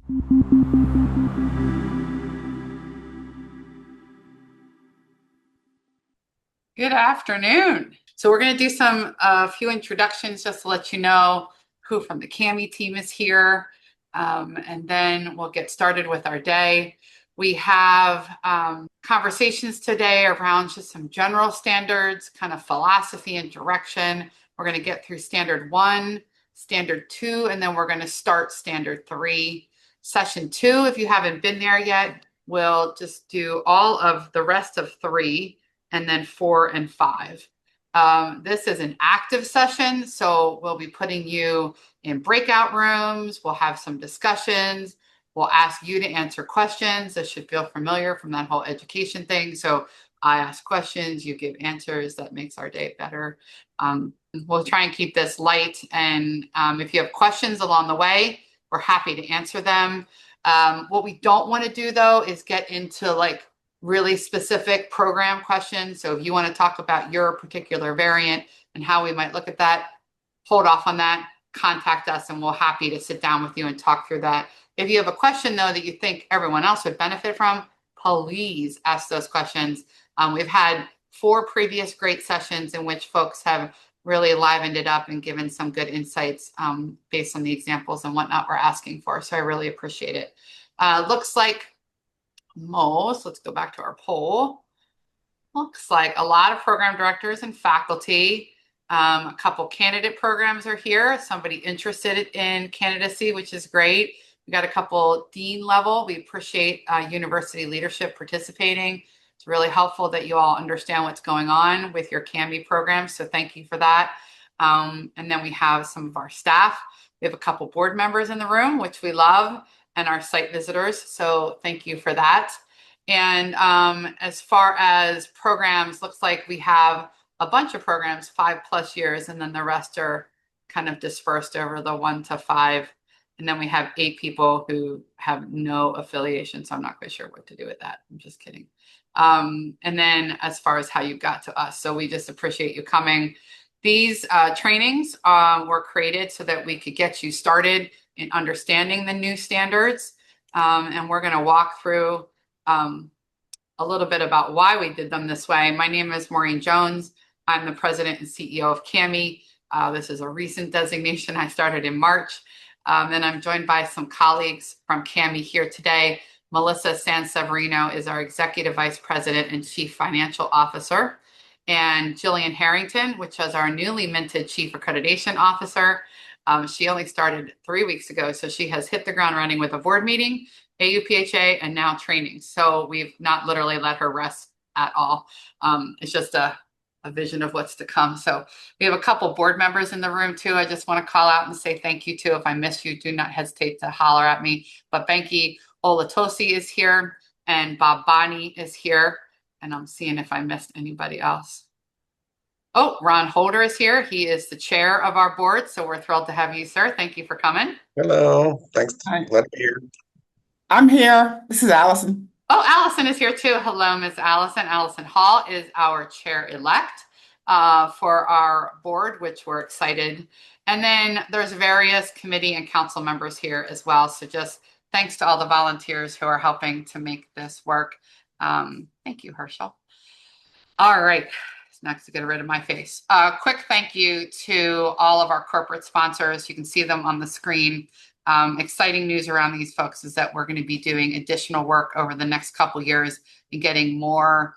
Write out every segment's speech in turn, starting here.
Good afternoon. So we're going to do a few introductions just to let you know who from the CAHME team is here. And then we'll get started with our day. We have conversations today around just some general standards, kind of philosophy and direction. We're going to get through standard 1, standard 2, and then we're going to start standard 3. Session 2, if you haven't been there yet, we'll just do all of the rest of 3 and then 4 and 5. This is an active session, so we'll be putting you in breakout rooms. We'll have some discussions. We'll ask you to answer questions. This should feel familiar from that whole education thing. So I ask questions, you give answers. That makes our day better. We'll try and keep this light. And if you have questions along the way, we're happy to answer them. What we don't want to do, though, is get into like really specific program questions. So if you want to talk about your particular variant and how we might look at that, hold off on that, contact us, and we're happy to sit down with you and talk through that. If you have a question, though, that you think everyone else would benefit from, please ask those questions. We've had 4 previous great sessions in which folks have really livened it up and given some good insights based on the examples and whatnot we're asking for. So I really appreciate it. Looks like let's go back to our poll. Looks like a lot of program directors and faculty. A couple candidate programs are here. Somebody interested in candidacy, which is great. We got a couple dean level. We appreciate university leadership participating. It's really helpful that you all understand what's going on with your CAHME program. So thank you for that. And then we have some of our staff. We have a couple board members in the room, which we love, and our site visitors. So thank you for that. And as far as programs, looks like we have a bunch of programs, 5+ years, and then the rest are kind of dispersed over the 1 to 5. And then we have 8 people who have no affiliation. So I'm not quite sure what to do with that. I'm just kidding. And then as far as how you got to us, so we just appreciate you coming. These trainings were created so that we could get you started in understanding the new standards. And we're going to walk through a little bit about why we did them this way. My name is Maureen Jones. I'm the president and CEO of CAHME. This is a recent designation. I started in March. And I'm joined by some colleagues from CAHME here today. Melissa Sanseverino is our executive vice president and chief financial officer. And Jillian Harrington, which is our newly minted chief accreditation officer. She only started 3 weeks ago, so she has hit the ground running with a board meeting, AUPHA, and now training. So we've not literally let her rest at all. It's just a vision of what's to come. So we have a couple board members in the room too. I just want to call out and say thank you too. If I miss you, do not hesitate to holler at me. But Benki Olatosi is here and Bob Bonney is here. And I'm seeing if I missed anybody else. Oh, Ron Holder is here. He is the chair of our board. So we're thrilled to have you, sir. Thank you for coming. Hello, thanks. Hi. Glad to be here. I'm here. This is Allison. Oh, Allison is here too. Hello, Ms. Allison. Allison Hall is our chair-elect for our board, which we're excited. And then there's various committee and council members here as well. So just thanks to all the volunteers who are helping to make this work. Thank you, Herschel. All right. Next to get rid of my face. Quick thank you to all of our corporate sponsors. You can see them on the screen. Exciting news around these folks is that we're going to be doing additional work over the next couple years and getting more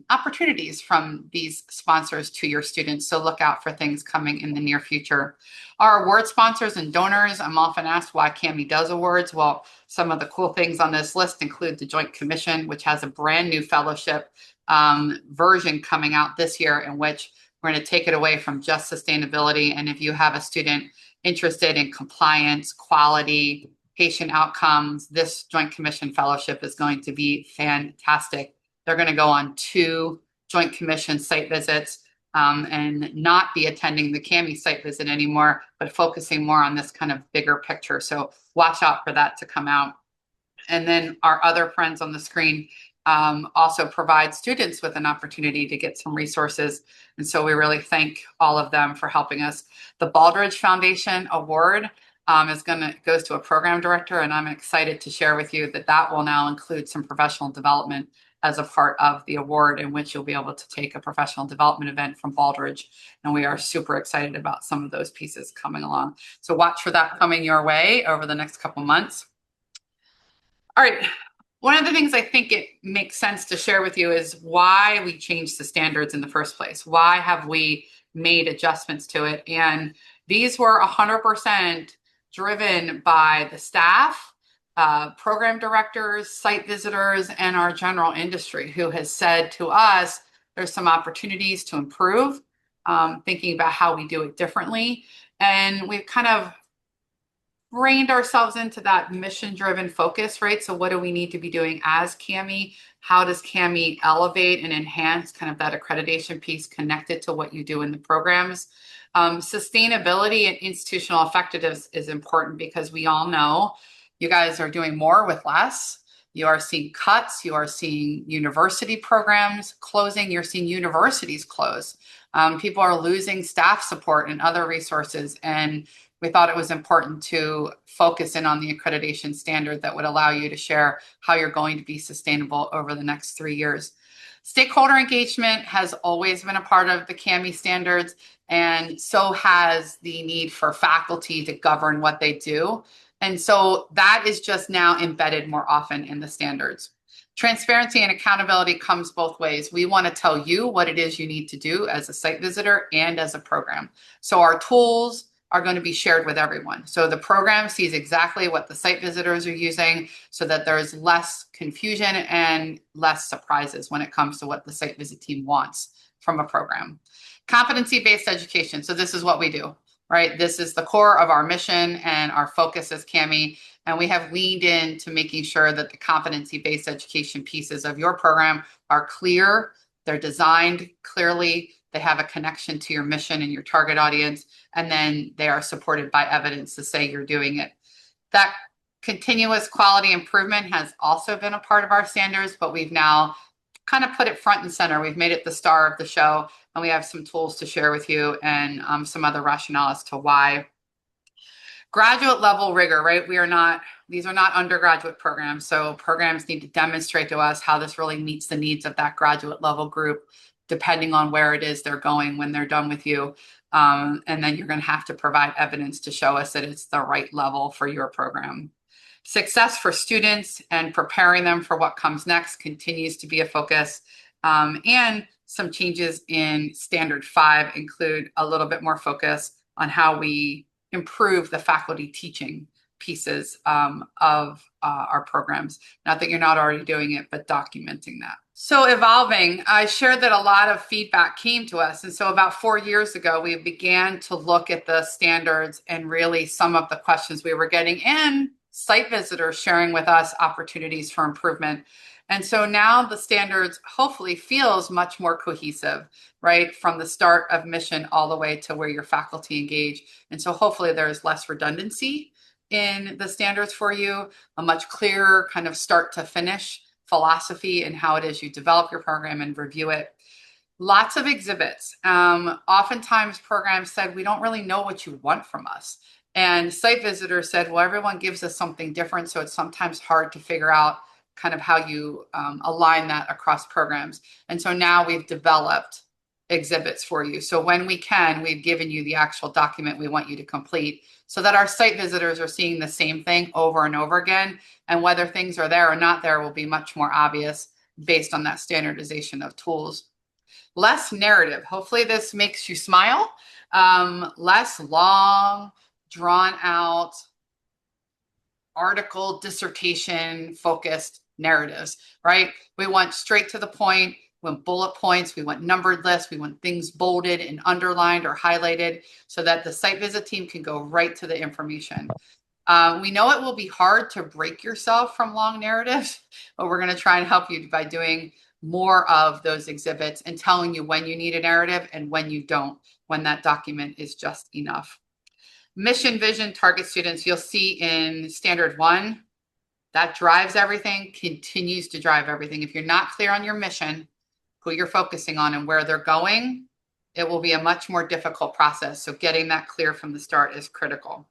opportunities from these sponsors to your students. So look out for things coming in the near future. Our award sponsors and donors, I'm often asked why CAHME does awards. Well, some of the cool things on this list include the Joint Commission, which has a brand new fellowship version coming out this year in which we're going to take it away from just sustainability. And if you have a student interested in compliance, quality, patient outcomes, this Joint Commission fellowship is going to be fantastic. They're going to go on 2 Joint Commission site visits and not be attending the CAHME site visit anymore, but focusing more on this kind of bigger picture. So watch out for that to come out. And then our other friends on the screen also provide students with an opportunity to get some resources. And so we really thank all of them for helping us. The Baldrige Foundation Award goes to a program director, and I'm excited to share with you that that will now include some professional development as a part of the award, in which you'll be able to take a professional development event from Baldridge. And we are super excited about some of those pieces coming along. So watch for that coming your way over the next couple months. All right. One of the things I think it makes sense to share with you is why we changed the standards in the first place. Why have we made adjustments to it? And these were 100% driven by the staff, program directors, site visitors, and our general industry, who has said to us, there's some opportunities to improve, thinking about how we do it differently. And we've kind of reined ourselves into that mission-driven focus, right? So what do we need to be doing as CAHME? How does CAHME elevate and enhance kind of that accreditation piece connected to what you do in the programs? Sustainability and institutional effectiveness is important because we all know you guys are doing more with less. You are seeing cuts. You are seeing university programs closing. You're seeing universities close. People are losing staff support and other resources. And we thought it was important to focus in on the accreditation standard that would allow you to share how you're going to be sustainable over the next 3 years. Stakeholder engagement has always been a part of the CAHME standards, and so has the need for faculty to govern what they do. And so that is just now embedded more often in the standards. Transparency and accountability comes both ways. We want to tell you what it is you need to do as a site visitor and as a program. So our tools are going to be shared with everyone. So the program sees exactly what the site visitors are using so that there's less confusion and less surprises when it comes to what the site visit team wants from a program. Competency-based education. So this is what we do, right? This is the core of our mission and our focus as CAHME. And we have leaned into making sure that the competency-based education pieces of your program are clear, they're designed clearly, they have a connection to your mission and your target audience, and then they are supported by evidence to say you're doing it. That continuous quality improvement has also been a part of our standards, but we've now kind of put it front and center. We've made it the star of the show, and we have some tools to share with you and some other rationale as to why. Graduate level rigor, right? These are not undergraduate programs. So programs need to demonstrate to us how this really meets the needs of that graduate level group, depending on where it is they're going when they're done with you. And then you're going to have to provide evidence to show us that it's the right level for your program. Success for students and preparing them for what comes next continues to be a focus. And some changes in Standard 5 include a little bit more focus on how we improve the faculty teaching pieces of our programs. Not that you're not already doing it, but documenting that. So evolving, I shared that a lot of feedback came to us. And so about 4 years ago, we began to look at the standards and really some of the questions we were getting and site visitors sharing with us opportunities for improvement. And so now the standards hopefully feels much more cohesive, right? From the start of mission all the way to where your faculty engage. And so hopefully there's less redundancy in the standards for you, a much clearer kind of start to finish philosophy and how it is you develop your program and review it. Lots of exhibits. Oftentimes programs said, we don't really know what you want from us. And site visitors said, well, everyone gives us something different. So it's sometimes hard to figure out kind of how you align that across programs. And so now we've developed exhibits for you. So when we can, we've given you the actual document we want you to complete so that our site visitors are seeing the same thing over and over again. And whether things are there or not there will be much more obvious based on that standardization of tools. Less narrative. Hopefully this makes you smile. Less long, drawn out, article, dissertation focused narratives, right? We want straight to the point. We want bullet points. We want numbered lists. We want things bolded and underlined or highlighted so that the site visit team can go right to the information. We know it will be hard to break yourself from long narratives, but we're going to try and help you by doing more of those exhibits and telling you when you need a narrative and when you don't, when that document is just enough. Mission, vision, target students, you'll see in Standard 1, that drives everything, continues to drive everything. If you're not clear on your mission, who you're focusing on and where they're going, it will be a much more difficult process. So getting that clear from the start is critical.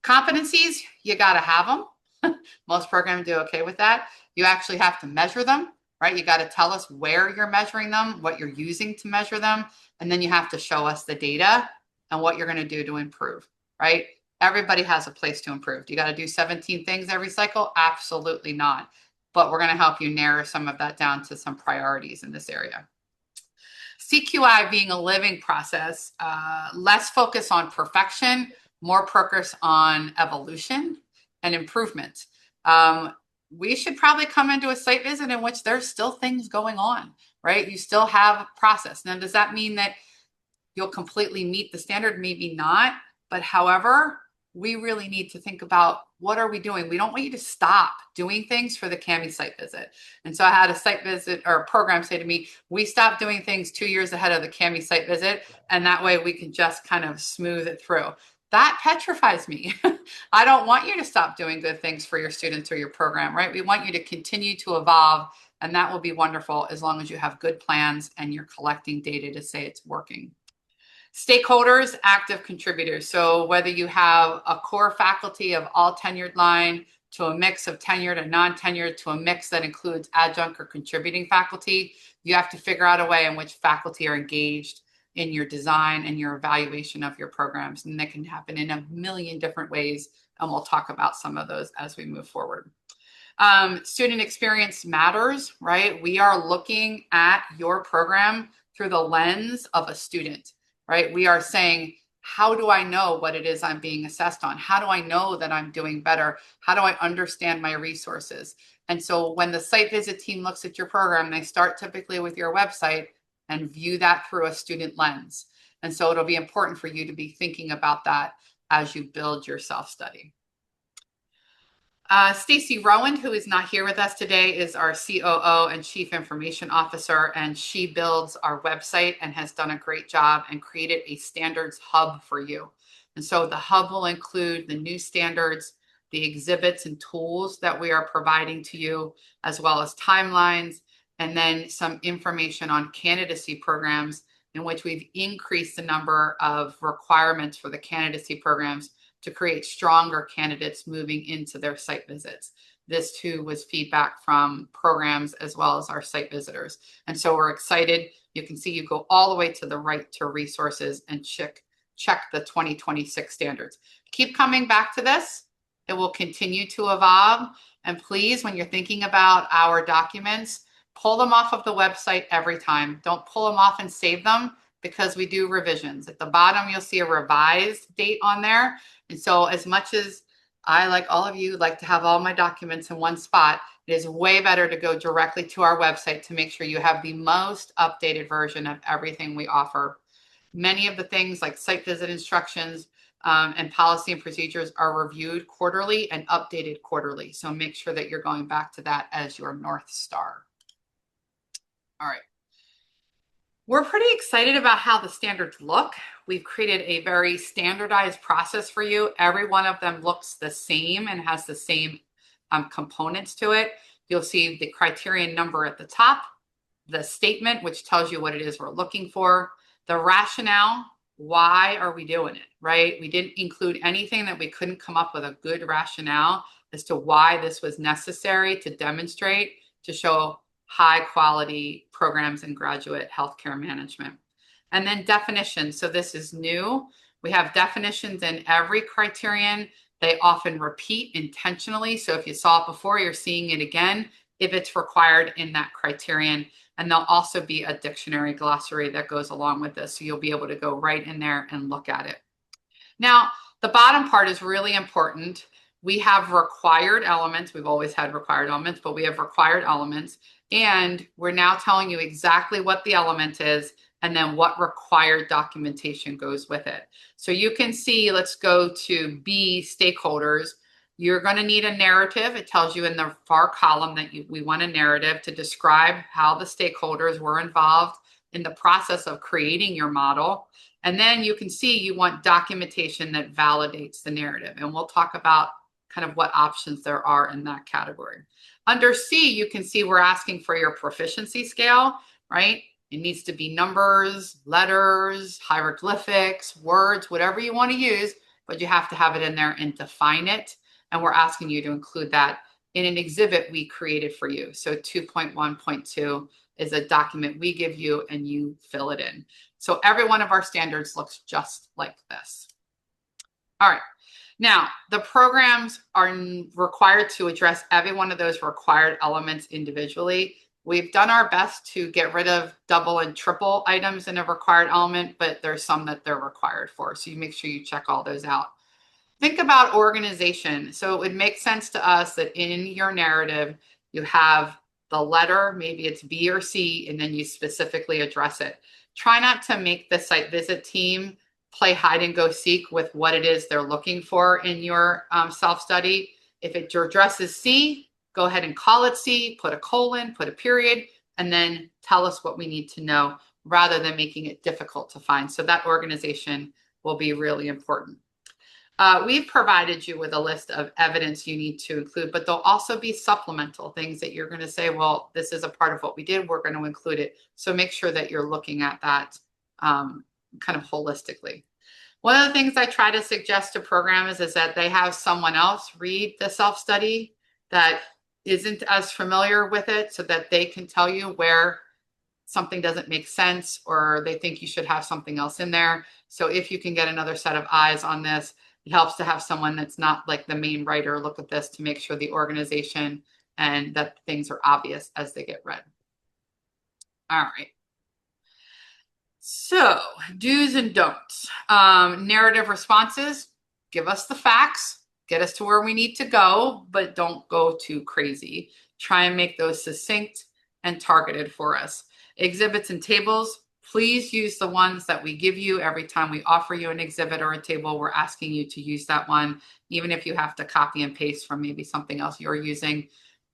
Competencies, you got to have them. Most programs do okay with that. You actually have to measure them, right? You got to tell us where you're measuring them, what you're using to measure them, and then you have to show us the data and what you're going to do to improve, right? Everybody has a place to improve. Do you got to do 17 things every cycle? Absolutely not. But we're going to help you narrow some of that down to some priorities in this area. CQI being a living process, less focus on perfection, more focus on evolution and improvement. We should probably come into a site visit in which there's still things going on, right? You still have a process. Now, does that mean that you'll completely meet the standard? Maybe not. But however, we really need to think about what are we doing? We don't want you to stop doing things for the CAHME site visit. And so I had a site visit or a program say to me, we stopped doing things 2 years ahead of the CAHME site visit. And that way we can just kind of smooth it through. That petrifies me. I don't want you to stop doing good things for your students or your program, right? We want you to continue to evolve, and that will be wonderful as long as you have good plans and you're collecting data to say it's working. Stakeholders, active contributors. So whether you have a core faculty of all tenured line to a mix of tenured and non-tenured to a mix that includes adjunct or contributing faculty, you have to figure out a way in which faculty are engaged in your design and your evaluation of your programs. And that can happen in a million different ways. And we'll talk about some of those as we move forward. Student experience matters, right? We are looking at your program through the lens of a student, right? We are saying, how do I know what it is I'm being assessed on? How do I know that I'm doing better? How do I understand my resources? And so when the site visit team looks at your program, they start typically with your website and view that through a student lens. And so it'll be important for you to be thinking about that as you build your self-study. Stacy Rowan, who is not here with us today, is our COO and Chief Information Officer, and she builds our website and has done a great job and created a standards hub for you. And so the hub will include the new standards, the exhibits and tools that we are providing to you, as well as timelines, and then some information on candidacy programs in which we've increased the number of requirements for the candidacy programs to create stronger candidates moving into their site visits. This too was feedback from programs as well as our site visitors. And so we're excited. You can see you go all the way to the right to resources and check the 2026 standards. Keep coming back to this. It will continue to evolve. And please, when you're thinking about our documents, pull them off of the website every time. Don't pull them off and save them because we do revisions. At the bottom, you'll see a revised date on there. And so as much as I, like all of you, like to have all my documents in one spot, it is way better to go directly to our website to make sure you have the most updated version of everything we offer. Many of the things like site visit instructions and policy and procedures are reviewed quarterly and updated quarterly. So make sure that you're going back to that as your North Star. All right. We're pretty excited about how the standards look. We've created a very standardized process for you. Every one of them looks the same and has the same components to it. You'll see the criterion number at the top, the statement, which tells you what it is we're looking for, the rationale, why are we doing it, right? We didn't include anything that we couldn't come up with a good rationale as to why this was necessary to demonstrate, to show high quality programs in graduate healthcare management. And then definitions. So this is new. We have definitions in every criterion. They often repeat intentionally. So if you saw it before, you're seeing it again if it's required in that criterion. And there'll also be a dictionary glossary that goes along with this. So you'll be able to go right in there and look at it. Now, the bottom part is really important. We have required elements. We've always had required elements, but we have required elements. And we're now telling you exactly what the element is and then what required documentation goes with it. So you can see, let's go to B, stakeholders. You're going to need a narrative. It tells you in the far column that we want a narrative to describe how the stakeholders were involved in the process of creating your model. And then you can see you want documentation that validates the narrative. And we'll talk about kind of what options there are in that category. Under C, you can see we're asking for your proficiency scale, right? It needs to be numbers, letters, hieroglyphics, words, whatever you want to use. but you have to have it in there and define it. And we're asking you to include that in an exhibit we created for you. So 2.1.2 is a document we give you and you fill it in. So every one of our standards looks just like this. All right. Now, the programs are required to address every one of those required elements individually. We've done our best to get rid of double and triple items in a required element, but there's some that they're required for. So you make sure you check all those out. Think about organization. So it would make sense to us that in your narrative, you have the letter, maybe it's B or C, and then you specifically address it. Try not to make the site visit team play hide and go seek with what it is they're looking for in your self-study. If your address is C, go ahead and call it C, put a colon, put a period, and then tell us what we need to know rather than making it difficult to find. So that organization will be really important. We've provided you with a list of evidence you need to include, but there'll also be supplemental things that you're going to say, well, this is a part of what we did. We're going to include it. So make sure that you're looking at that kind of holistically. One of the things I try to suggest to programmers is that they have someone else read the self-study that isn't as familiar with it so that they can tell you where something doesn't make sense or they think you should have something else in there. So if you can get another set of eyes on this, it helps to have someone that's not like the main writer look at this to make sure the organization and that things are obvious as they get read. All right. So do's and don'ts. Narrative responses, give us the facts, get us to where we need to go, but don't go too crazy. Try and make those succinct and targeted for us. Exhibits and tables, please use the ones that we give you every time we offer you an exhibit or a table. We're asking you to use that one, even if you have to copy and paste from maybe something else you're using.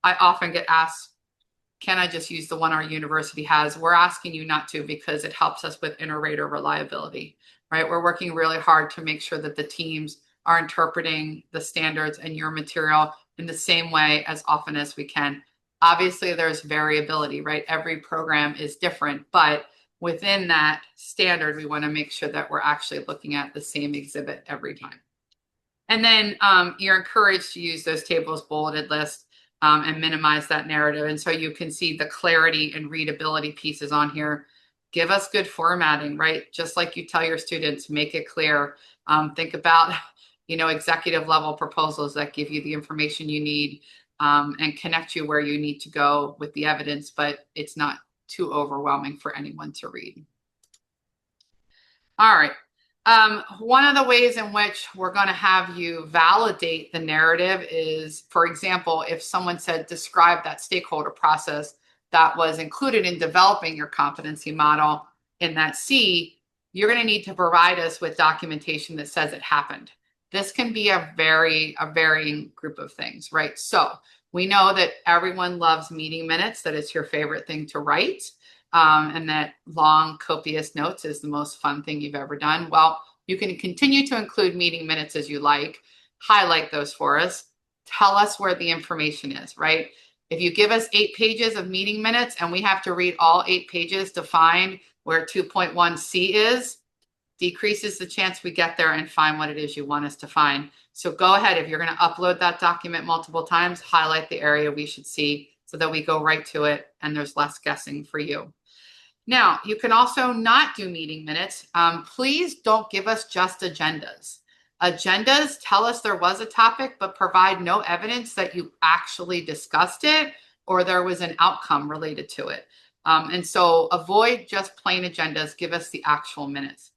I often get asked, can I just use the one our university has? We're asking you not to because it helps us with inter-rater reliability, right? We're working really hard to make sure that the teams are interpreting the standards and your material in the same way as often as we can. Obviously, there's variability, right? Every program is different, but within that standard, we want to make sure that we're actually looking at the same exhibit every time. And then you're encouraged to use those tables, bulleted lists, and minimize that narrative. And so you can see the clarity and readability pieces on here. Give us good formatting, right? Just like you tell your students, make it clear. Think about, executive level proposals that give you the information you need and connect you where you need to go with the evidence, but it's not too overwhelming for anyone to read. All right. One of the ways in which we're going to have you validate the narrative is, for example, if someone said, describe that stakeholder process that was included in developing your competency model in that C, you're going to need to provide us with documentation that says it happened. This can be a varying group of things, right? So we know that everyone loves meeting minutes, that it's your favorite thing to write. And that long, copious notes is the most fun thing you've ever done. Well, you can continue to include meeting minutes as you like, highlight those for us, tell us where the information is, right? If you give us 8 pages of meeting minutes and we have to read all 8 pages to find where 2.1C is, decreases the chance we get there and find what it is you want us to find. So go ahead, if you're going to upload that document multiple times, highlight the area we should see so that we go right to it and there's less guessing for you. Now, you can also not do meeting minutes. Please don't give us just agendas. Agendas tell us there was a topic, but provide no evidence that you actually discussed it or there was an outcome related to it. And so avoid just plain agendas. Give us the actual minutes.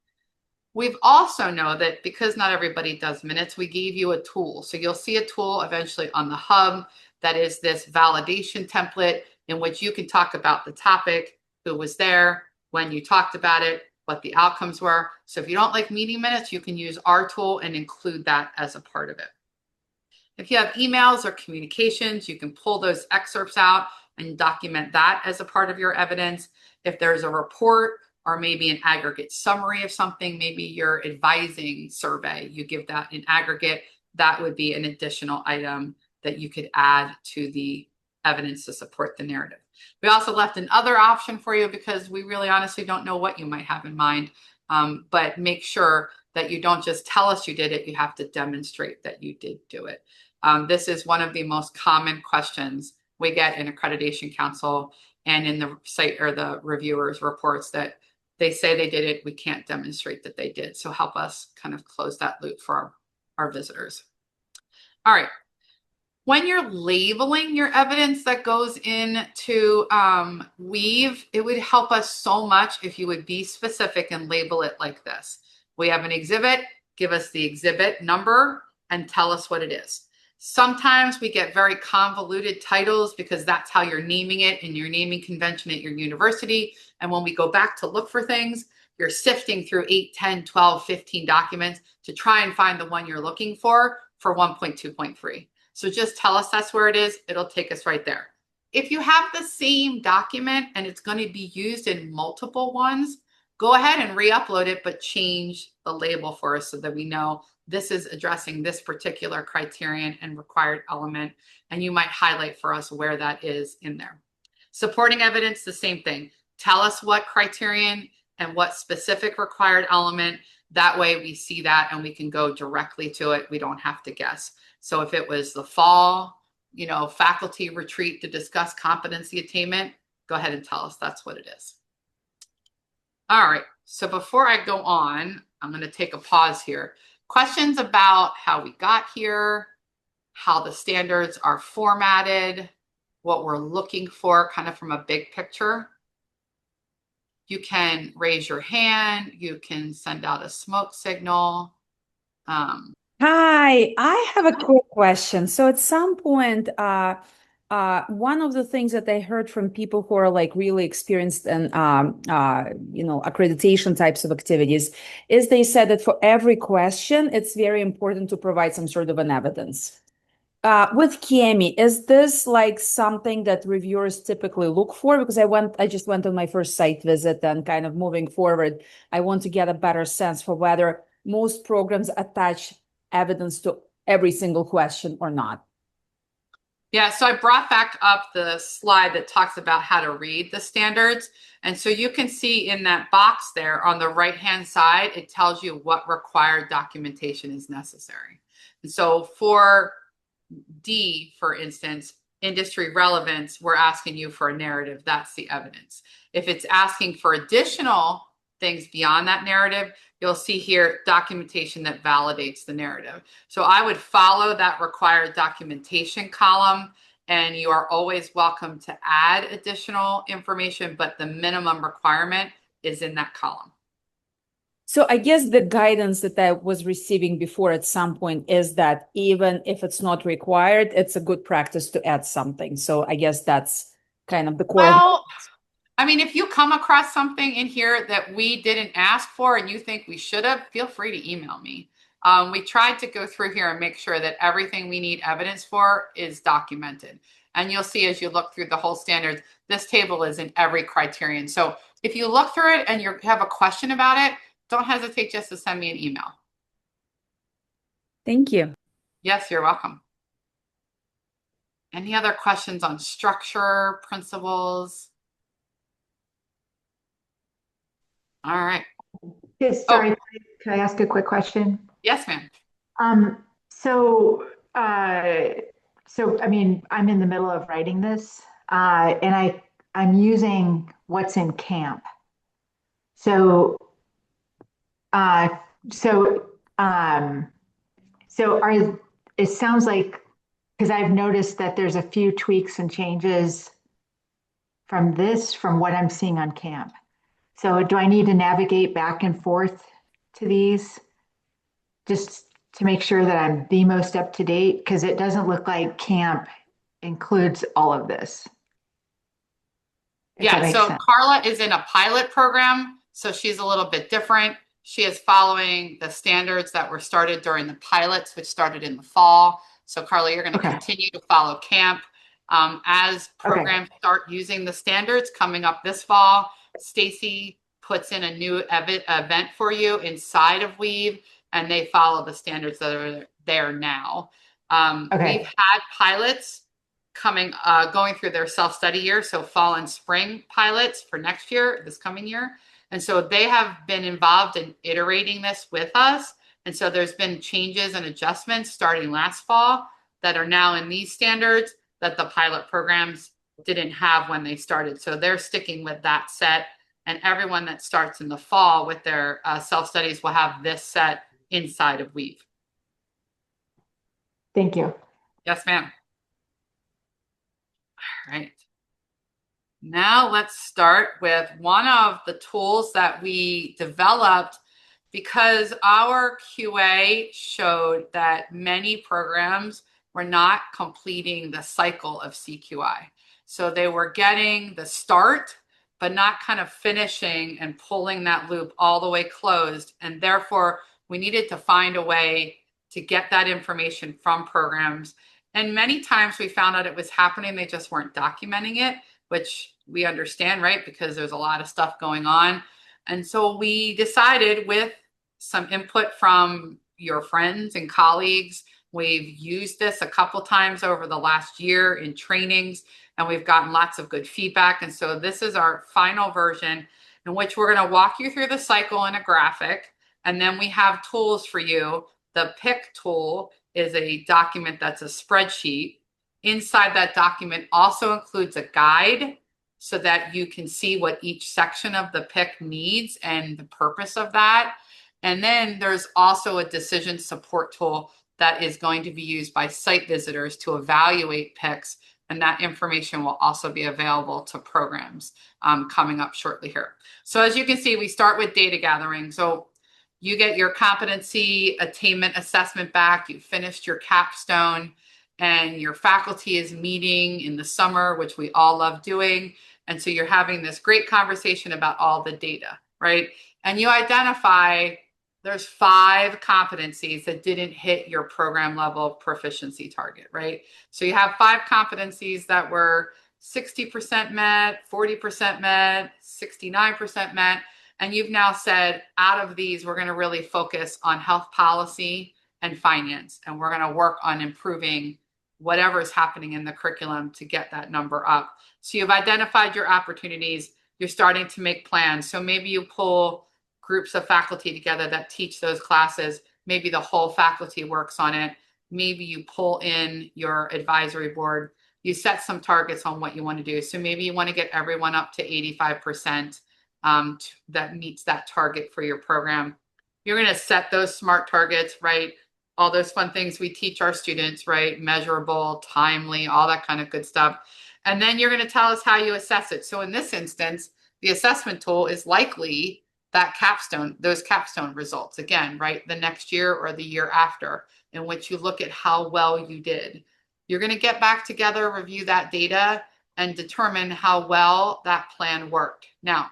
We've also know that because not everybody does minutes, we gave you a tool. So you'll see a tool eventually on the hub that is this validation template in which you can talk about the topic, who was there, when you talked about it, what the outcomes were. So if you don't like meeting minutes, you can use our tool and include that as a part of it. If you have emails or communications, you can pull those excerpts out and document that as a part of your evidence. If there's a report or maybe an aggregate summary of something, maybe your advising survey, you give that in aggregate, that would be an additional item that you could add to the evidence to support the narrative. We also left another option for you because we really honestly don't know what you might have in mind, but make sure that you don't just tell us you did it, you have to demonstrate that you did do it. This is one of the most common questions we get in accreditation council and in the site or the reviewers reports, that they say they did it, we can't demonstrate that they did. So help us kind of close that loop for our visitors. All right. When you're labeling your evidence that goes into Weave, it would help us so much if you would be specific and label it like this. We have an exhibit, give us the exhibit number and tell us what it is. Sometimes we get very convoluted titles because that's how you're naming it in your naming convention at your university. And when we go back to look for things, you're sifting through 8, 10, 12, 15 documents to try and find the one you're looking for 1.2.3. So just tell us that's where it is. It'll take us right there. If you have the same document and it's going to be used in multiple ones, go ahead and re-upload it, but change the label for us so that we know this is addressing this particular criterion and required element. And you might highlight for us where that is in there. Supporting evidence, the same thing. Tell us what criterion and what specific required element. That way we see that and we can go directly to it. We don't have to guess. So if it was the fall, faculty retreat to discuss competency attainment, go ahead and tell us that's what it is. All right. So before I go on, I'm going to take a pause here. Questions about how we got here, how the standards are formatted, what we're looking for kind of from a big picture. You can raise your hand. You can send out a smoke signal. Hi, I have a quick question. So at some point, one of the things that I heard from people who are like really experienced in, accreditation types of activities is they said that for every question, it's very important to provide some sort of an evidence. With CAHME, is this like something that reviewers typically look for? Because I just went on my first site visit, and kind of moving forward, I want to get a better sense for whether most programs attach evidence to every single question or not. Yeah, so I brought back up the slide that talks about how to read the standards. And so you can see in that box there on the right-hand side, it tells you what required documentation is necessary. And so for D, for instance, industry relevance, we're asking you for a narrative. That's the evidence. If it's asking for additional things beyond that narrative, you'll see here documentation that validates the narrative. So I would follow that required documentation column, and you are always welcome to add additional information, but the minimum requirement is in that column. So I guess the guidance that I was receiving before at some point is that even if it's not required, it's a good practice to add something. So I guess that's kind of the core. Well, I mean, if you come across something in here that we didn't ask for and you think we should have, feel free to email me. We tried to go through here and make sure that everything we need evidence for is documented. And you'll see as you look through the whole standards, this table is in every criterion. So if you look through it and you have a question about it, don't hesitate just to send me an email. Thank you. Yes, you're welcome. Any other questions on structure, principles? All right. Yes, sorry, can I ask a quick question? Yes, ma'am. So, I mean, I'm in the middle of writing this, and I'm using what's in CAMP. So, uh, so, it sounds like, because I've noticed that there's a few tweaks and changes from what I'm seeing on CAMP. So do I need to navigate back and forth to these just to make sure that I'm the most up to date? Because it doesn't look like CAMP includes all of this. Yeah, so Carla is in a pilot program, so she's a little bit different. She is following the standards that were started during the pilots, which started in the fall. So Carla, you're going to continue to follow CAMP. As programs start using the standards coming up this fall, Stacy puts in a new event for you inside of Weave, and they follow the standards that are there now. We've had pilots going through their self-study year, so fall and spring pilots for next year, this coming year. And so they have been involved in iterating this with us. And so there's been changes and adjustments starting last fall that are now in these standards that the pilot programs didn't have when they started. So they're sticking with that set. And everyone that starts in the fall with their self-studies will have this set inside of Weave. Thank you. Yes, ma'am. All right. Now let's start with one of the tools that we developed because our QA showed that many programs were not completing the cycle of CQI. So they were getting the start, but not kind of finishing and pulling that loop all the way closed. And therefore, we needed to find a way to get that information from programs. And many times we found out it was happening, they just weren't documenting it, which we understand, right? Because there's a lot of stuff going on. And so we decided, with some input from your friends and colleagues, we've used this a couple times over the last year in trainings, and we've gotten lots of good feedback. And so this is our final version in which we're going to walk you through the cycle in a graphic. And then we have tools for you. The pick tool is a document that's a spreadsheet. Inside that document also includes a guide so that you can see what each section of the pick needs and the purpose of that. And then there's also a decision support tool that is going to be used by site visitors to evaluate picks. And that information will also be available to programs coming up shortly here. So as you can see, we start with data gathering. So you get your competency attainment assessment back. You finished your capstone, and your faculty is meeting in the summer, which we all love doing. And so you're having this great conversation about all the data, right? And you identify there's 5 competencies that didn't hit your program level proficiency target, right? So you have 5 competencies that were 60% met, 40% met, 69% met. And you've now said, out of these, we're going to really focus on health policy and finance. And we're going to work on improving whatever is happening in the curriculum to get that number up. So you've identified your opportunities. You're starting to make plans. So maybe you pull groups of faculty together that teach those classes. Maybe the whole faculty works on it. Maybe you pull in your advisory board. You set some targets on what you want to do. So maybe you want to get everyone up to 85% that meets that target for your program. You're going to set those SMART targets, right? All those fun things we teach our students, right? Measurable, timely, all that kind of good stuff. And then you're going to tell us how you assess it. So in this instance, the assessment tool is likely that capstone, those capstone results again, right? The next year or the year after, in which you look at how well you did. You're going to get back together, review that data, and determine how well that plan worked. Now,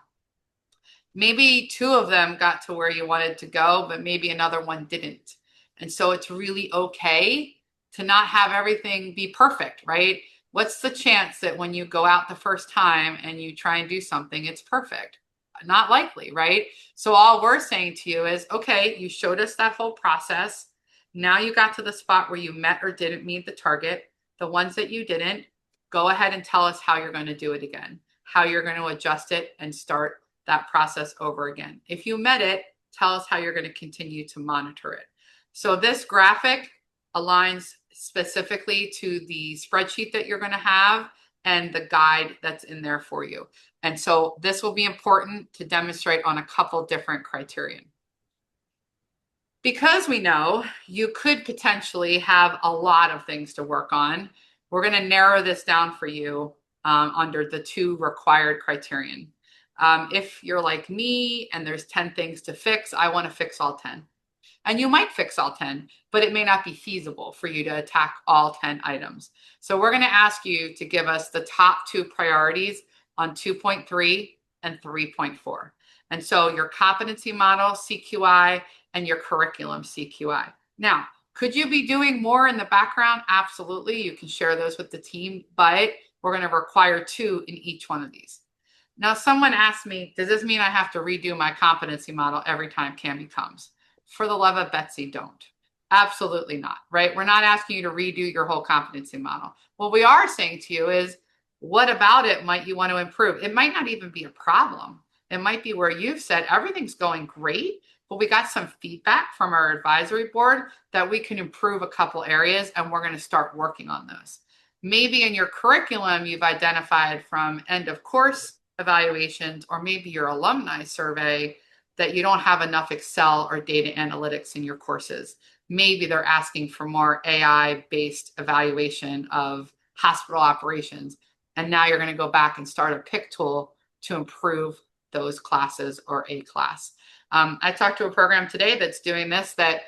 maybe 2 of them got to where you wanted to go, but maybe another one didn't. And so it's really okay to not have everything be perfect, right? What's the chance that when you go out the first time and you try and do something, it's perfect? Not likely, right? So all we're saying to you is, okay, you showed us that whole process. Now you got to the spot where you met or didn't meet the target. The ones that you didn't, go ahead and tell us how you're going to do it again, how you're going to adjust it and start that process over again. If you met it, tell us how you're going to continue to monitor it. So this graphic aligns specifically to the spreadsheet that you're going to have and the guide that's in there for you. And so this will be important to demonstrate on a couple different criterion. Because we know you could potentially have a lot of things to work on, we're going to narrow this down for you under the 2 required criterion. If you're like me and there's 10 things to fix, I want to fix all 10. And you might fix all 10, but it may not be feasible for you to attack all 10 items. So we're going to ask you to give us the top 2 priorities on 2.3 and 3.4. And so your competency model, CQI, and your curriculum, CQI. Now, could you be doing more in the background? Absolutely. You can share those with the team, but we're going to require 2 in each one of these. Now, someone asked me, does this mean I have to redo my competency model every time CAHME comes? For the love of Betsy, don't. Absolutely not, right? We're not asking you to redo your whole competency model. What we are saying to you is, what about it might you want to improve? It might not even be a problem. It might be where you've said everything's going great, but we got some feedback from our advisory board that we can improve a couple areas, and we're going to start working on those. Maybe in your curriculum, you've identified from end of course evaluations, or maybe your alumni survey, that you don't have enough Excel or data analytics in your courses. Maybe they're asking for more AI-based evaluation of hospital operations. And now you're going to go back and start a pick tool to improve those classes or a class. I talked to a program today that's doing this, that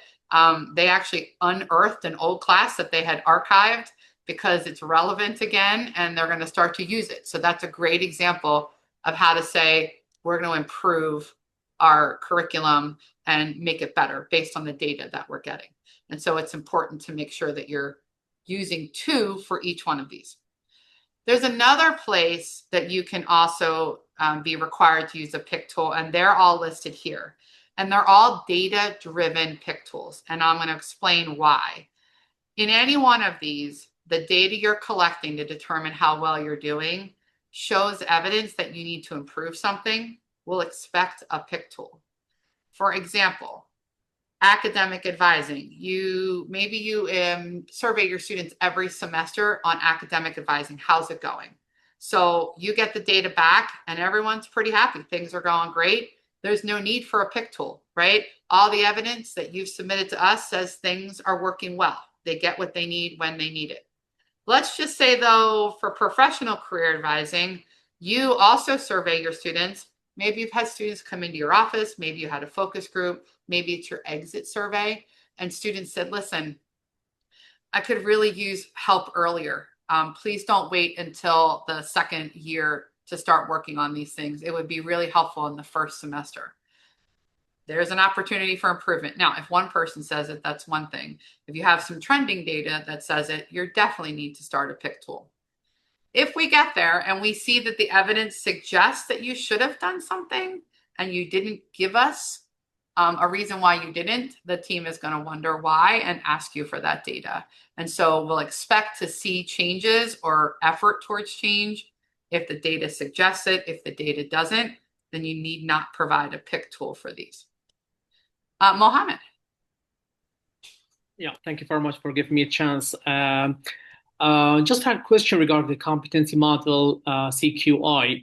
they actually unearthed an old class that they had archived because it's relevant again, and they're going to start to use it. So that's a great example of how to say, we're going to improve our curriculum and make it better based on the data that we're getting. And so it's important to make sure that you're using 2 for each one of these. There's another place that you can also be required to use a pick tool, and they're all listed here. And they're all data-driven pick tools, and I'm going to explain why. In any one of these, the data you're collecting to determine how well you're doing shows evidence that you need to improve something. We'll expect a pick tool. For example, academic advising. Maybe you survey your students every semester on academic advising. How's it going? So you get the data back and everyone's pretty happy. Things are going great. There's no need for a pick tool, right? All the evidence that you've submitted to us says things are working well. They get what they need when they need it. Let's just say, though, for professional career advising, you also survey your students. Maybe you've had students come into your office. Maybe you had a focus group. Maybe it's your exit survey. And students said, listen, I could really use help earlier. Please don't wait until the second year to start working on these things. It would be really helpful in the first semester. There's an opportunity for improvement. Now, if one person says it, that's one thing. If you have some trending data that says it, you definitely need to start a pick tool. If we get there and we see that the evidence suggests that you should have done something and you didn't give us a reason why you didn't, the team is going to wonder why and ask you for that data. And so we'll expect to see changes or effort towards change if the data suggests it. If the data doesn't, then you need not provide a pick tool for these. Mohammed. Yeah, thank you very much for giving me a chance. Just had a question regarding the competency model, CQI.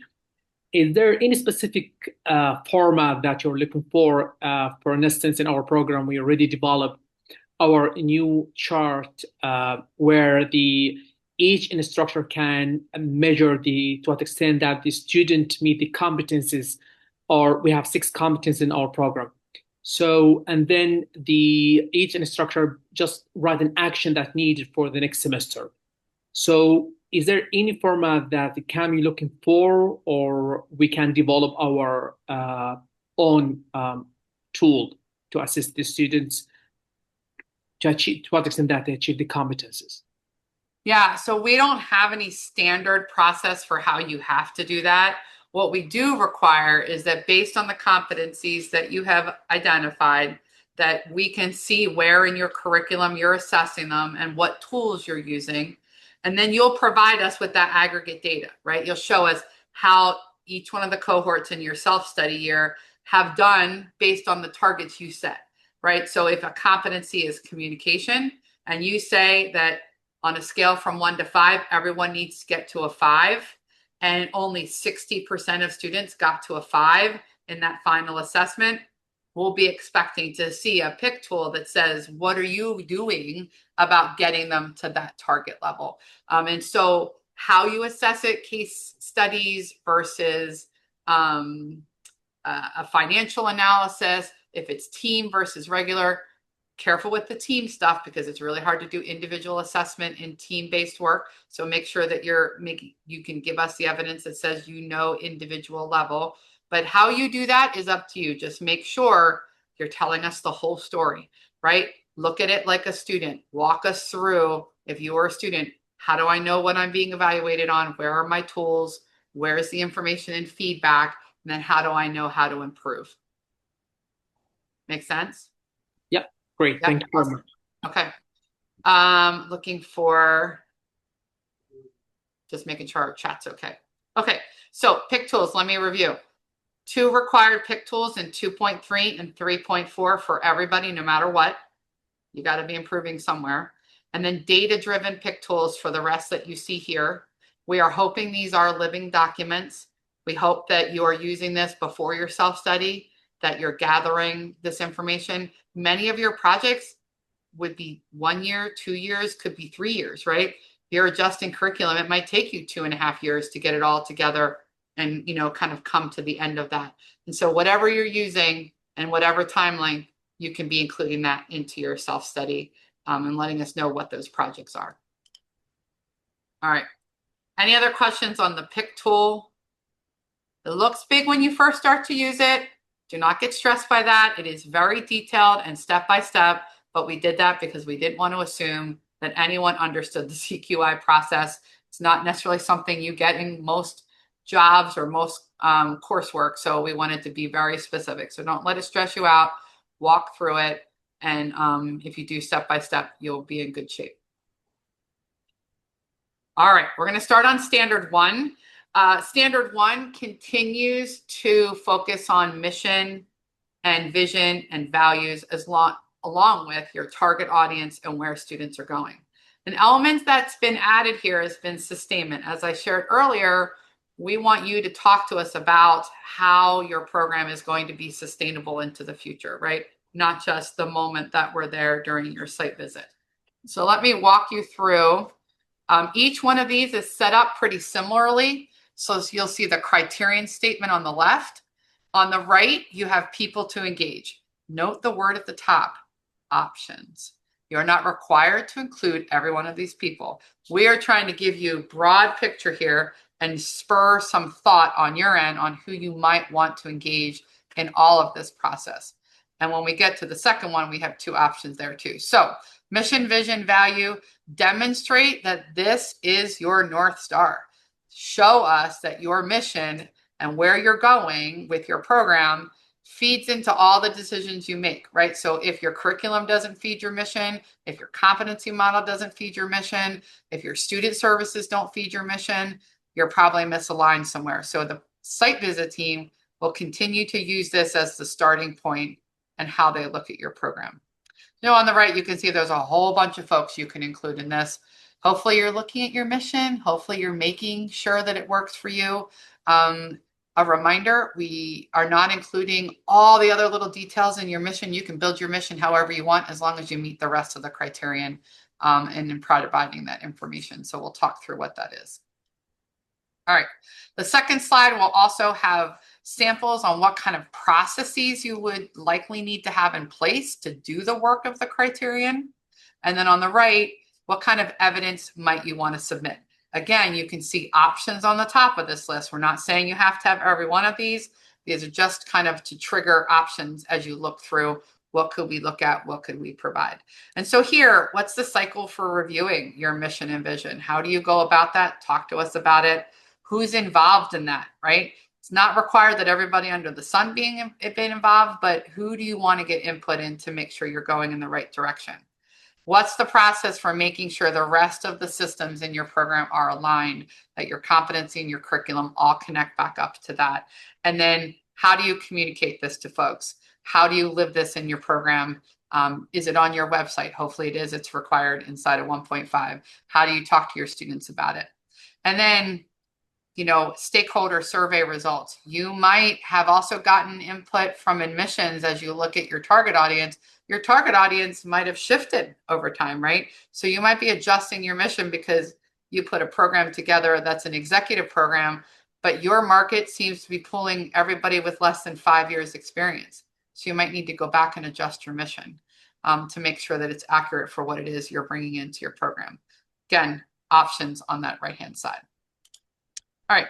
Is there any specific format that you're looking for? For instance, in our program, we already developed our new chart where each instructor can measure to what extent that the student meet the competencies, or we have 6 competencies in our program. So, and then each instructor just write an action that needed for the next semester. So is there any format that the CAHME looking for, or we can develop our own tool to assist the students to what extent that they achieve the competencies? Yeah, so we don't have any standard process for how you have to do that. What we do require is that based on the competencies that you have identified, that we can see where in your curriculum you're assessing them and what tools you're using. And then you'll provide us with that aggregate data, right? You'll show us how each one of the cohorts in your self-study year have done based on the targets you set, right? So if a competency is communication, and you say that on a scale from 1 to 5, everyone needs to get to a 5, and only 60% of students got to a 5 in that final assessment, we'll be expecting to see a pick tool that says, what are you doing about getting them to that target level? And so how you assess it, case studies versus a financial analysis, if it's team versus regular, careful with the team stuff because it's really hard to do individual assessment in team-based work. So make sure that you can give us the evidence that says individual level. But how you do that is up to you. Just make sure you're telling us the whole story, right? Look at it like a student. Walk us through, if you are a student, how do I know what I'm being evaluated on? Where are my tools? Where is the information and feedback? And then how do I know how to improve? Make sense? Yep, great. Yep. Thank you very much. Okay. Looking for, just making sure our chat's okay. Okay, so pick tools, let me review. 2 required pick tools in 2.3 and 3.4 for everybody, no matter what. You got to be improving somewhere. And then data-driven pick tools for the rest that you see here. We are hoping these are living documents. We hope that you are using this before your self-study, that you're gathering this information. Many of your projects would be 1 year, 2 years, could be 3 years, right? If you're adjusting curriculum, it might take you 2.5 years to get it all together and, you know, kind of come to the end of that. And so whatever you're using and whatever timeline, you can be including that into your self-study and letting us know what those projects are. All right. Any other questions on the pick tool? It looks big when you first start to use it. Do not get stressed by that. It is very detailed and step-by-step, but we did that because we didn't want to assume that anyone understood the CQI process. It's not necessarily something you get in most jobs or most coursework, so we wanted to be very specific. So don't let it stress you out. Walk through it, and if you do step-by-step, you'll be in good shape. All right, we're going to start on Standard 1. Standard 1 continues to focus on mission and vision and values along with your target audience and where students are going. An element that's been added here has been sustainment. As I shared earlier, we want you to talk to us about how your program is going to be sustainable into the future, right? Not just the moment that we're there during your site visit. So let me walk you through. Each one of these is set up pretty similarly. So you'll see the criterion statement on the left. On the right, you have people to engage. Note the word at the top, options. You're not required to include every one of these people. We are trying to give you a broad picture here and spur some thought on your end on who you might want to engage in all of this process. And when we get to the second one, we have 2 options there too. So mission, vision, value, demonstrate that this is your North Star. Show us that your mission and where you're going with your program feeds into all the decisions you make, right? So if your curriculum doesn't feed your mission, if your competency model doesn't feed your mission, if your student services don't feed your mission, you're probably misaligned somewhere. So the site visit team will continue to use this as the starting point and how they look at your program. You know, on the right, you can see there's a whole bunch of folks you can include in this. Hopefully you're looking at your mission. Hopefully you're making sure that it works for you. A reminder, we are not including all the other little details in your mission. You can build your mission however you want, as long as you meet the rest of the criterion and in providing that information. So we'll talk through what that is. All right, the second slide will also have samples on what kind of processes you would likely need to have in place to do the work of the criterion. And then on the right, what kind of evidence might you want to submit? Again, you can see options on the top of this list. We're not saying you have to have every one of these. These are just kind of to trigger options as you look through what could we look at, what could we provide. And so here, what's the cycle for reviewing your mission and vision? How do you go about that? Talk to us about it. Who's involved in that, right? It's not required that everybody under the sun be involved, but who do you want to get input in to make sure you're going in the right direction? What's the process for making sure the rest of the systems in your program are aligned, that your competency and your curriculum all connect back up to that? And then how do you communicate this to folks? How do you live this in your program? Is it on your website? Hopefully it is. It's required inside of 1.5. How do you talk to your students about it? And then, you know, stakeholder survey results. You might have also gotten input from admissions as you look at your target audience. Your target audience might have shifted over time, right? So you might be adjusting your mission because you put a program together that's an executive program, but your market seems to be pulling everybody with less than 5 years experience. So you might need to go back and adjust your mission to make sure that it's accurate for what it is you're bringing into your program. Again, options on that right-hand side. All right,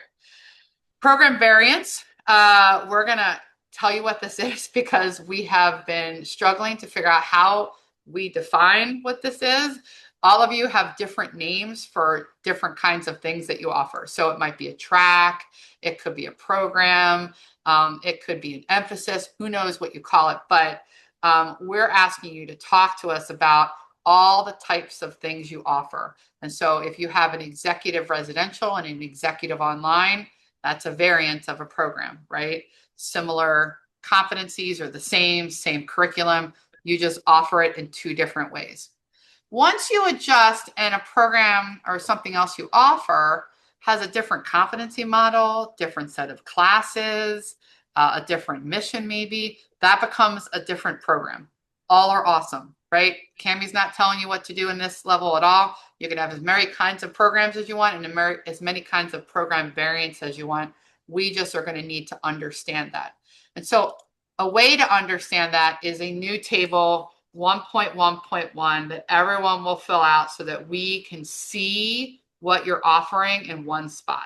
program variance. We're gonna tell you what this is because we have been struggling to figure out how we define what this is. All of you have different names for different kinds of things that you offer. So it might be a track, it could be a program, it could be an emphasis, who knows what you call it, but we're asking you to talk to us about all the types of things you offer. And so if you have an executive residential and an executive online, That's a variant of a program, right? Similar competencies are the same curriculum. You just offer it in two different ways. Once you adjust and a program or something else you offer has a different competency model, different set of classes, a different mission maybe, that becomes a different program. All are awesome, right? CAHME's not telling you what to do in this level at all. You can have as many kinds of programs as you want and as many kinds of program variants as you want. We just are going to need to understand that. And so a way to understand that is a new table 1.1.1 that everyone will fill out so that we can see what you're offering in one spot.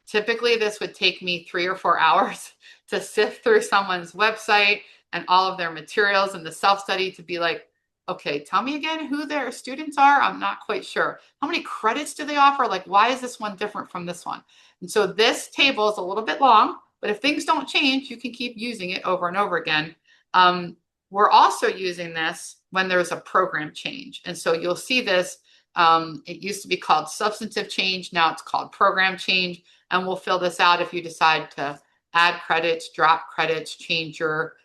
Typically, this would take me 3 or 4 hours to sift through someone's website and all of their materials and the self-study to be like, okay, tell me again who their students are. I'm not quite sure. How many credits do they offer? Like, why is this one different from this one? And so this table is a little bit long, but if things don't change, you can keep using it over and over again. We're also using this when there's a program change. And so you'll see this. It used to be called substantive change. Now it's called program change. And we'll fill this out if you decide to add credits, drop credits, change your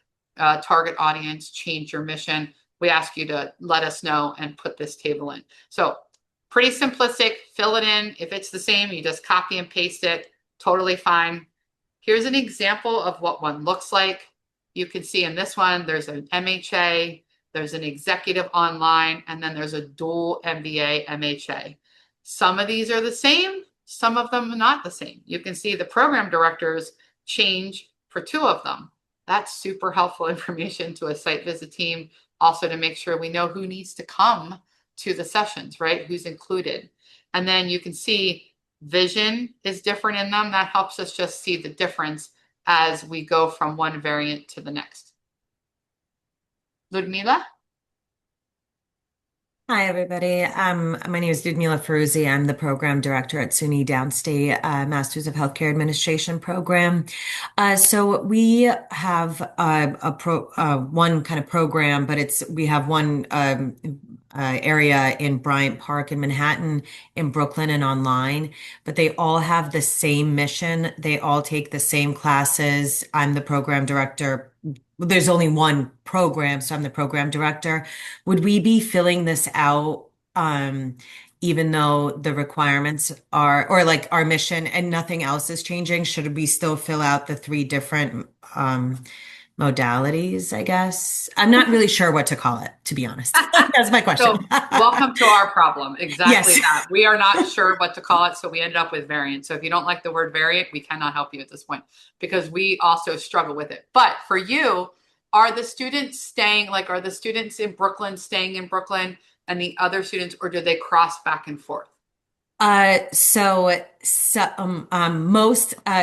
target audience, change your mission. We ask you to let us know and put this table in. So pretty simplistic, fill it in. If it's the same, you just copy and paste it, totally fine. Here's an example of what one looks like. You can see in this one, there's an MHA, there's an executive online, and then there's a dual MBA MHA. Some of these are the same, some of them are not the same. You can see the program directors change for 2 of them. That's super helpful information to a site visit team, also to make sure we know who needs to come to the sessions, right? Who's included. And then you can see vision is different in them. That helps us just see the difference as we go from one variant to the next. Ludmila? Hi, everybody. My name is Ludmila Feruzzi. I'm the program director at SUNY Downstate Masters of Healthcare Administration program. So we have one kind of program, but we have one area in Bryant Park in Manhattan, in Brooklyn, and online. But they all have the same mission. They all take the same classes. I'm the program director. There's only one program, so I'm the program director. Would we be filling this out, even though the requirements are, or like our mission and nothing else is changing? Should we still fill out the 3 different modalities, I guess? I'm not really sure what to call it, to be honest. That's my question. So welcome to our problem. Exactly Yes. that. We are not sure what to call it, so we ended up with variant. So if you don't like the word variant, we cannot help you at this point because we also struggle with it. But for you, are the students in Brooklyn staying in Brooklyn and the other students, or do they cross back and forth?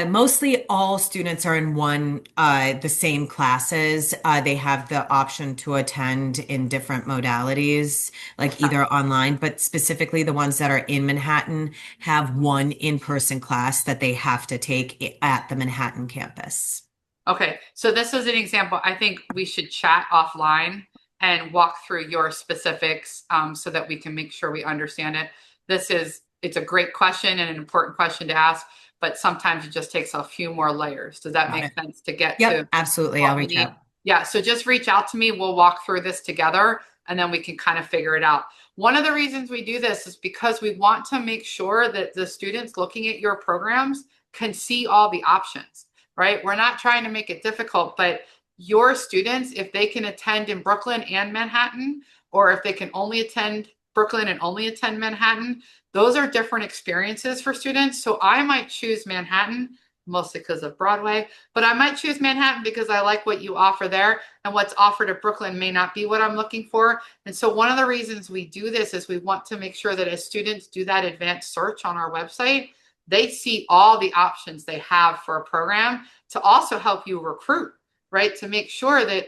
Mostly all students are in the same classes. They have the option to attend in different modalities, like either online, but specifically the ones that are in Manhattan have one in-person class that they have to take at the Manhattan campus. Okay, so this is an example. I think we should chat offline and walk through your specifics so that we can make sure we understand it. It's a great question and an important question to ask, but sometimes it just takes a few more layers. Does that make sense to get to? Absolutely. I'll reach out. Yeah, so just reach out to me. We'll walk through this together and then we can kind of figure it out. One of the reasons we do this is because we want to make sure that the students looking at your programs can see all the options, right? We're not trying to make it difficult, but your students, if they can attend in Brooklyn and Manhattan, or if they can only attend Brooklyn and only attend Manhattan, those are different experiences for students. So I might choose Manhattan, mostly because of Broadway, but I might choose Manhattan because I like what you offer there, and what's offered at Brooklyn may not be what I'm looking for. And so one of the reasons we do this is we want to make sure that as students do that advanced search on our website, they see all the options they have for a program to also help you recruit, right? To make sure that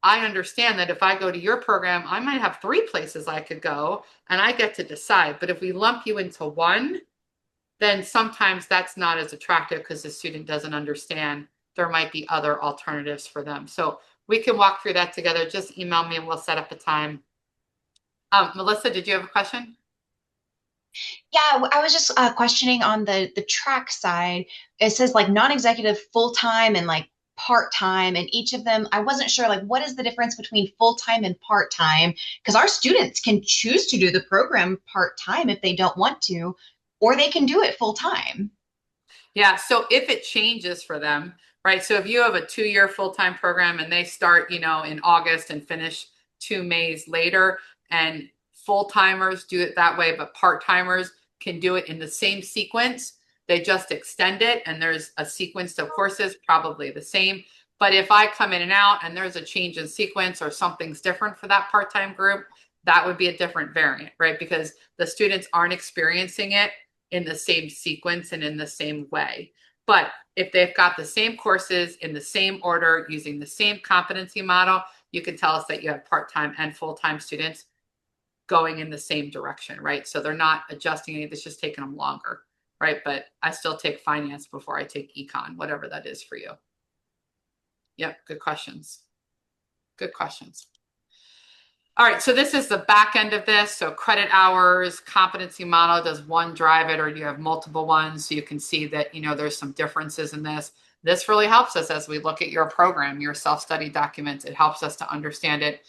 I understand that if I go to your program, I might have 3 places I could go and I get to decide. But if we lump you into one, then sometimes that's not as attractive because the student doesn't understand there might be other alternatives for them. So we can walk through that together. Just email me and we'll set up a time. Melissa, did you have a question? Yeah, I was just questioning on the track side. It says like non-executive full-time and like part-time, and each of them, I wasn't sure like what is the difference between full-time and part-time? Because our students can choose to do the program part-time if they don't want to, or they can do it full-time. Yeah, so if it changes for them, right? So if you have a 2-year full-time program and they start, in August and finish 2 Mays later, and full-timers do it that way, but part-timers can do it in the same sequence. They just extend it, and there's a sequence of courses, probably the same. But if I come in and out and there's a change in sequence or something's different for that part-time group, that would be a different variant, right? Because the students aren't experiencing it in the same sequence and in the same way. But if they've got the same courses in the same order using the same competency model, you can tell us that you have part-time and full-time students going in the same direction, right? So they're not adjusting any, it's just taking them longer, right? But I still take finance before I take econ, whatever that is for you. Yep, good questions. Good questions. All right, so this is the back end of this. So credit hours, competency model, does one drive it or do you have multiple ones? So you can see that, there's some differences in this. This really helps us as we look at your program, your self-study documents. It helps us to understand it.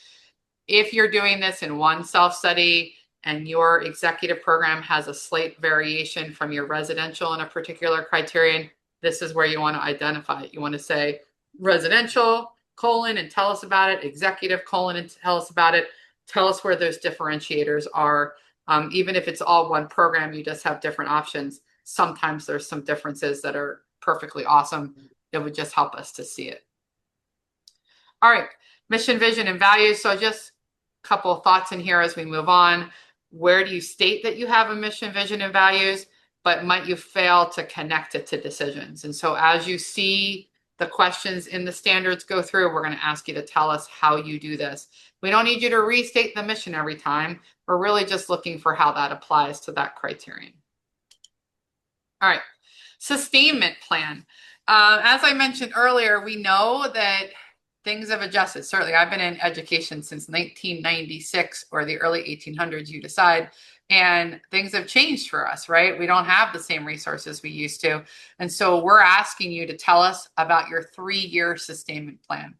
If you're doing this in one self-study and your executive program has a slight variation from your residential in a particular criterion, this is where you want to identify it. You want to say residential, colon, and tell us about it, executive, colon, and tell us about it. Tell us where those differentiators are. Even if it's all one program, you just have different options. Sometimes there's some differences that are perfectly awesome. It would just help us to see it. All right, mission, vision, and values. So just a couple of thoughts in here as we move on. Where do you state that you have a mission, vision, and values, but might you fail to connect it to decisions? And so as you see the questions in the standards go through, we're going to ask you to tell us how you do this. We don't need you to restate the mission every time. We're really just looking for how that applies to that criterion. All right, sustainment plan. As I mentioned earlier, we know that things have adjusted. Certainly, I've been in education since 1996 or the early 1800s, you decide, and things have changed for us, right? We don't have the same resources we used to. And so we're asking you to tell us about your 3-year sustainment plan.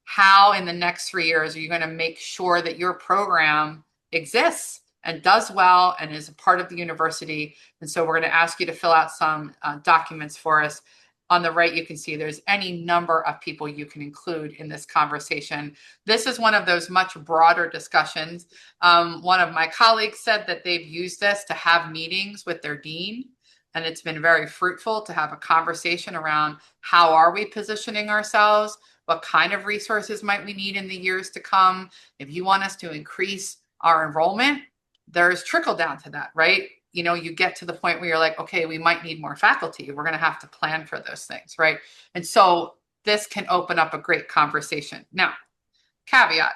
How in the next 3 years are you going to make sure that your program exists and does well and is a part of the university? And so we're going to ask you to fill out some documents for us. On the right, you can see there's any number of people you can include in this conversation. This is one of those much broader discussions. One of my colleagues said that they've used this to have meetings with their dean, and it's been very fruitful to have a conversation around how are we positioning ourselves? What kind of resources might we need in the years to come? If you want us to increase our enrollment, there's trickle down to that, right? You get to the point where you're like, okay, we might need more faculty. We're going to have to plan for those things, right? And so this can open up a great conversation. Now, caveat,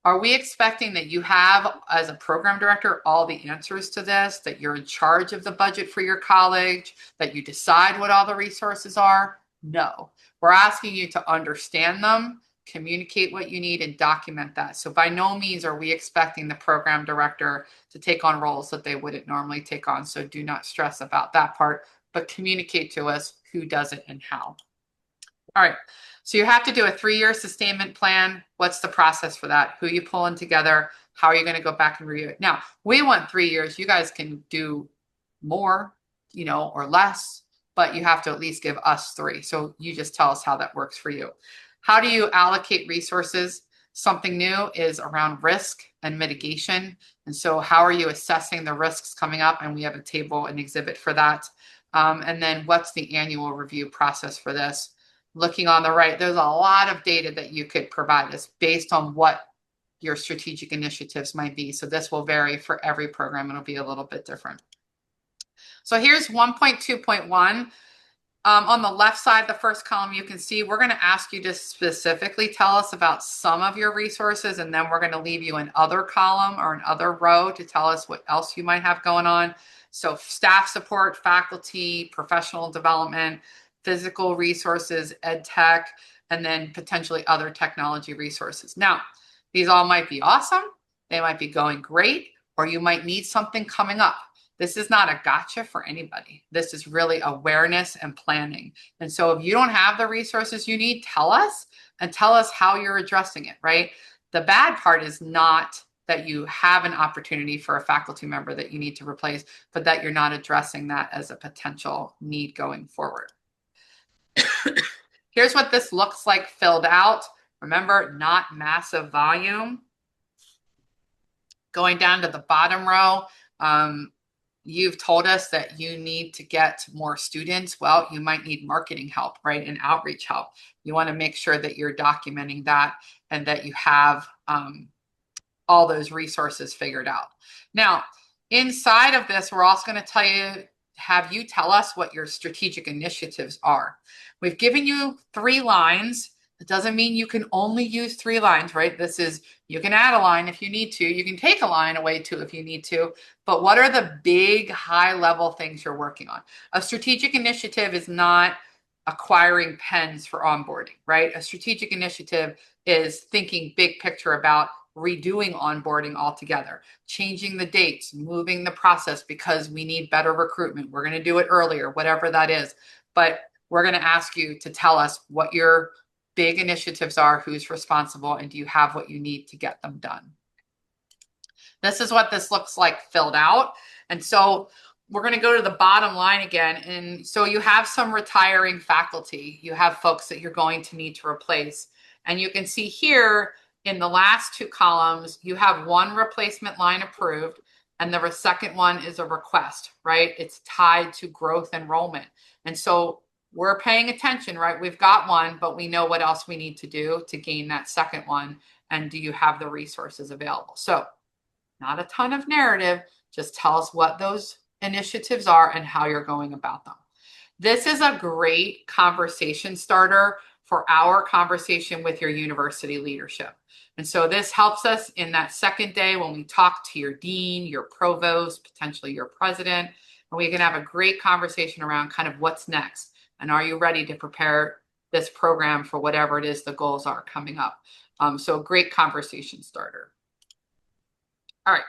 are we expecting that you have, as a program director, all the answers to this, that you're in charge of the budget for your college, that you decide what all the resources are? No. We're asking you to understand them, communicate what you need, and document that. So by no means are we expecting the program director to take on roles that they wouldn't normally take on. So do not stress about that part, but communicate to us who does it and how. All right. So you have to do a 3-year sustainment plan. What's the process for that? Who are you pulling together? How are you going to go back and review it? Now, we want 3 years. You guys can do more, or less, but you have to at least give us 3. So you just tell us how that works for you. How do you allocate resources? Something new is around risk and mitigation. And so how are you assessing the risks coming up? And we have a table and exhibit for that. And then what's the annual review process for this? Looking on the right, there's a lot of data that you could provide us based on what your strategic initiatives might be. So this will vary for every program. It'll be a little bit different. So here's 1.2.1. On the left side, the first column, you can see we're going to ask you to specifically tell us about some of your resources, and then we're going to leave you an other column or an other row to tell us what else you might have going on. So staff support, faculty, professional development, physical resources, ed tech, and then potentially other technology resources. Now, these all might be awesome. They might be going great, or you might need something coming up. This is not a gotcha for anybody. This is really awareness and planning. And so if you don't have the resources you need, tell us and tell us how you're addressing it, right? The bad part is not that you have an opportunity for a faculty member that you need to replace, but that you're not addressing that as a potential need going forward. Here's what this looks like filled out. Remember, not massive volume. Going down to the bottom row, you've told us that you need to get more students. Well, you might need marketing help, right? And outreach help. You want to make sure that you're documenting that and that you have all those resources figured out. Now, inside of this, we're also going to tell you, have you tell us what your strategic initiatives are. We've given you 3 lines. It doesn't mean you can only use 3 lines, right? This is, you can add a line if you need to. You can take a line away too if you need to. But what are the big high-level things you're working on? A strategic initiative is not acquiring pens for onboarding, right? A strategic initiative is thinking big picture about redoing onboarding altogether, changing the dates, moving the process because we need better recruitment. We're going to do it earlier, whatever that is. But we're going to ask you to tell us what your big initiatives are, who's responsible, and do you have what you need to get them done. This is what this looks like filled out. And so we're going to go to the bottom line again. And so you have some retiring faculty. You have folks that you're going to need to replace. And you can see here in the last 2 columns, you have 1 replacement line approved, and the second one is a request, right? It's tied to growth enrollment. And so we're paying attention, right? We've got 1, but we know what else we need to do to gain that second one. And do you have the resources available? So not a ton of narrative, just tell us what those initiatives are and how you're going about them. This is a great conversation starter for our conversation with your university leadership. And so this helps us in that second day when we talk to your dean, your provost, potentially your president, and we can have a great conversation around kind of what's next. And are you ready to prepare this program for whatever it is the goals are coming up? So a great conversation starter. All right.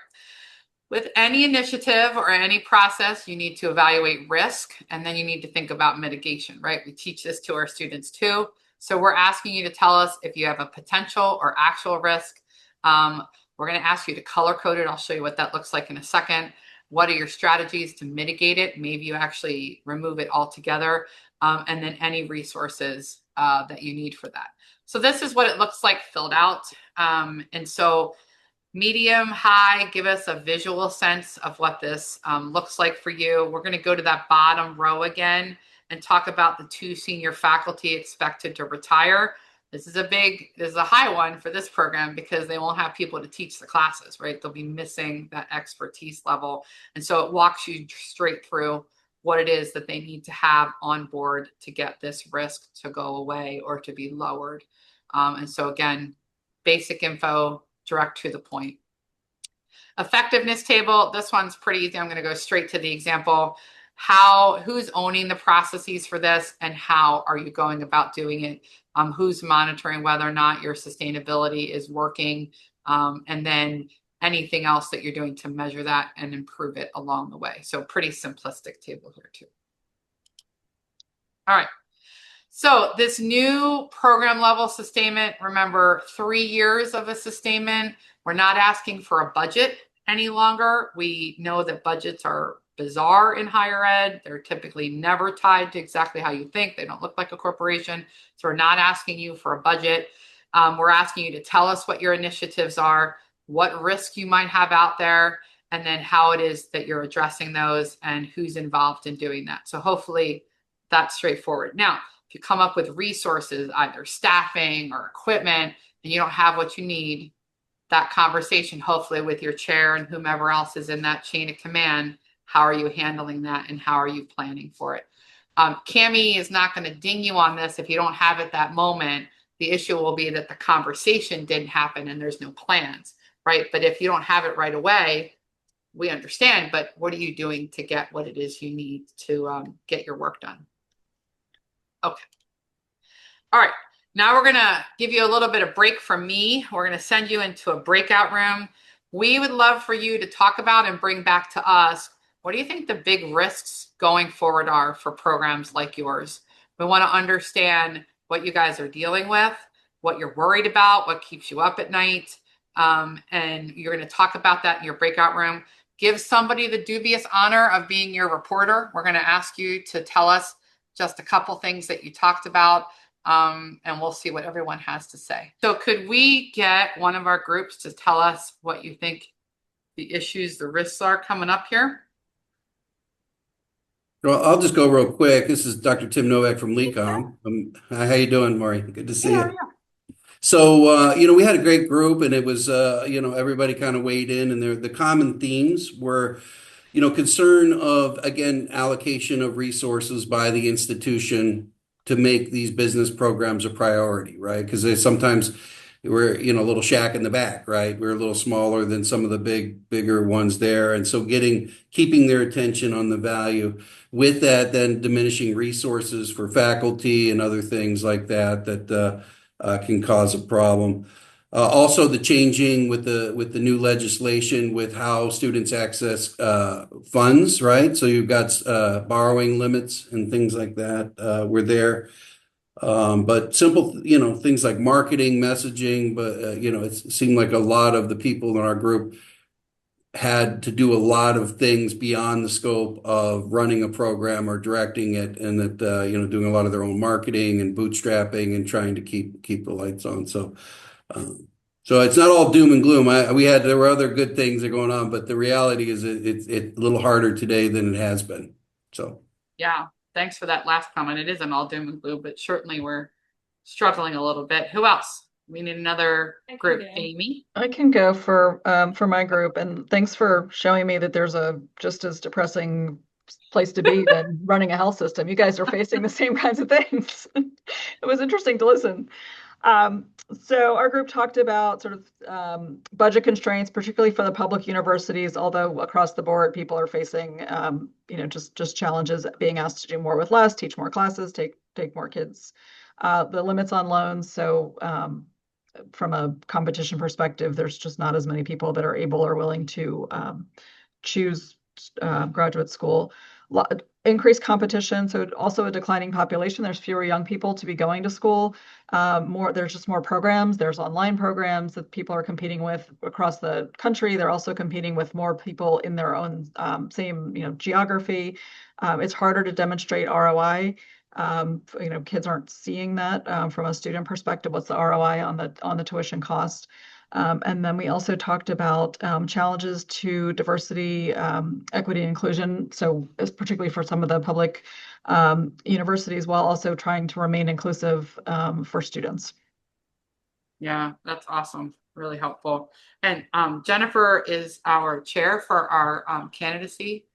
With any initiative or any process, you need to evaluate risk, and then you need to think about mitigation, right? We teach this to our students too. So we're asking you to tell us if you have a potential or actual risk. We're going to ask you to color code it. I'll show you what that looks like in a second. What are your strategies to mitigate it? Maybe you actually remove it altogether. And then any resources that you need for that. So this is what it looks like filled out. And so medium, high, give us a visual sense of what this looks like for you. We're going to go to that bottom row again and talk about the 2 senior faculty expected to retire. This is a high one for this program because they won't have people to teach the classes, right? They'll be missing that expertise level. And so it walks you straight through what it is that they need to have on board to get this risk to go away or to be lowered. And so again, basic info, direct to the point. Effectiveness table, this one's pretty easy. I'm going to go straight to the example. Who's owning the processes for this and how are you going about doing it? Who's monitoring whether or not your sustainability is working? And then anything else that you're doing to measure that and improve it along the way. So pretty simplistic table here too. All right. So this new program level sustainment, remember 3 years of a sustainment. We're not asking for a budget any longer. We know that budgets are bizarre in higher ed. They're typically never tied to exactly how you think. They don't look like a corporation. So we're not asking you for a budget. We're asking you to tell us what your initiatives are, what risk you might have out there, and then how it is that you're addressing those and who's involved in doing that. So hopefully that's straightforward. Now, if you come up with resources, either staffing or equipment, and you don't have what you need, that conversation, hopefully with your chair and whomever else is in that chain of command, how are you handling that and how are you planning for it? CAHME is not going to ding you on this if you don't have it that moment. The issue will be that the conversation didn't happen and there's no plans, right? But if you don't have it right away, we understand, but what are you doing to get what it is you need to get your work done? Okay. All right. Now we're going to give you a little bit of break from me. We're going to send you into a breakout room. We would love for you to talk about and bring back to us what do you think the big risks going forward are for programs like yours? We want to understand what you guys are dealing with, what you're worried about, what keeps you up at night. And you're going to talk about that in your breakout room. Give somebody the dubious honor of being your reporter. We're going to ask you to tell us just a couple things that you talked about, and we'll see what everyone has to say. So could we get one of our groups to tell us what you think the issues, the risks are coming up here? Well, I'll just go real quick. This is Dr. Tim Novak from LECOM. How you doing, Maury? Good to see you. So, we had a great group, and it was, everybody kind of weighed in, and the common themes were, concern of, again, allocation of resources by the institution to make these business programs a priority, right? Because sometimes we're, a little shack in the back, right? We're a little smaller than some of the bigger ones there. And so keeping their attention on the value. With that, then diminishing resources for faculty and other things like that can cause a problem. Also, the changing with the new legislation with how students access funds, right? So you've got borrowing limits and things like that were there. But simple, things like marketing, messaging, but it seemed like a lot of the people in our group had to do a lot of things beyond the scope of running a program or directing it, and that doing a lot of their own marketing and bootstrapping and trying to keep the lights on. So it's not all doom and gloom. There were other good things that are going on, but the reality is it's a little harder today than it has been. So yeah, thanks for that last comment. It isn't all doom and gloom, but certainly we're struggling a little bit. Who else? We need another group. Amy? I can go for my group, and thanks for showing me that there's a just as depressing place to be than running a health system. You guys are facing the same kinds of things. It was interesting to listen. So our group talked about sort of budget constraints, particularly for the public universities, although across the board, people are facing, just challenges, being asked to do more with less, teach more classes, take more kids. The limits on loans. So from a competition perspective, there's just not as many people that are able or willing to choose graduate school. Increased competition, so also a declining population. There's fewer young people to be going to school. There's just more programs. There's online programs that people are competing with across the country. They're also competing with more people in their own same geography. It's harder to demonstrate ROI. Kids aren't seeing that from a student perspective. What's the ROI on the tuition cost? And then we also talked about challenges to diversity, equity, and inclusion. So particularly for some of the public universities, while also trying to remain inclusive for students. Yeah, that's awesome. Really helpful. And Jennifer is our chair for our candidacy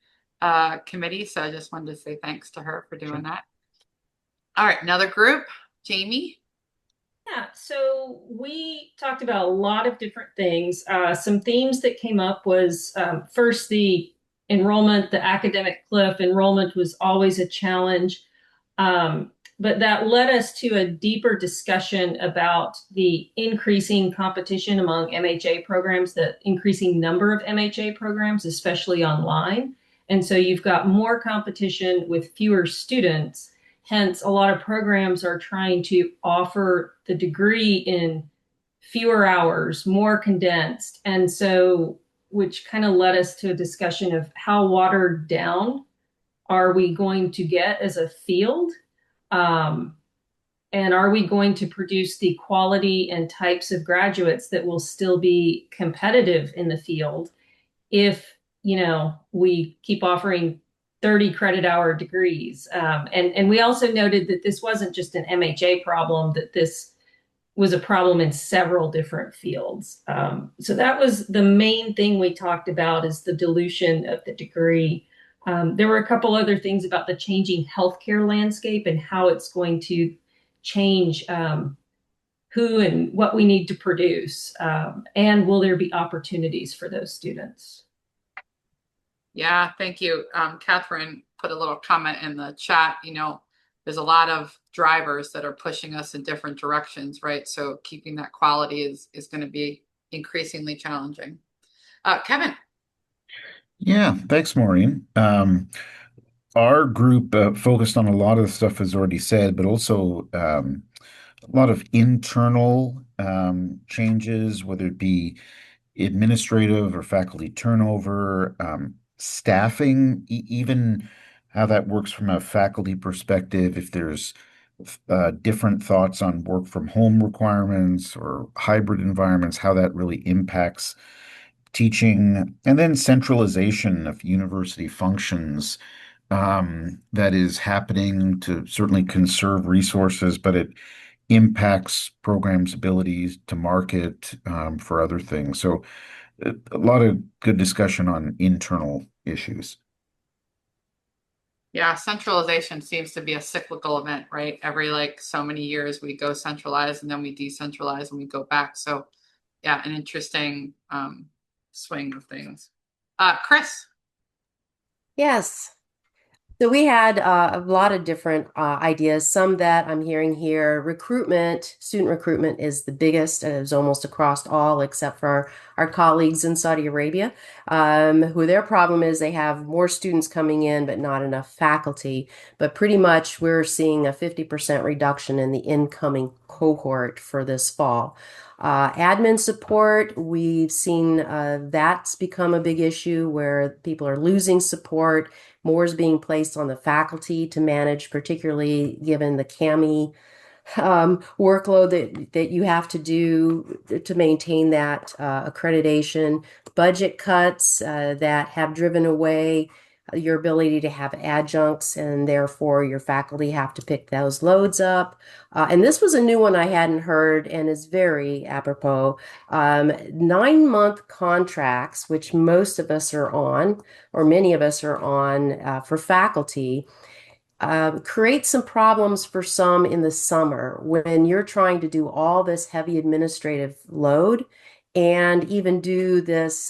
committee. So I just wanted to say thanks to her for doing that. All right, another group, Jamie. Yeah, so we talked about a lot of different things. Some themes that came up was first the enrollment, the academic cliff. Enrollment was always a challenge, but that led us to a deeper discussion about the increasing competition among MHA programs, the increasing number of MHA programs, especially online. And so you've got more competition with fewer students. Hence, a lot of programs are trying to offer the degree in fewer hours, more condensed. And so, which kind of led us to a discussion of how watered down are we going to get as a field? And are we going to produce the quality and types of graduates that will still be competitive in the field if, we keep offering 30 credit hour degrees. And we also noted that this wasn't just an MHA problem, that this was a problem in several different fields. So that was the main thing we talked about, is the dilution of the degree. There were a couple other things about the changing healthcare landscape and how it's going to change who and what we need to produce. And will there be opportunities for those students? Yeah, thank you. Catherine put a little comment in the chat. There's a lot of drivers that are pushing us in different directions, right? So keeping that quality is going to be increasingly challenging. Kevin. Yeah, thanks, Maureen. Our group focused on a lot of the stuff as already said, but also a lot of internal changes, whether it be administrative or faculty turnover, staffing, even how that works from a faculty perspective, if there's different thoughts on work from home requirements or hybrid environments, how that really impacts teaching, and then centralization of university functions that is happening to certainly conserve resources, but it impacts programs' abilities to market for other things. So a lot of good discussion on internal issues. Yeah, centralization seems to be a cyclical event, right? Every like so many years we go centralize and then we decentralize and we go back. So yeah, an interesting swing of things. Chris. Yes. So we had a lot of different ideas. Some that I'm hearing here, recruitment, student recruitment is the biggest, and it's almost across all except for our colleagues in Saudi Arabia, who their problem is they have more students coming in, but not enough faculty. But pretty much we're seeing a 50% reduction in the incoming cohort for this fall. Admin support, we've seen that's become a big issue where people are losing support. More is being placed on the faculty to manage, particularly given the CAHME workload that you have to do to maintain that accreditation. Budget cuts that have driven away your ability to have adjuncts, and therefore your faculty have to pick those loads up. And this was a new one I hadn't heard and is very apropos. 9-month contracts, which most of us are on, or many of us are on for faculty, create some problems for some in the summer when you're trying to do all this heavy administrative load and even do this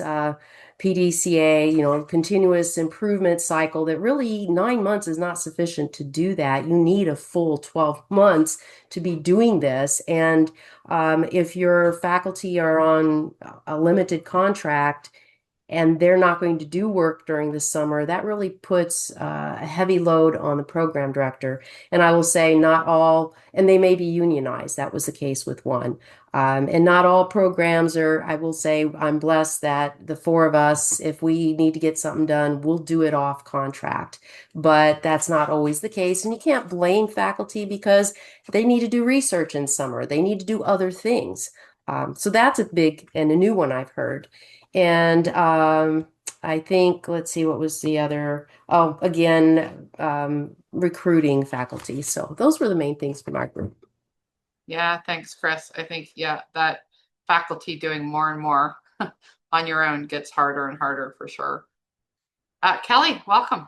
PDCA, continuous improvement cycle that really 9 months is not sufficient to do that. You need a full 12 months to be doing this. And if your faculty are on a limited contract, and they're not going to do work during the summer, that really puts a heavy load on the program director. And I will say not all, and they may be unionized. That was the case with one. And not all programs are, I will say, I'm blessed that the four of us, if we need to get something done, we'll do it off contract. But that's not always the case. And you can't blame faculty because they need to do research in summer. They need to do other things. So that's a big and a new one I've heard. And I think, let's see, what was the other? Oh, again, recruiting faculty. So those were the main things from our group. Yeah, thanks, Chris. I think, yeah, that faculty doing more and more on your own gets harder and harder for sure. Kelly, welcome.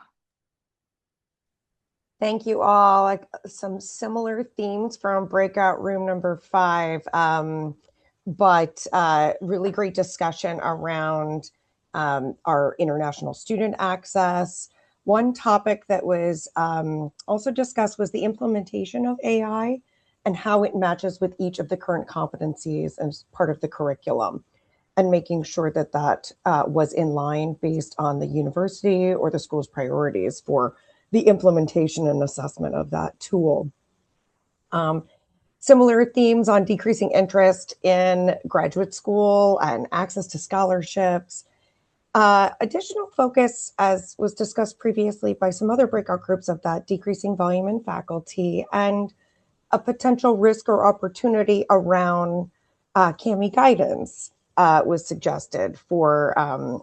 Thank you all. Some similar themes from breakout room number 5, but really great discussion around our international student access. One topic that was also discussed was the implementation of AI and how it matches with each of the current competencies as part of the curriculum, and making sure that that was in line based on the university or the school's priorities for the implementation and assessment of that tool. Similar themes on decreasing interest in graduate school and access to scholarships. Additional focus, as was discussed previously by some other breakout groups, of that decreasing volume in faculty and a potential risk or opportunity around CAHME guidance was suggested for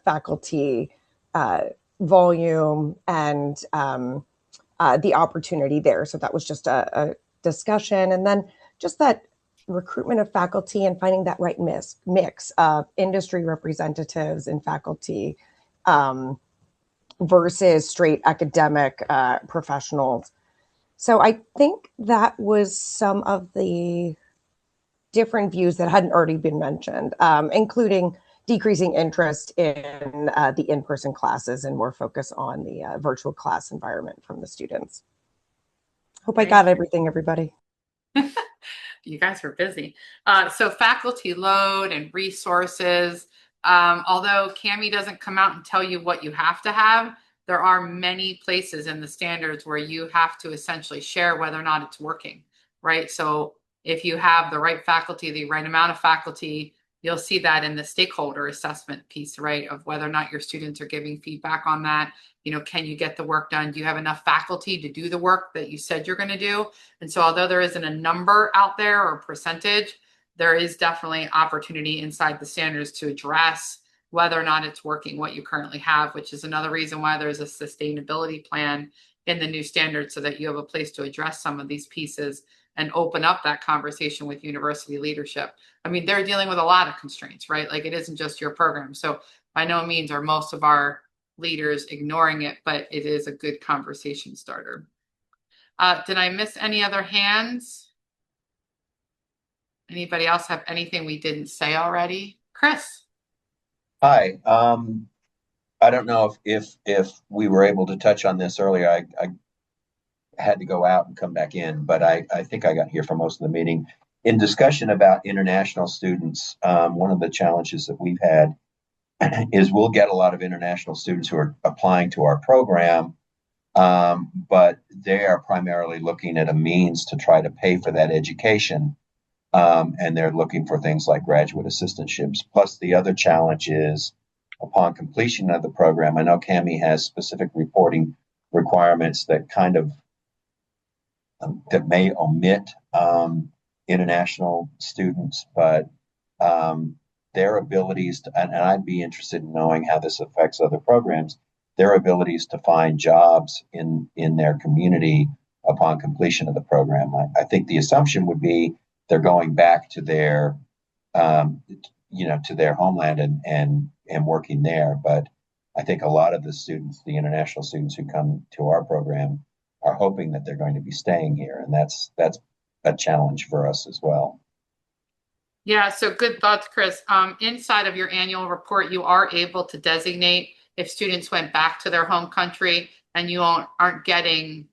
faculty volume and the opportunity there. So that was just a discussion. And then just that recruitment of faculty and finding that right mix of industry representatives and faculty versus straight academic professionals. So I think that was some of the different views that hadn't already been mentioned, including decreasing interest in the in-person classes and more focus on the virtual class environment from the students. Hope I got everything, everybody. You guys were busy. So faculty load and resources, Although CAHME doesn't come out and tell you what you have to have, there are many places in the standards where you have to essentially share whether or not it's working, right? So if you have the right faculty, the right amount of faculty, you'll see that in the stakeholder assessment piece, right? Of whether or not your students are giving feedback on that. You know, can you get the work done? Do you have enough faculty to do the work that you said you're going to do? And so although there isn't a number out there or percentage, there is definitely opportunity inside the standards to address whether or not it's working what you currently have, which is another reason why there's a sustainability plan in the new standards, so that you have a place to address some of these pieces and open up that conversation with university leadership. I mean, they're dealing with a lot of constraints, right? Like, it isn't just your program. So by no means are most of our leaders ignoring it, but it is a good conversation starter. Did I miss any other hands? Anybody else have anything we didn't say already? Chris? Hi. I don't know if we were able to touch on this earlier. I had to go out and come back in, but I think I got here for most of the meeting. In discussion about international students, one of the challenges that we've had is we'll get a lot of international students who are applying to our program, but they are primarily looking at a means to try to pay for that education. And they're looking for things like graduate assistantships. Plus, the other challenge is upon completion of the program, I know CAHME has specific reporting requirements that kind of that may omit international students, but their abilities to, and I'd be interested in knowing how this affects other programs, their abilities to find jobs in their community upon completion of the program. I think the assumption would be they're going back to their, to their homeland and working there. But I think a lot of the students, the international students who come to our program, are hoping that they're going to be staying here, and that's a challenge for us as well. Yeah, so good thoughts, Chris. Inside of your annual report, you are able to designate if students went back to their home country, and you aren't getting,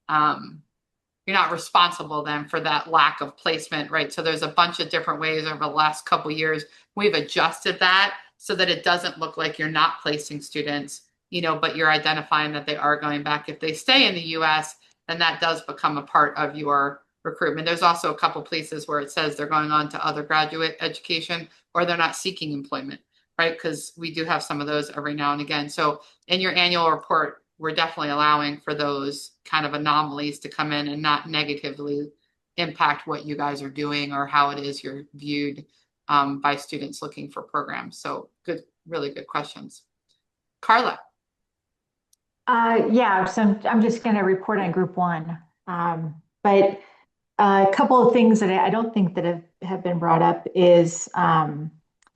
you're not responsible then for that lack of placement, right? So there's a bunch of different ways over the last couple of years we've adjusted that so that it doesn't look like you're not placing students, but you're identifying that they are going back. If they stay in the US, then that does become a part of your recruitment. There's also a couple places where it says they're going on to other graduate education, or they're not seeking employment, right? Because we do have some of those every now and again. So in your annual report, we're definitely allowing for those kind of anomalies to come in and not negatively impact what you guys are doing or how it is you're viewed by students looking for programs. So good, really good questions. Carla. Yeah, so I'm just going to report on group one. But a couple of things that I don't think that have been brought up is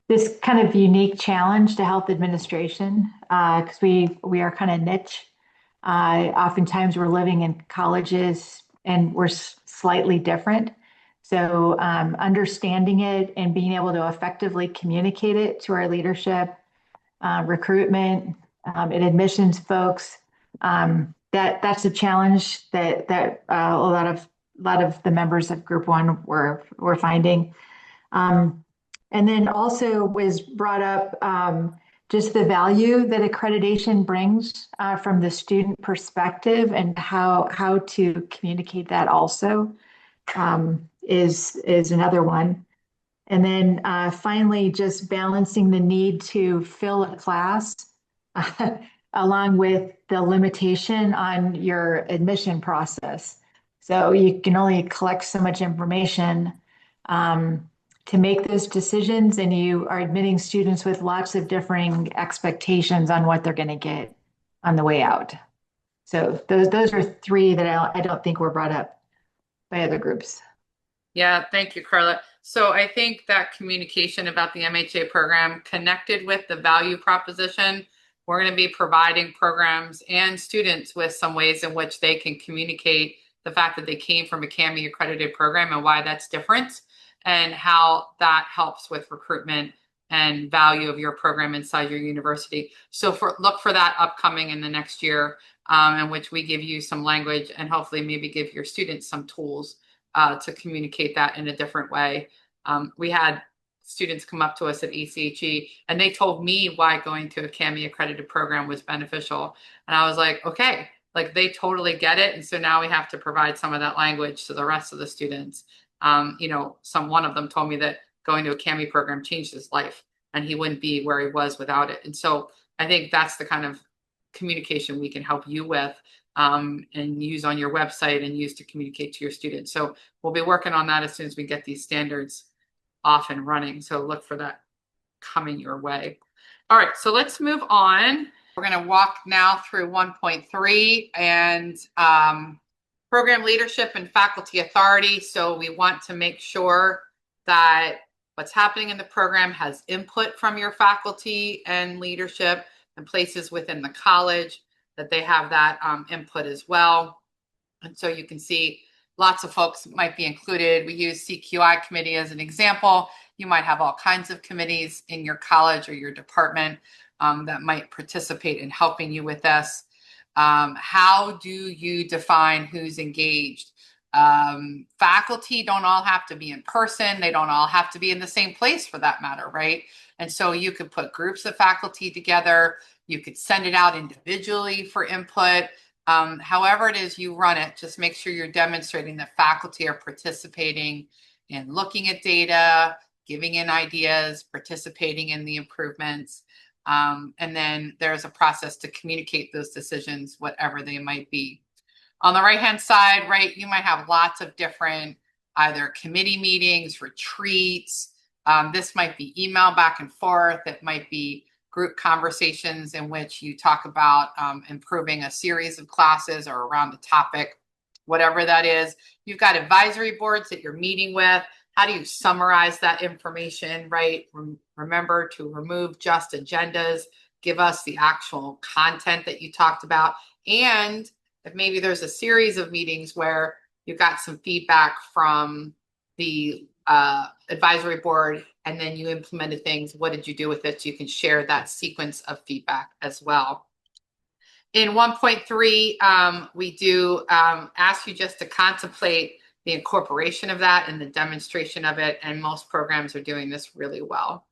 this kind of unique challenge to health administration, because we are kind of niche. Oftentimes we're living in colleges and we're slightly different. So understanding it and being able to effectively communicate it to our leadership, recruitment, and admissions folks, that's a challenge that a lot of the members of Group One were finding. And then also was brought up just the value that accreditation brings from the student perspective, and how to communicate that also is another one. And then finally, just balancing the need to fill a class along with the limitation on your admission process. So you can only collect so much information to make those decisions, and you are admitting students with lots of differing expectations on what they're going to get on the way out. So those are three that I don't think were brought up by other groups. Yeah, thank you, Carla. So I think that communication about the MHA program connected with the value proposition, we're going to be providing programs and students with some ways in which they can communicate the fact that they came from a CAHME accredited program and why that's different, and how that helps with recruitment and value of your program inside your university. So look for that upcoming in the next year, in which we give you some language and hopefully maybe give your students some tools to communicate that in a different way. We had students come up to us at ACHE and they told me why going to a CAHME accredited program was beneficial. And I was like, okay, like they totally get it. And so now we have to provide some of that language to the rest of the students. One of them told me that going to a CAHME program changed his life and he wouldn't be where he was without it. And so I think that's the kind of communication we can help you with and use on your website and use to communicate to your students. So we'll be working on that as soon as we get these standards off and running. So look for that coming your way. All right, so let's move on. We're going to walk now through 1.3 and program leadership and faculty authority. So we want to make sure that what's happening in the program has input from your faculty and leadership and places within the college, that they have that input as well. And so you can see lots of folks might be included. We use CQI committee as an example. You might have all kinds of committees in your college or your department that might participate in helping you with this. How do you define who's engaged? Faculty don't all have to be in person. They don't all have to be in the same place for that matter, right? And so you could put groups of faculty together. You could send it out individually for input. However it is you run it, just make sure you're demonstrating that faculty are participating in looking at data, giving in ideas, participating in the improvements. And then there's a process to communicate those decisions, whatever they might be. On the right-hand side, right, you might have lots of different either committee meetings, retreats. This might be email back and forth. It might be group conversations in which you talk about improving a series of classes or around a topic, whatever that is. You've got advisory boards that you're meeting with. How do you summarize that information, right? Remember to remove just agendas, give us the actual content that you talked about. And if maybe there's a series of meetings where you got some feedback from the advisory board and then you implemented things, what did you do with it? So you can share that sequence of feedback as well. In 1.3, we do ask you just to contemplate the incorporation of that and the demonstration of it, and most programs are doing this really well.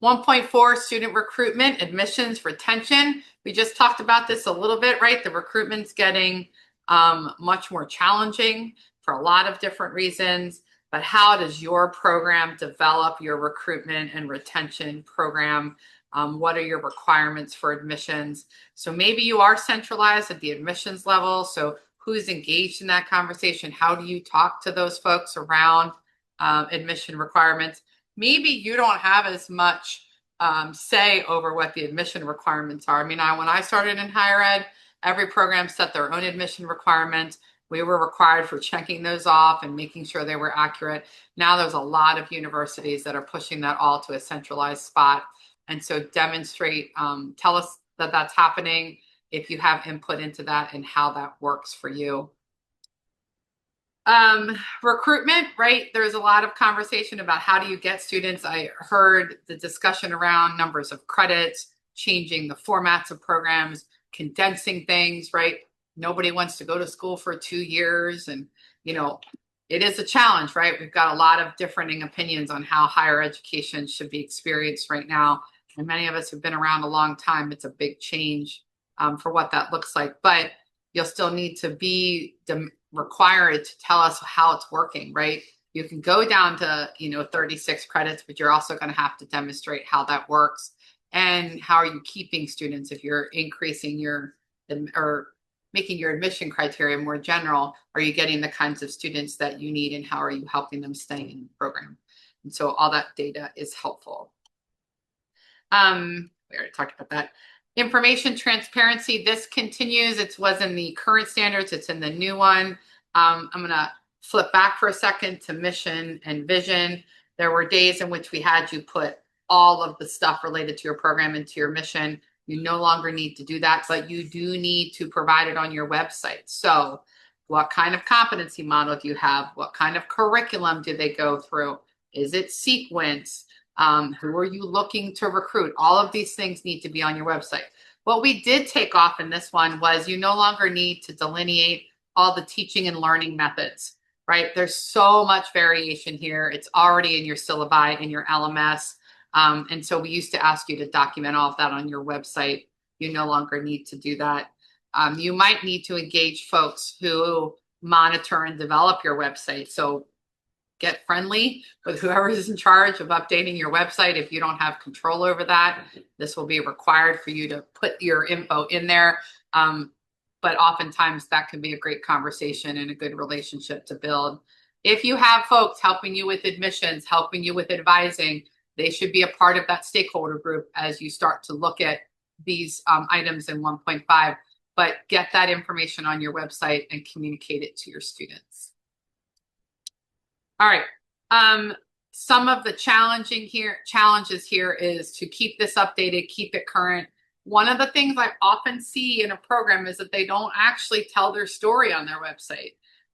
1.4, student recruitment, admissions, retention. We just talked about this a little bit, right? The recruitment's getting much more challenging for a lot of different reasons, but how does your program develop your recruitment and retention program? What are your requirements for admissions? So maybe you are centralized at the admissions level. So who's engaged in that conversation? How do you talk to those folks around admission requirements? Maybe you don't have as much say over what the admission requirements are. I mean, when I started in higher ed, every program set their own admission requirements. We were required for checking those off and making sure they were accurate. Now there's a lot of universities that are pushing that all to a centralized spot. And so demonstrate, tell us that that's happening, if you have input into that and how that works for you. Recruitment, right? There's a lot of conversation about how do you get students. I heard the discussion around numbers of credits, changing the formats of programs, condensing things, right? Nobody wants to go to school for 2 years. And, it is a challenge, right? We've got a lot of differing opinions on how higher education should be experienced right now. And many of us have been around a long time. It's a big change for what that looks like, but you'll still need to be required to tell us how it's working, right? You can go down to, 36 credits, but you're also going to have to demonstrate how that works and how are you keeping students if you're increasing or making your admission criteria more general. Are you getting the kinds of students that you need and how are you helping them stay in the program? And so all that data is helpful. We already talked about that. Information transparency, this continues. It was in the current standards. It's in the new one. I'm going to flip back for a second to mission and vision. There were days in which we had you put all of the stuff related to your program into your mission. You no longer need to do that, but you do need to provide it on your website. So what kind of competency model do you have? What kind of curriculum do they go through? Is it sequence? Who are you looking to recruit? All of these things need to be on your website. What we did take off in this one was you no longer need to delineate all the teaching and learning methods. right? There's so much variation here. It's already in your syllabi, in your LMS. And so we used to ask you to document all of that on your website. You no longer need to do that. You might need to engage folks who monitor and develop your website. So get friendly with whoever is in charge of updating your website. If you don't have control over that, this will be required for you to put your info in there. But oftentimes that can be a great conversation and a good relationship to build. If you have folks helping you with admissions, helping you with advising, they should be a part of that stakeholder group as you start to look at these items in 1.5. But get that information on your website and communicate it to your students. All right. Some of the challenges here is to keep this updated, keep it current. One of the things I often see in a program is that they don't actually tell their story on their website.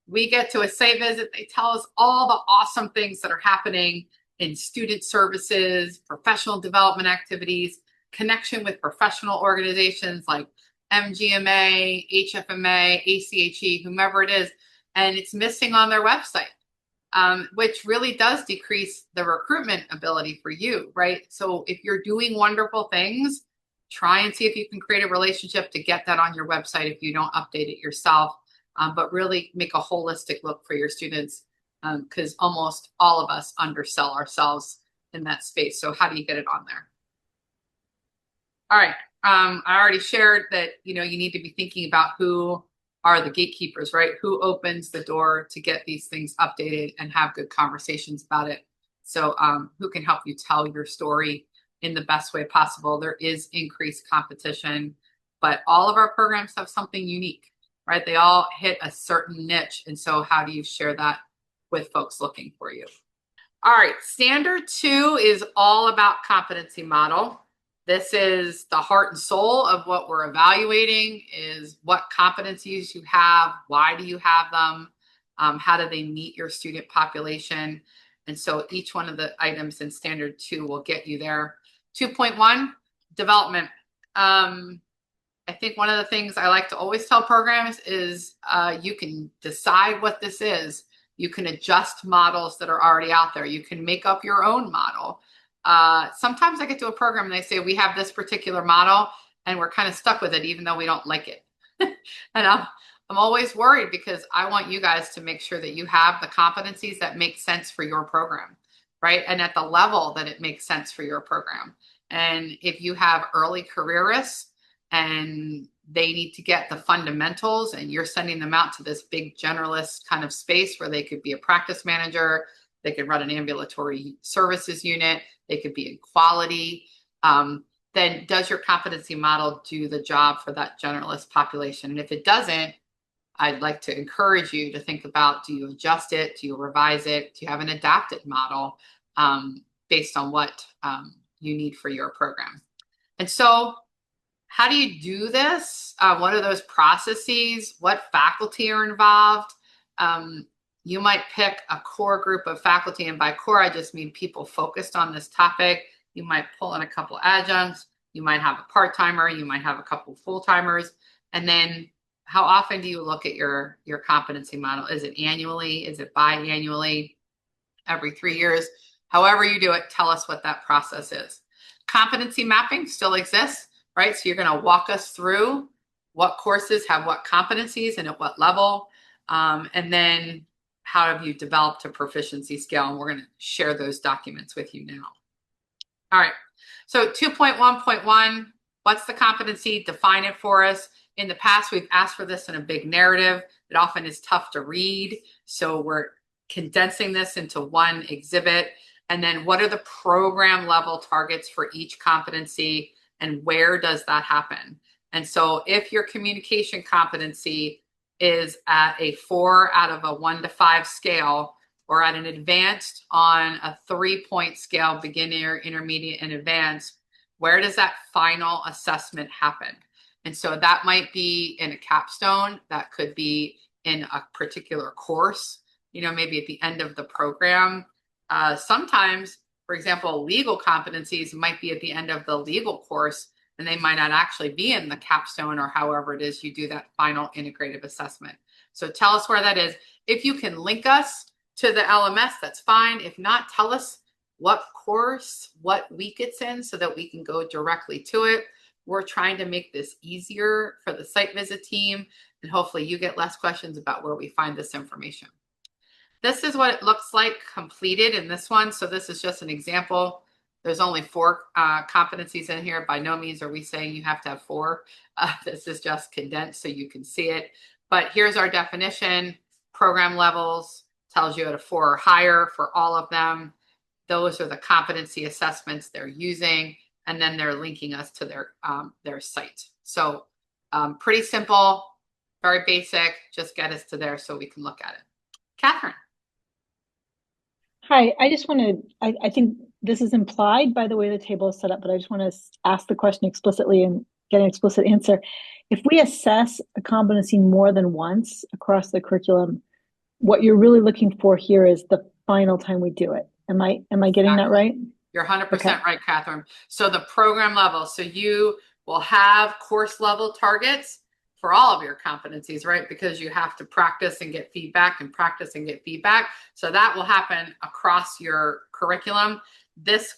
We get to a site visit, they tell us all the awesome things that are happening in student services, professional development activities, connection with professional organizations like MGMA, HFMA, ACHE, whomever it is, and it's missing on their website. Which really does decrease the recruitment ability for you, right? So if you're doing wonderful things, try and see if you can create a relationship to get that on your website if you don't update it yourself, but really make a holistic look for your students, because almost all of us undersell ourselves in that space. So how do you get it on there? All right. I already shared that, you need to be thinking about who are the gatekeepers, right? Who opens the door to get these things updated and have good conversations about it. So who can help you tell your story in the best way possible? There is increased competition, but all of our programs have something unique, right? They all hit a certain niche. And so how do you share that with folks looking for you? All right, standard 2 is all about competency model. This is the heart and soul of what we're evaluating, is what competencies you have, why do you have them, how do they meet your student population. And so each one of the items in standard 2 will get you there. 2.1, development. I think one of the things I like to always tell programs is you can decide what this is. You can adjust models that are already out there. You can make up your own model. Sometimes I get to a program and they say, we have this particular model and we're kind of stuck with it, even though we don't like it. And I'm always worried because I want you guys to make sure that you have the competencies that make sense for your program, right? And at the level that it makes sense for your program. And if you have early careerists and they need to get the fundamentals and you're sending them out to this big generalist kind of space where they could be a practice manager, they could run an ambulatory services unit, they could be in quality, then does your competency model do the job for that generalist population? And if it doesn't, I'd like to encourage you to think about, do you adjust it? Do you revise it? Do you have an adapted model based on what you need for your program? And so how do you do this? What are those processes? What faculty are involved? You might pick a core group of faculty, and by core, I just mean people focused on this topic. You might pull in a couple adjuncts. You might have a part-timer. You might have a couple full-timers. And then how often do you look at your competency model? Is it annually? Is it biannually? Every 3 years? However you do it, tell us what that process is. Competency mapping still exists, right? So you're going to walk us through what courses have what competencies and at what level. And then how have you developed a proficiency scale? And we're going to share those documents with you now. All right. So 2.1.1, what's the competency? Define it for us. In the past, we've asked for this in a big narrative. It often is tough to read. So we're condensing this into one exhibit. And then what are the program level targets for each competency and where does that happen? And so if your communication competency is at a 4 out of a 1 to 5 scale, or at an advanced on a 3-point scale, beginner, intermediate, and advanced, where does that final assessment happen? And so that might be in a capstone, that could be in a particular course, maybe at the end of the program. Sometimes, for example, legal competencies might be at the end of the legal course, and they might not actually be in the capstone or however it is you do that final integrative assessment. So tell us where that is. If you can link us to the LMS, that's fine. If not, tell us what course, what week it's in so that we can go directly to it. We're trying to make this easier for the site visit team, and hopefully you get less questions about where we find this information. This is what it looks like completed in this one. So this is just an example. There's only 4 competencies in here. By no means are we saying you have to have 4. This is just condensed so you can see it. But here's our definition. Program levels tells you at a 4 or higher for all of them. Those are the competency assessments they're using, and then they're linking us to their site. So pretty simple, very basic. Just get us to there so we can look at it. Catherine. Hi, I just want to, I think this is implied by the way the table is set up, but I just want to ask the question explicitly and get an explicit answer. If we assess a competency more than once across the curriculum, what you're really looking for here is the final time we do it. Am I getting that right? You're 100% right, Catherine. So the program level, so you will have course level targets for all of your competencies, right? Because you have to practice and get feedback and practice and get feedback. So that will happen across your curriculum. This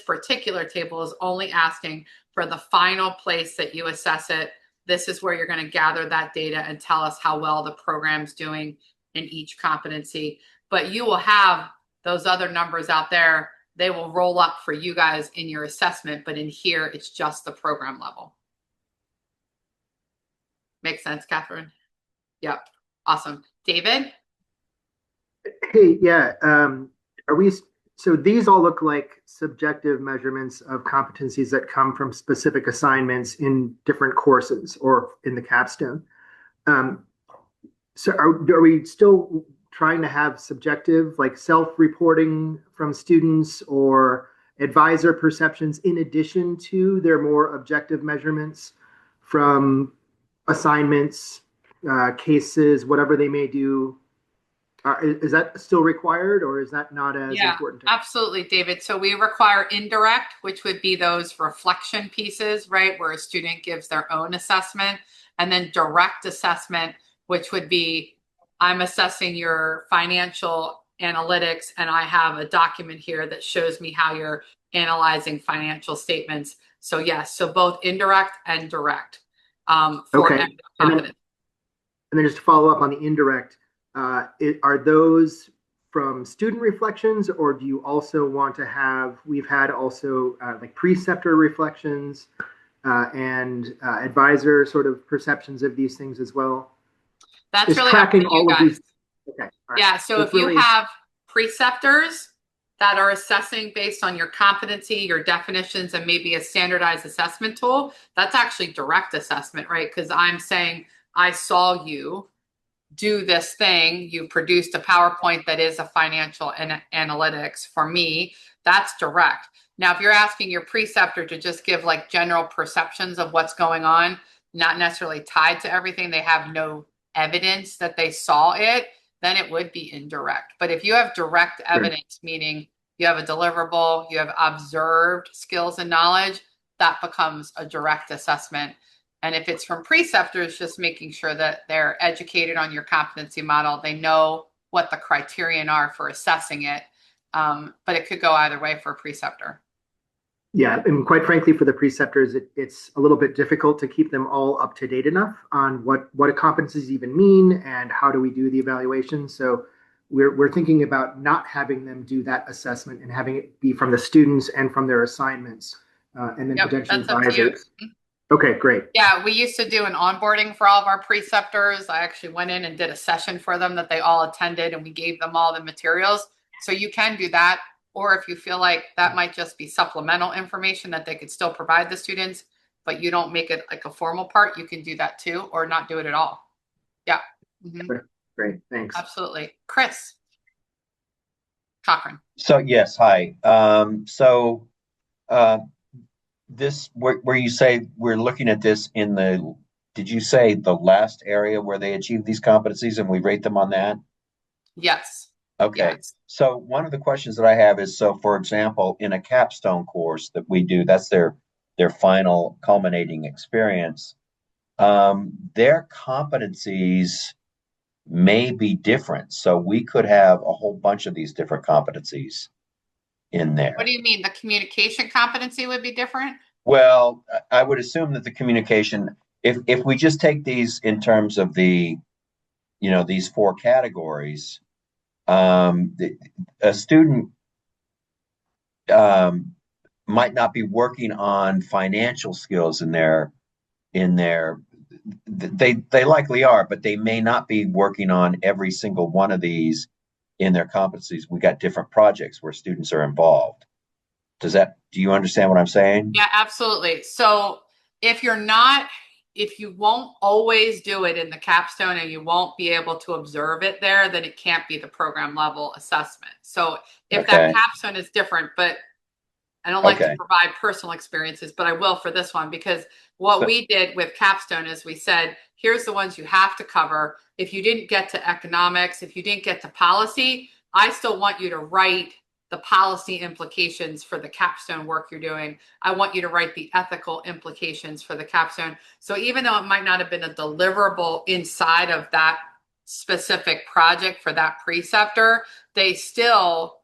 particular table is only asking for the final place that you assess it. This is where you're going to gather that data and tell us how well the program's doing in each competency. But you will have those other numbers out there. They will roll up for you guys in your assessment, but in here, it's just the program level. Makes sense, Catherine? Yep. Awesome. David? Hey, yeah. So these all look like subjective measurements of competencies that come from specific assignments in different courses or in the capstone. So are we still trying to have subjective, like self-reporting from students or advisor perceptions in addition to their more objective measurements from assignments, cases, whatever they may do? Is that still required, or is that not as important? Absolutely, David. So we require indirect, which would be those reflection pieces, right, where a student gives their own assessment, and then direct assessment, which would be, I'm assessing your financial analytics, and I have a document here that shows me how you're analyzing financial statements. So yes, so both indirect and direct. Okay. And then just to follow up on the indirect, are those from student reflections, or do you also want to have, we've had also like preceptor reflections and advisor sort of perceptions of these things as well? That's Just really tracking up to you all of guys. these. Okay. All right. Yeah, so if you have preceptors that are assessing based on your competency, your definitions, and maybe a standardized assessment tool, that's actually direct assessment, right? Because I'm saying, I saw you do this thing, you produced a PowerPoint that is a financial analytics for me, that's direct. Now, if you're asking your preceptor to just give like general perceptions of what's going on, not necessarily tied to everything, they have no evidence that they saw it, then it would be indirect. But if you have direct evidence, meaning you have a deliverable, you have observed skills and knowledge, that becomes a direct assessment. And if it's from preceptors, just making sure that they're educated on your competency model, they know what the criterion are for assessing it. But it could go either way for a preceptor. Yeah, and quite frankly, for the preceptors, it's a little bit difficult to keep them all up to date enough on what a competencies even mean and how do we do the evaluation. So we're thinking about not having them do that assessment and having it be from the students and from their assignments, and then potentially advisors. Okay, great. Yeah, we used to do an onboarding for all of our preceptors. I actually went in and did a session for them that they all attended, and we gave them all the materials. So you can do that. Or if you feel like that might just be supplemental information that they could still provide the students, but you don't make it like a formal part, you can do that too, or not do it at all. Yeah. Great, thanks. Absolutely. Chris Cochran. So yes, hi. This where you say we're looking at this in the, did you say the last area where they achieve these competencies and we rate them on that? Yes. Okay. Yes. So one of the questions that I have is, so for example, in a capstone course that we do, that's their their final culminating experience, their competencies may be different. So we could have a whole bunch of these different competencies in there. What do you mean? The communication competency would be different? Well, I would assume that the communication, if we just take these in terms of the, these four categories, a student might not be working on financial skills they likely are, but they may not be working on every single one of these in their competencies. We got different projects where students are involved. Do you understand what I'm saying? Yeah, absolutely. So if you won't always do it in the capstone and you won't be able to observe it there, then it can't be the program level assessment. So if that capstone is different, but I don't like to provide personal experiences, but I will for this one, because what we did with capstone is we said, here's the ones you have to cover. If you didn't get to economics, if you didn't get to policy, I still want you to write the policy implications for the capstone work you're doing. I want you to write the ethical implications for the capstone. So even though it might not have been a deliverable inside of that specific project for that preceptor, they still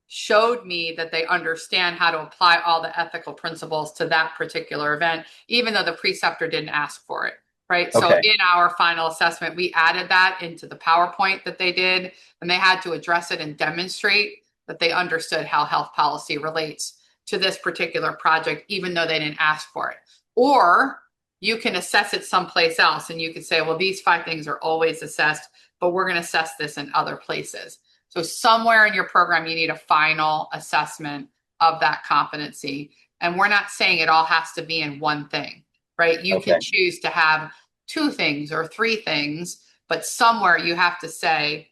showed me that they understand how to apply all the ethical principles to that particular event, even though the preceptor didn't ask for it. Right. So in our final assessment, we added that into the PowerPoint that they did, and they had to address it and demonstrate that they understood how health policy relates to this particular project, even though they didn't ask for it. Or you can assess it someplace else, and you can say, well, these 5 things are always assessed, but we're going to assess this in other places. So somewhere in your program, you need a final assessment of that competency. And we're not saying it all has to be in one thing, right? You can choose to have 2 things or 3 things, but somewhere you have to say,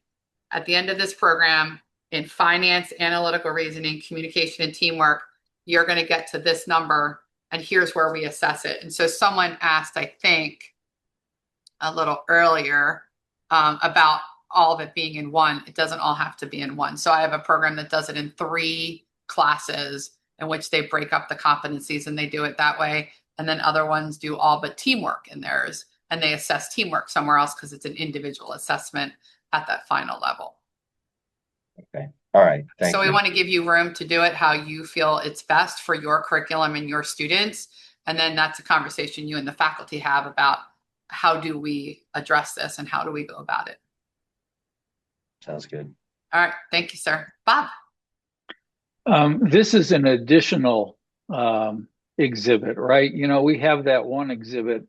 at the end of this program, in finance, analytical reasoning, communication, and teamwork, you're going to get to this number, and here's where we assess it. And so someone asked, I think, a little earlier about all of it being in one. It doesn't all have to be in one. So I have a program that does it in 3 classes in which they break up the competencies and they do it that way. And then other ones do all but teamwork in theirs, and they assess teamwork somewhere else because it's an individual assessment at that final level. Okay. All right. Thank you. So we want to give you room to do it how you feel it's best for your curriculum and your students. And then that's a conversation you and the faculty have about how do we address this and how do we go about it. Sounds good. All right. Thank you, sir. Bob. This is an additional exhibit, right? We have that one exhibit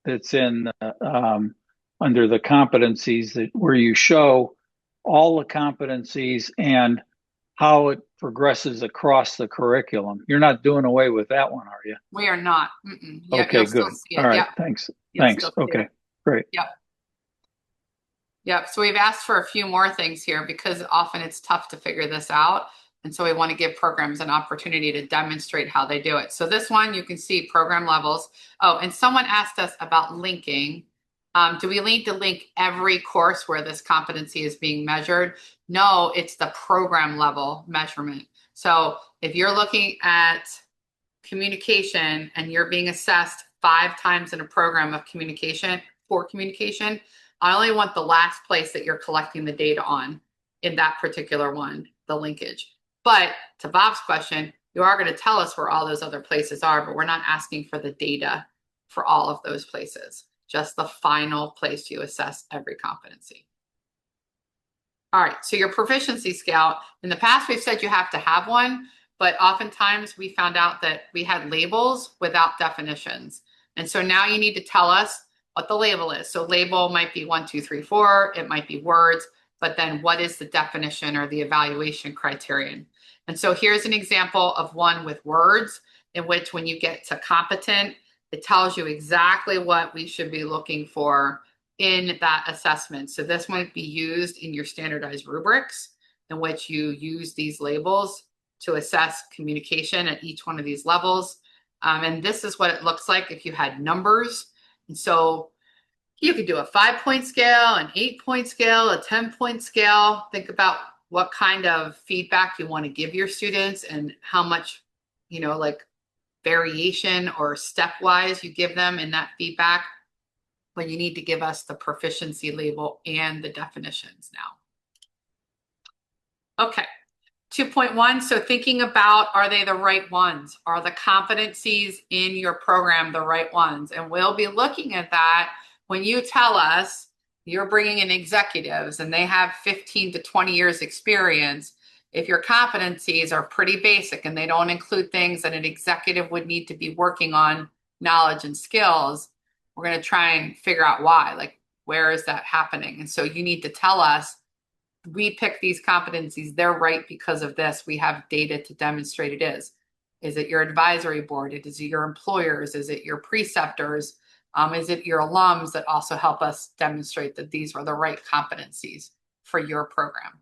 that's in under the competencies where you show all the competencies and how it progresses across the curriculum. You're not doing away with that one, are you? We are not. Yeah, okay, good. All right. Thanks. Thanks. Okay, great. Yep. Yep. So we've asked for a few more things here because often it's tough to figure this out. And so we want to give programs an opportunity to demonstrate how they do it. So this one, you can see program levels. Oh, and someone asked us about linking. Do we need to link every course where this competency is being measured? No, it's the program level measurement. So if you're looking at communication and you're being assessed 5 times in a program of communication, for communication, I only want the last place that you're collecting the data on in that particular one, the linkage. But to Bob's question, you are going to tell us where all those other places are, but we're not asking for the data for all of those places, just the final place you assess every competency. All right, so your proficiency scale, in the past we've said you have to have one, but oftentimes we found out that we had labels without definitions. And so now you need to tell us what the label is. So label might be 1, 2, 3, 4, it might be words, but then what is the definition or the evaluation criterion? And so here's an example of one with words in which when you get to competent, it tells you exactly what we should be looking for in that assessment. So this might be used in your standardized rubrics in which you use these labels to assess communication at each one of these levels. And this is what it looks like if you had numbers. And so you could do a 5-point scale, an 8-point scale, a 10-point scale. Think about what kind of feedback you want to give your students and how much, like variation or stepwise you give them in that feedback, but you need to give us the proficiency label and the definitions now. Okay, 2.1, so thinking about, are they the right ones? Are the competencies in your program the right ones? And we'll be looking at that when you tell us you're bringing in executives and they have 15 to 20 years experience. If your competencies are pretty basic and they don't include things that an executive would need to be working on, knowledge and skills, we're going to try and figure out why, like, where is that happening? And so you need to tell us, we pick these competencies, they're right because of this. We have data to demonstrate it is. Is it your advisory board? Is it your employers? Is it your preceptors? Is it your alums that also help us demonstrate that these are the right competencies for your program?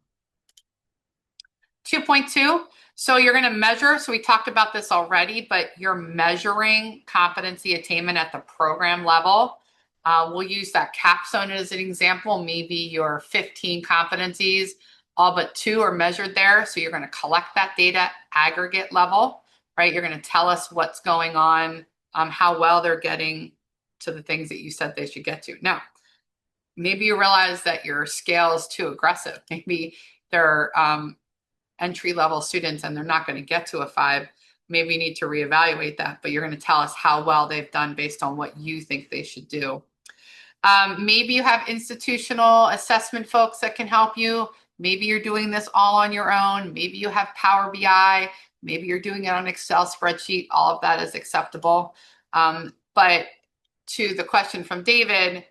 2.2, so you're going to measure. So we talked about this already, but you're measuring competency attainment at the program level. We'll use that capstone as an example. Maybe your 15 competencies, all but 2 are measured there. So you're going to collect that data aggregate level, right? You're going to tell us what's going on, how well they're getting to the things that you said they should get to. Now, maybe you realize that your scale is too aggressive. Maybe they're entry-level students and they're not going to get to a 5. Maybe you need to reevaluate that, but you're going to tell us how well they've done based on what you think they should do. Maybe you have institutional assessment folks that can help you. Maybe you're doing this all on your own. Maybe you have Power BI. Maybe you're doing it on Excel spreadsheet. All of that is acceptable. But to the question from David,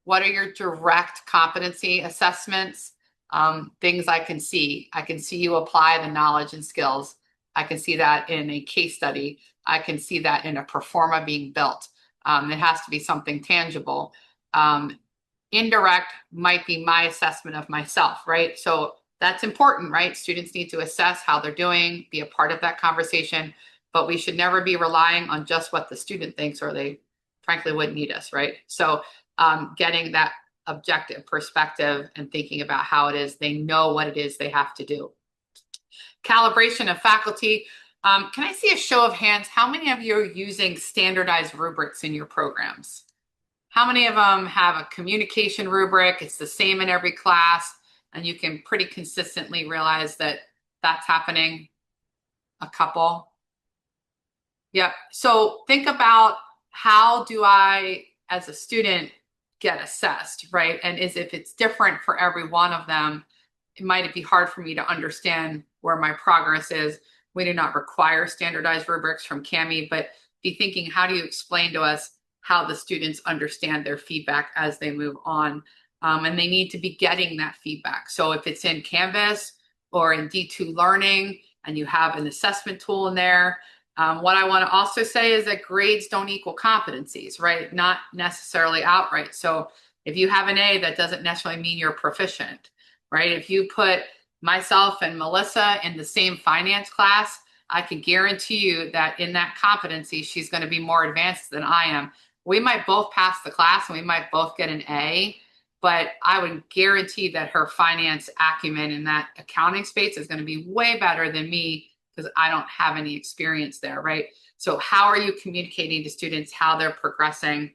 what are your direct competency assessments? Things I can see. I can see you apply the knowledge and skills. I can see that in a case study. I can see that in a performa being built. It has to be something tangible. Indirect might be my assessment of myself, right? So that's important, right? Students need to assess how they're doing, be a part of that conversation, but we should never be relying on just what the student thinks, or they frankly wouldn't need us, right? So getting that objective perspective and thinking about how it is they know what it is they have to do. Calibration of faculty. Can I see a show of hands? How many of you are using standardized rubrics in your programs? How many of them have a communication rubric? It's the same in every class, and you can pretty consistently realize that that's happening. A couple. Yep. So think about, how do I, as a student, get assessed, right? And if it's different for every one of them, it might be hard for me to understand where my progress is. We do not require standardized rubrics from CAHME, but be thinking, how do you explain to us how the students understand their feedback as they move on? And they need to be getting that feedback. So if it's in Canvas or in D2 Learning and you have an assessment tool in there, what I want to also say is that grades don't equal competencies, right? Not necessarily outright. So if you have an A, that doesn't necessarily mean you're proficient, right? If you put myself and Melissa in the same finance class, I can guarantee you that in that competency, she's going to be more advanced than I am. We might both pass the class and we might both get an A, but I would guarantee that her finance acumen in that accounting space is going to be way better than me, because I don't have any experience there, right? So how are you communicating to students how they're progressing?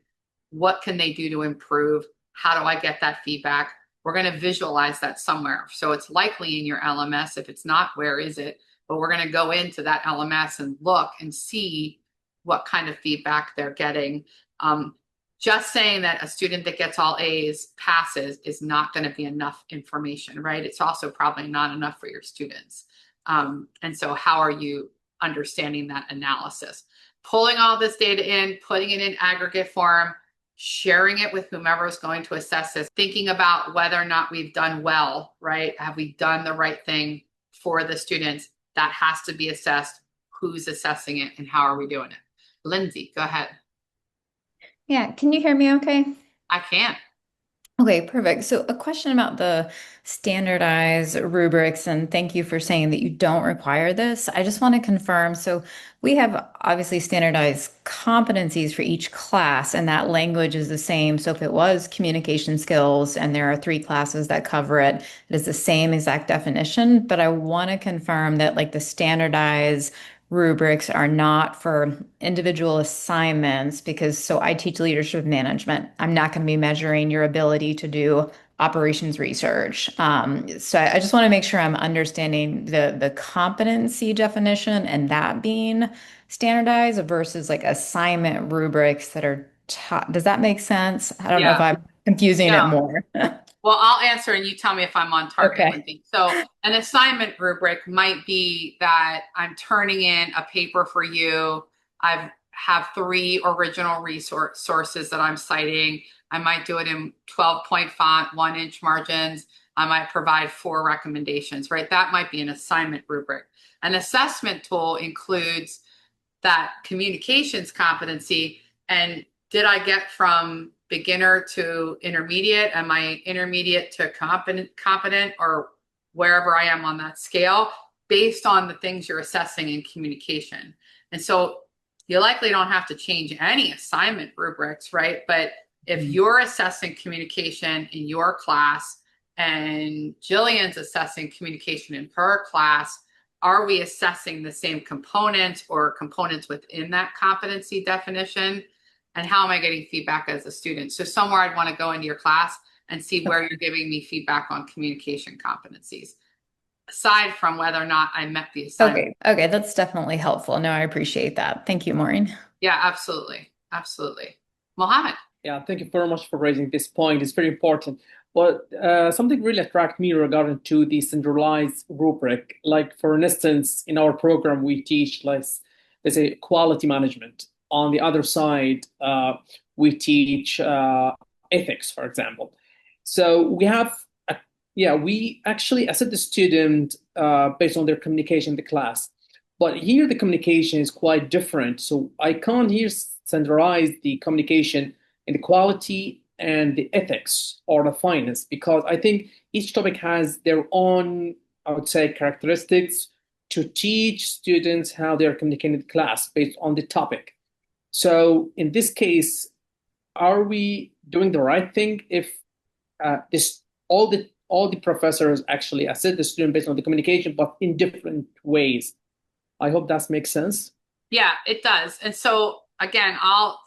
What can they do to improve? How do I get that feedback? We're going to visualize that somewhere. So it's likely in your LMS. If it's not, where is it? But we're going to go into that LMS and look and see what kind of feedback they're getting. Just saying that a student that gets all A's passes is not going to be enough information, right? It's also probably not enough for your students. And so how are you understanding that analysis? Pulling all this data in, putting it in aggregate form, sharing it with whomever is going to assess this, thinking about whether or not we've done well, right? Have we done the right thing for the students? That has to be assessed. Who's assessing it and how are we doing it? Lindsay, go ahead. Yeah, can you hear me okay? I can. Okay, perfect. So a question about the standardized rubrics, and thank you for saying that you don't require this. I just want to confirm. So we have obviously standardized competencies for each class, and that language is the same. So if it was communication skills and there are 3 classes that cover it, it is the same exact definition. But I want to confirm that like the standardized rubrics are not for individual assignments because so I teach leadership management. I'm not going to be measuring your ability to do operations research. So I just want to make sure I'm understanding the competency definition and that being standardized versus like assignment rubrics that are taught. Does that make sense? I don't know if Yeah. I'm confusing it No. more. Well, I'll answer and you tell me if I'm on target, Okay. Lindsay. So an assignment rubric might be that I'm turning in a paper for you. I have 3 original sources that I'm citing. I might do it in 12-point font, 1-inch margins. I might provide 4 recommendations, right? That might be an assignment rubric. An assessment tool includes that communications competency. And did I get from beginner to intermediate? Am I intermediate to competent or wherever I am on that scale based on the things you're assessing in communication? And so you likely don't have to change any assignment rubrics, right? But if you're assessing communication in your class and Jillian's assessing communication in her class, are we assessing the same components or components within that competency definition? And how am I getting feedback as a student? So somewhere I'd want to go into your class and see where you're giving me feedback on communication competencies, aside from whether or not I met the assignment. Okay, that's definitely helpful. No, I appreciate that. Thank you, Maureen. Yeah, absolutely. Absolutely. Mohammed. Yeah, thank you very much for raising this point. It's very important. But something really attracted me regarding to the centralized rubric. Like, for instance, in our program, we teach, like, let's say, quality management. On the other side, we teach ethics, for example. So we have, we actually assess the student based on their communication in the class. But here the communication is quite different. So I can't here standardize the communication in the quality and the ethics or the finance, because I think each topic has their own, I would say, characteristics to teach students how they're communicating in class based on the topic. So in this case, are we doing the right thing if all the professors actually assess the student based on the communication, but in different ways? I hope that makes sense. Yeah, it does. And so again, I'll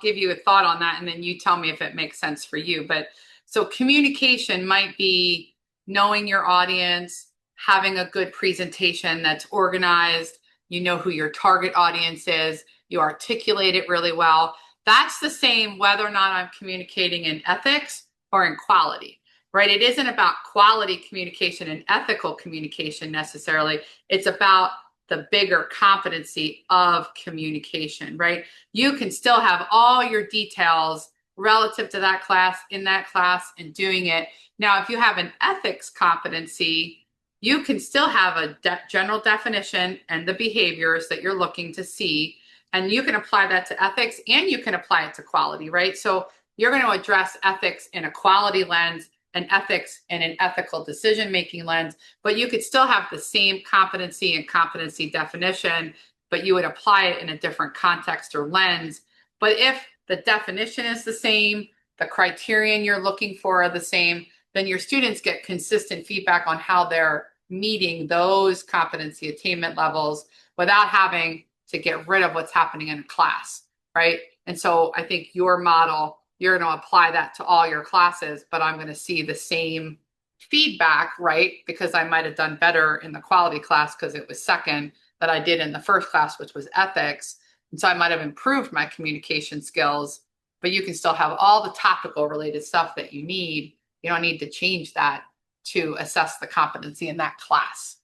give you a thought on that and then you tell me if it makes sense for you. But so communication might be knowing your audience, having a good presentation that's organized, you know who your target audience is, you articulate it really well. That's the same whether or not I'm communicating in ethics or in quality, right? It isn't about quality communication and ethical communication necessarily. It's about the bigger competency of communication, right? You can still have all your details relative to that class, in that class, and doing it. Now, if you have an ethics competency, you can still have a general definition and the behaviors that you're looking to see, and you can apply that to ethics and you can apply it to quality, right? So you're going to address ethics in a quality lens and ethics in an ethical decision-making lens, but you could still have the same competency and competency definition, but you would apply it in a different context or lens. But if the definition is the same, the criterion you're looking for are the same, then your students get consistent feedback on how they're meeting those competency attainment levels without having to get rid of what's happening in a class, right? And so I think your model, you're going to apply that to all your classes, but I'm going to see the same feedback, right? Because I might have done better in the quality class because it was second that I did in the first class, which was ethics. And so I might have improved my communication skills, but you can still have all the topical related stuff that you need. You don't need to change that to assess the competency in that class.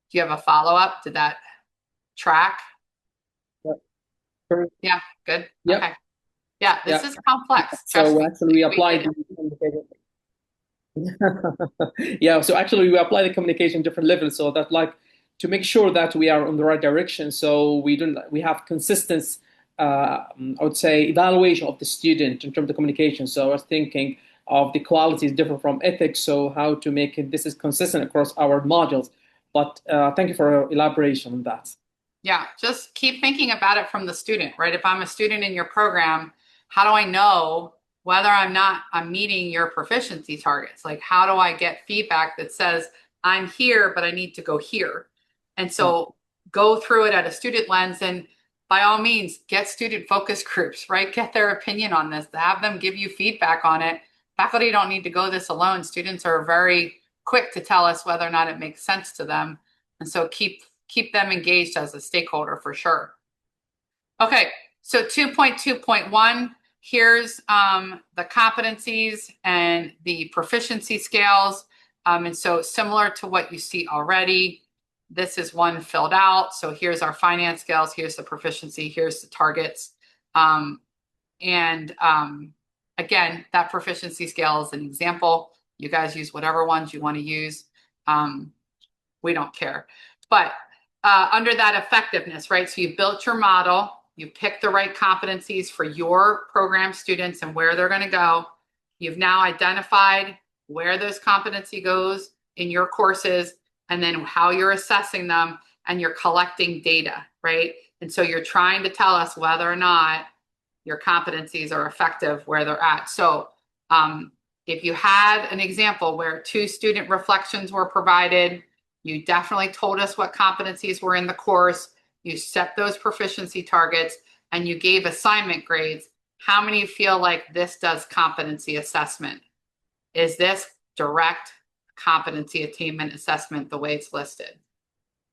Do you have a follow-up? Did that track? Yeah, good. Yep. Okay. Yeah, this is complex. So actually we applied yeah, so actually we apply the communication different levels, so that, like, to make sure that we are on the right direction, so we have consistent I would say evaluation of the student in terms of communication. So I was thinking of the quality is different from ethics, so how to make it this is consistent across our modules. But thank you for your elaboration on that. Yeah, just keep thinking about it from the student, right? If I'm a student in your program, how do I know whether I'm meeting your proficiency targets? Like, how do I get feedback that says I'm here, but I need to go here? And so go through it at a student lens, and by all means, get student focus groups, right? Get their opinion on this, have them give you feedback on it. Faculty don't need to go this alone. Students are very quick to tell us whether or not it makes sense to them. And so keep them engaged as a stakeholder for sure. Okay, so 2.2.1, here's the competencies and the proficiency scales. And so similar to what you see already, this is one filled out. So here's our finance scales, here's the proficiency, here's the targets. Again, that proficiency scale is an example. You guys use whatever ones you want to use. We don't care. But under that effectiveness, right? So you built your model, you picked the right competencies for your program students and where they're going to go. You've now identified where those competency goes in your courses and then how you're assessing them, and you're collecting data, right? And so you're trying to tell us whether or not your competencies are effective where they're at. So if you had an example where 2 student reflections were provided, you definitely told us what competencies were in the course, you set those proficiency targets, and you gave assignment grades. How many feel like this does competency assessment? Is this direct competency attainment assessment the way it's listed?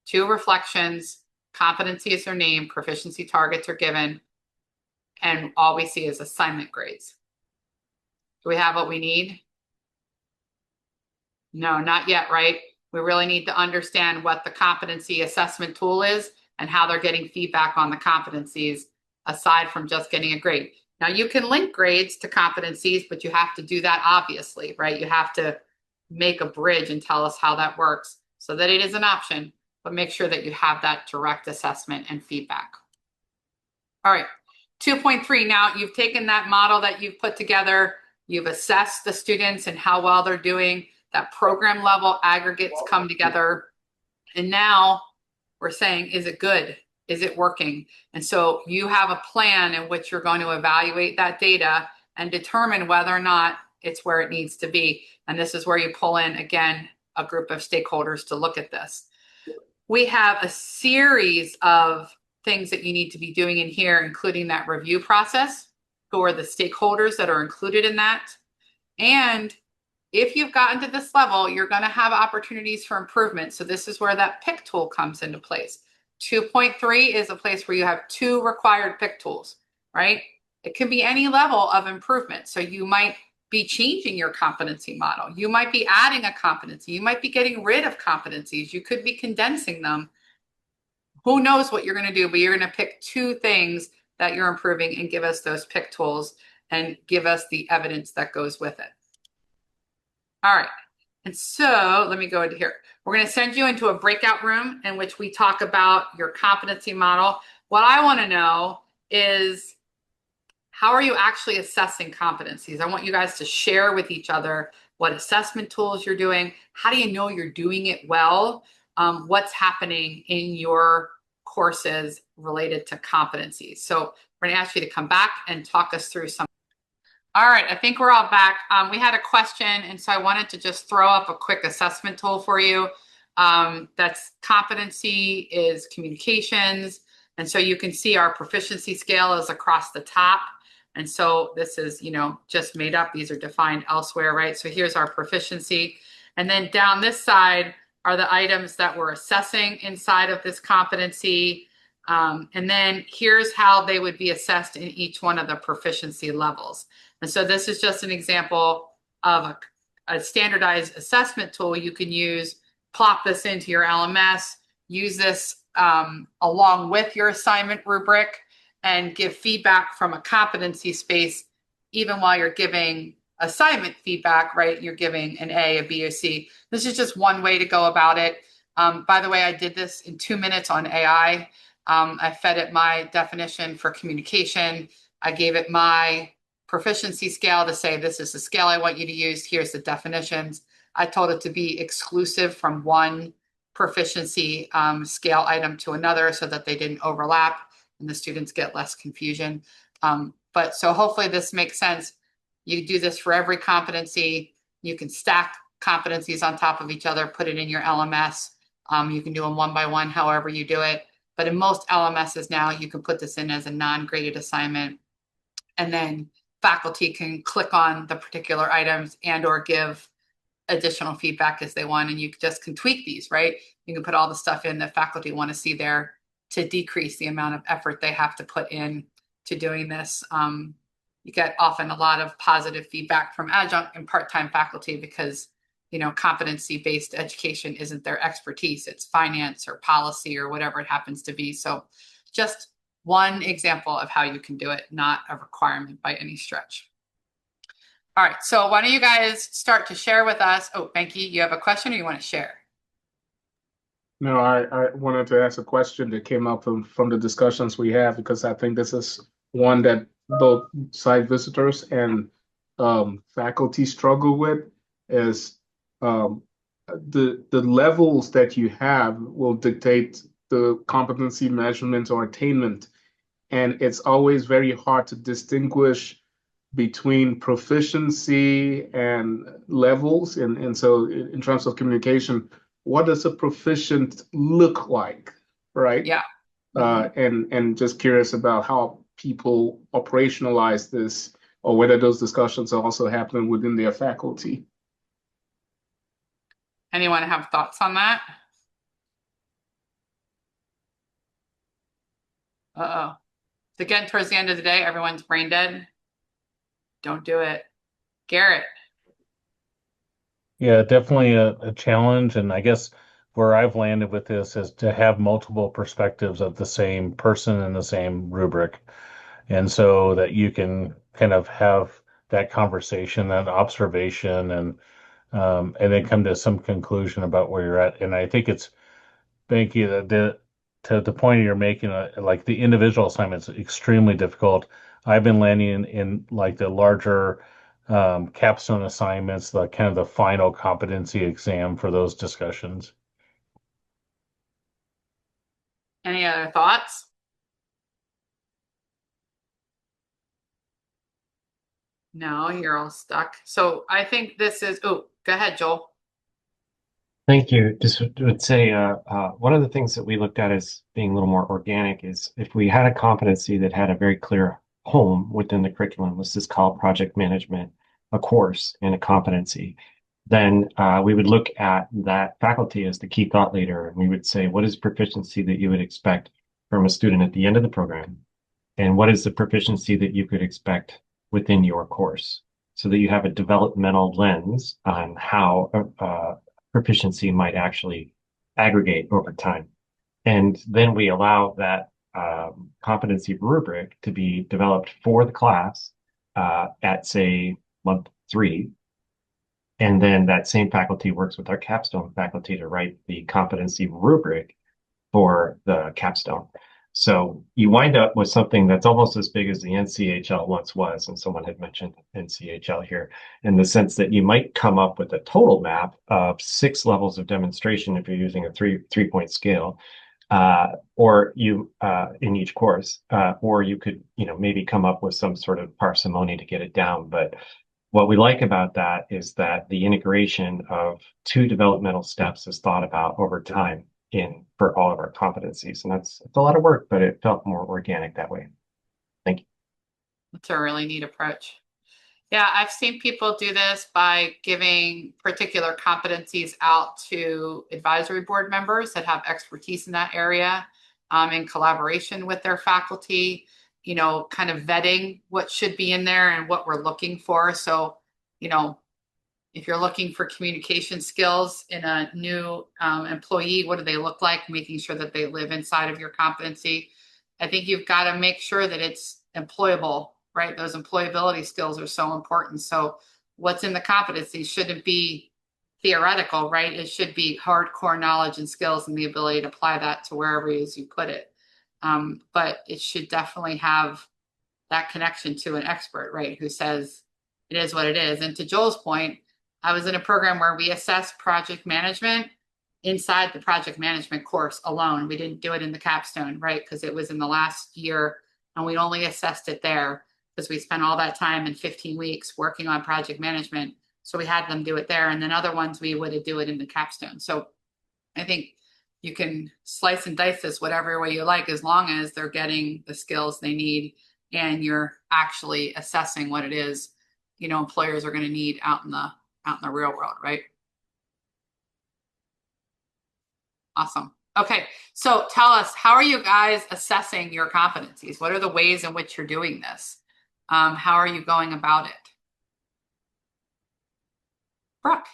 2 reflections, competencies are named, proficiency targets are given, and all we see is assignment grades. Do we have what we need? No, not yet, right? We really need to understand what the competency assessment tool is and how they're getting feedback on the competencies aside from just getting a grade. Now you can link grades to competencies, but you have to do that obviously, right? You have to make a bridge and tell us how that works so that it is an option, but make sure that you have that direct assessment and feedback. All right, 2.3, now you've taken that model that you've put together, you've assessed the students and how well they're doing, that program level aggregates come together, and now we're saying, is it good? Is it working? And so you have a plan in which you're going to evaluate that data and determine whether or not it's where it needs to be. And this is where you pull in, again, a group of stakeholders to look at this. We have a series of things that you need to be doing in here, including that review process. Who are the stakeholders that are included in that? And if you've gotten to this level, you're going to have opportunities for improvement. So this is where that pick tool comes into place. 2.3 is a place where you have 2 required pick tools, right? It can be any level of improvement. So you might be changing your competency model. You might be adding a competency. You might be getting rid of competencies. You could be condensing them. Who knows what you're going to do, but you're going to pick 2 things that you're improving and give us those pick tools and give us the evidence that goes with it. All right. And so let me go into here. We're going to send you into a breakout room in which we talk about your competency model. What I want to know is, how are you actually assessing competencies? I want you guys to share with each other what assessment tools you're doing. How do you know you're doing it well? What's happening in your courses related to competencies? So we're going to ask you to come back and talk us through some. All right, I think we're all back. We had a question, and so I wanted to just throw up a quick assessment tool for you. That's competency is communications. And so you can see our proficiency scale is across the top. And so this is, just made up. These are defined elsewhere, right? So here's our proficiency. And then down this side are the items that we're assessing inside of this competency. And then here's how they would be assessed in each one of the proficiency levels. And so this is just an example of a standardized assessment tool you can use. Plop this into your LMS, use this along with your assignment rubric, and give feedback from a competency space, even while you're giving assignment feedback, right? You're giving an A, a B, or C. This is just one way to go about it. By the way, I did this in 2 minutes on AI. I fed it my definition for communication. I gave it my proficiency scale to say, this is the scale I want you to use. Here's the definitions. I told it to be exclusive from one proficiency scale item to another so that they didn't overlap and the students get less confusion. But so hopefully this makes sense. You do this for every competency. You can stack competencies on top of each other, put it in your LMS. You can do them one by one, however you do it. But in most LMSs now, you can put this in as a non-graded assignment. And then faculty can click on the particular items and or give additional feedback as they want. And you just can tweak these, right? You can put all the stuff in that faculty want to see there to decrease the amount of effort they have to put in to doing this. You get often a lot of positive feedback from adjunct and part-time faculty because, you know, competency-based education isn't their expertise. It's finance or policy or whatever it happens to be. So just one example of how you can do it, not a requirement by any stretch. All right, so why don't you guys start to share with us? Oh, Benki, you have a question or you want to share? No, I wanted to ask a question that came up from the discussions we have, because I think this is one that both site visitors and faculty struggle with, is the levels that you have will dictate the competency measurement or attainment. And it's always very hard to distinguish between proficiency and levels. And so in terms of communication, what does a proficient look like, right? Yeah. And just curious about how people operationalize this, or whether those discussions are also happening within their faculty. Anyone have thoughts on that? Uh-oh. So again, towards the end of the day, everyone's brain dead. Don't do it. Garrett. Yeah, definitely a challenge. And I guess where I've landed with this is to have multiple perspectives of the same person in the same rubric. And so that you can kind of have that conversation, that observation, and then come to some conclusion about where you're at. And I think it's, Banky, to the point you're making, like the individual assignments, extremely difficult. I've been landing in like the larger capstone assignments, the kind of the final competency exam for those discussions. Any other thoughts? No, you're all stuck. So I think this is, oh, go ahead, Joel. Thank you. Just would say one of the things that we looked at as being a little more organic is if we had a competency that had a very clear home within the curriculum, let's just call project management a course and a competency, then we would look at that faculty as the key thought leader, and we would say, what is proficiency that you would expect from a student at the end of the program? And what is the proficiency that you could expect within your course? So that you have a developmental lens on how proficiency might actually aggregate over time. And then we allow that competency rubric to be developed for the class at, say, month 3. And then that same faculty works with our capstone faculty to write the competency rubric for the capstone. So you wind up with something that's almost as big as the NCHL once was, and someone had mentioned NCHL here, in the sense that you might come up with a total map of 6 levels of demonstration if you're using a three-point scale, or you in each course, or you could, maybe come up with some sort of parsimony to get it down. But what we like about that is that the integration of 2 developmental steps is thought about over time for all of our competencies. And it's a lot of work, but it felt more organic that way. Thank you. That's a really neat approach. Yeah, I've seen people do this by giving particular competencies out to advisory board members that have expertise in that area, in collaboration with their faculty, kind of vetting what should be in there and what we're looking for. So, if you're looking for communication skills in a new employee, what do they look like? Making sure that they live inside of your competency. I think you've got to make sure that it's employable, right? Those employability skills are so important. So what's in the competency shouldn't be theoretical, right? It should be hardcore knowledge and skills and the ability to apply that to wherever it is you put it. But it should definitely have that connection to an expert, right? Who says it is what it is. And to Joel's point, I was in a program where we assessed project management inside the project management course alone. We didn't do it in the capstone, right? Because it was in the last year and we only assessed it there because we spent all that time in 15 weeks working on project management. So we had them do it there. And then other ones we would do it in the capstone. So I think you can slice and dice this whatever way you like, as long as they're getting the skills they need and you're actually assessing what it is, employers are going to need out in the real world, right? Awesome. Okay, so tell us, how are you guys assessing your competencies? What are the ways in which you're doing this? How are you going about it? Brooke.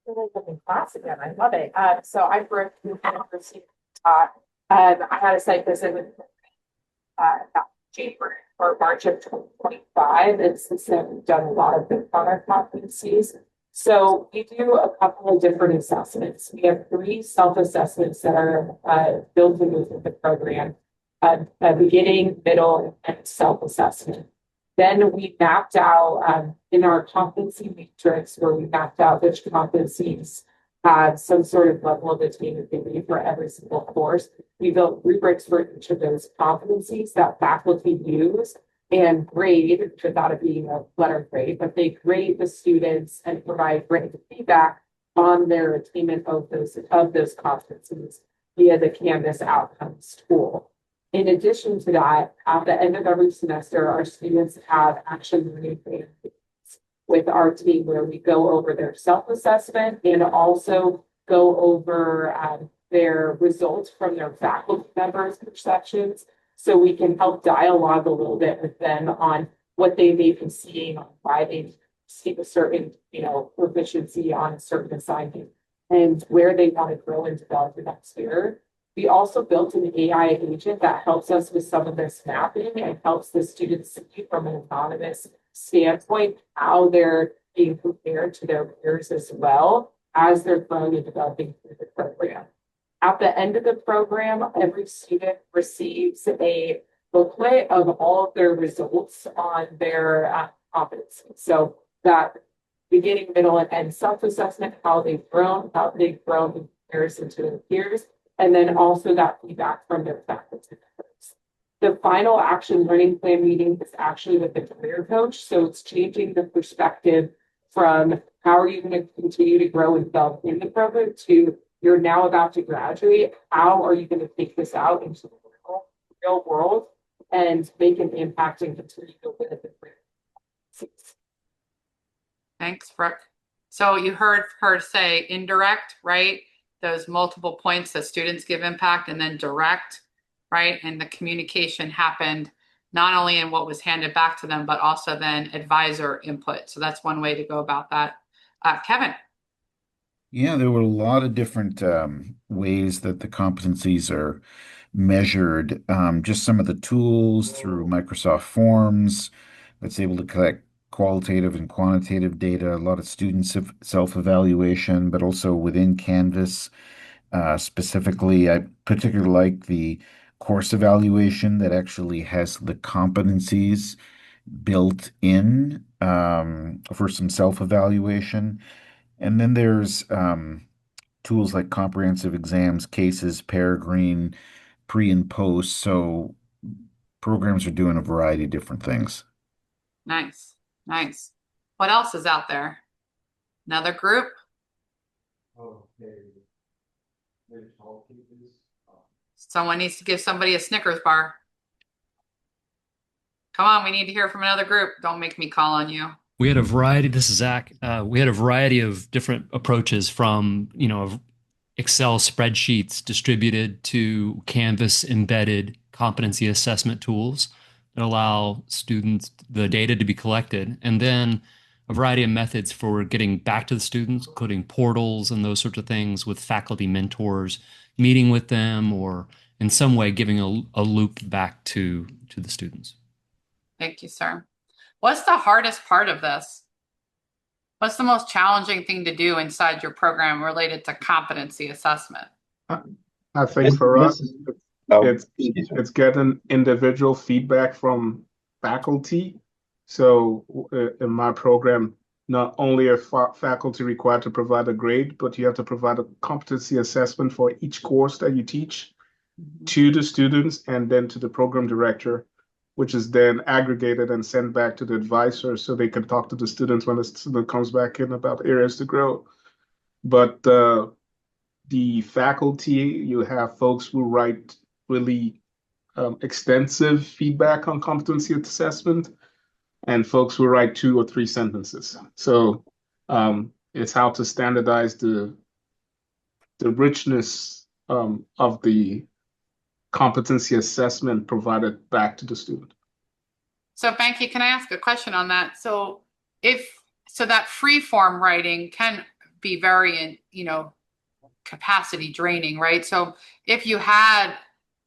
In class again. I love it. So I worked in university taught, and I had a site visit with January or March of 2025, and since then we've done a lot of the product competencies. So we do a couple of different assessments. We have 3 self-assessments that are built into the program: a beginning, middle, and self-assessment. Then we mapped out in our competency matrix, where we mapped out which competencies had some sort of level of attainability for every single course. We built rubrics for each of those competencies that faculty use and grade, without it being a letter grade, but they grade the students and provide grade feedback on their attainment of those competencies via the Canvas outcomes tool. In addition to that, at the end of every semester, our students have action learning plans with our team, where we go over their self-assessment and also go over their results from their faculty members' perceptions, so we can help dialogue a little bit with them on what they may be seeing, on why they see a certain, proficiency on a certain assignment, and where they want to grow and develop the next year. We also built an AI agent that helps us with some of this mapping and helps the students see from an anonymous standpoint how they're being compared to their peers as well as they're growing and developing through the program. At the end of the program, every student receives a booklet of all of their results on their competency. So that beginning, middle, and end self-assessment, how they've grown in comparison to their peers, and then also that feedback from their faculty members. The final action learning plan meeting is actually with the career coach. So it's changing the perspective from how are you going to continue to grow and develop in the program to you're now about to graduate. How are you going to take this out into the real world and make an impact and continue to benefit? Thanks, Brooke. So you heard her say indirect, right? Those multiple points that students give impact, and then direct, right? And the communication happened not only in what was handed back to them, but also then advisor input. So that's one way to go about that. Kevin. Yeah, there were a lot of different ways that the competencies are measured. Just some of the tools through Microsoft Forms that's able to collect qualitative and quantitative data, a lot of student self-evaluation, but also within Canvas. Specifically, I particularly like the course evaluation that actually has the competencies built in for some self-evaluation. And then there's tools like comprehensive exams, cases, Peregrine, pre and post. So programs are doing a variety of different things. Nice. Nice. What else is out there? Another group? Someone needs to give somebody a Snickers bar. Come on, we need to hear from another group. Don't make me call on you. We had a variety. This is Zach. We had a variety of different approaches, from Excel spreadsheets distributed to Canvas embedded competency assessment tools that allow students the data to be collected, and then a variety of methods for getting back to the students, including portals and those sorts of things, with faculty mentors, meeting with them, or in some way giving a loop back to the students. Thank you, sir. What's the hardest part of this? What's the most challenging thing to do inside your program related to competency assessment? I think for us, it's getting individual feedback from faculty. So in my program, not only are faculty required to provide a grade, but you have to provide a competency assessment for each course that you teach to the students and then to the program director, which is then aggregated and sent back to the advisor so they can talk to the students when the student comes back in about areas to grow. But the faculty, you have folks who write really extensive feedback on competency assessment, and folks who write 2 or 3 sentences. So it's how to standardize the richness of the competency assessment provided back to the student. So Banky, can I ask a question on that? So that free form writing can be very, capacity draining, right? So if you had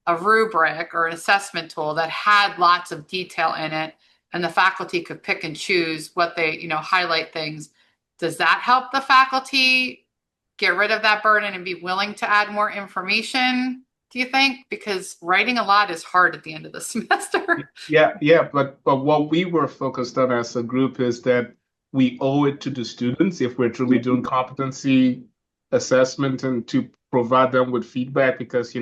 a rubric or an assessment tool that had lots of detail in it and the faculty could pick and choose what they, highlight things, does that help the faculty get rid of that burden and be willing to add more information, do you think? Because writing a lot is hard at the end of the semester. Yeah, but what we were focused on as a group is that we owe it to the students if we're truly doing competency assessment and to provide them with feedback, because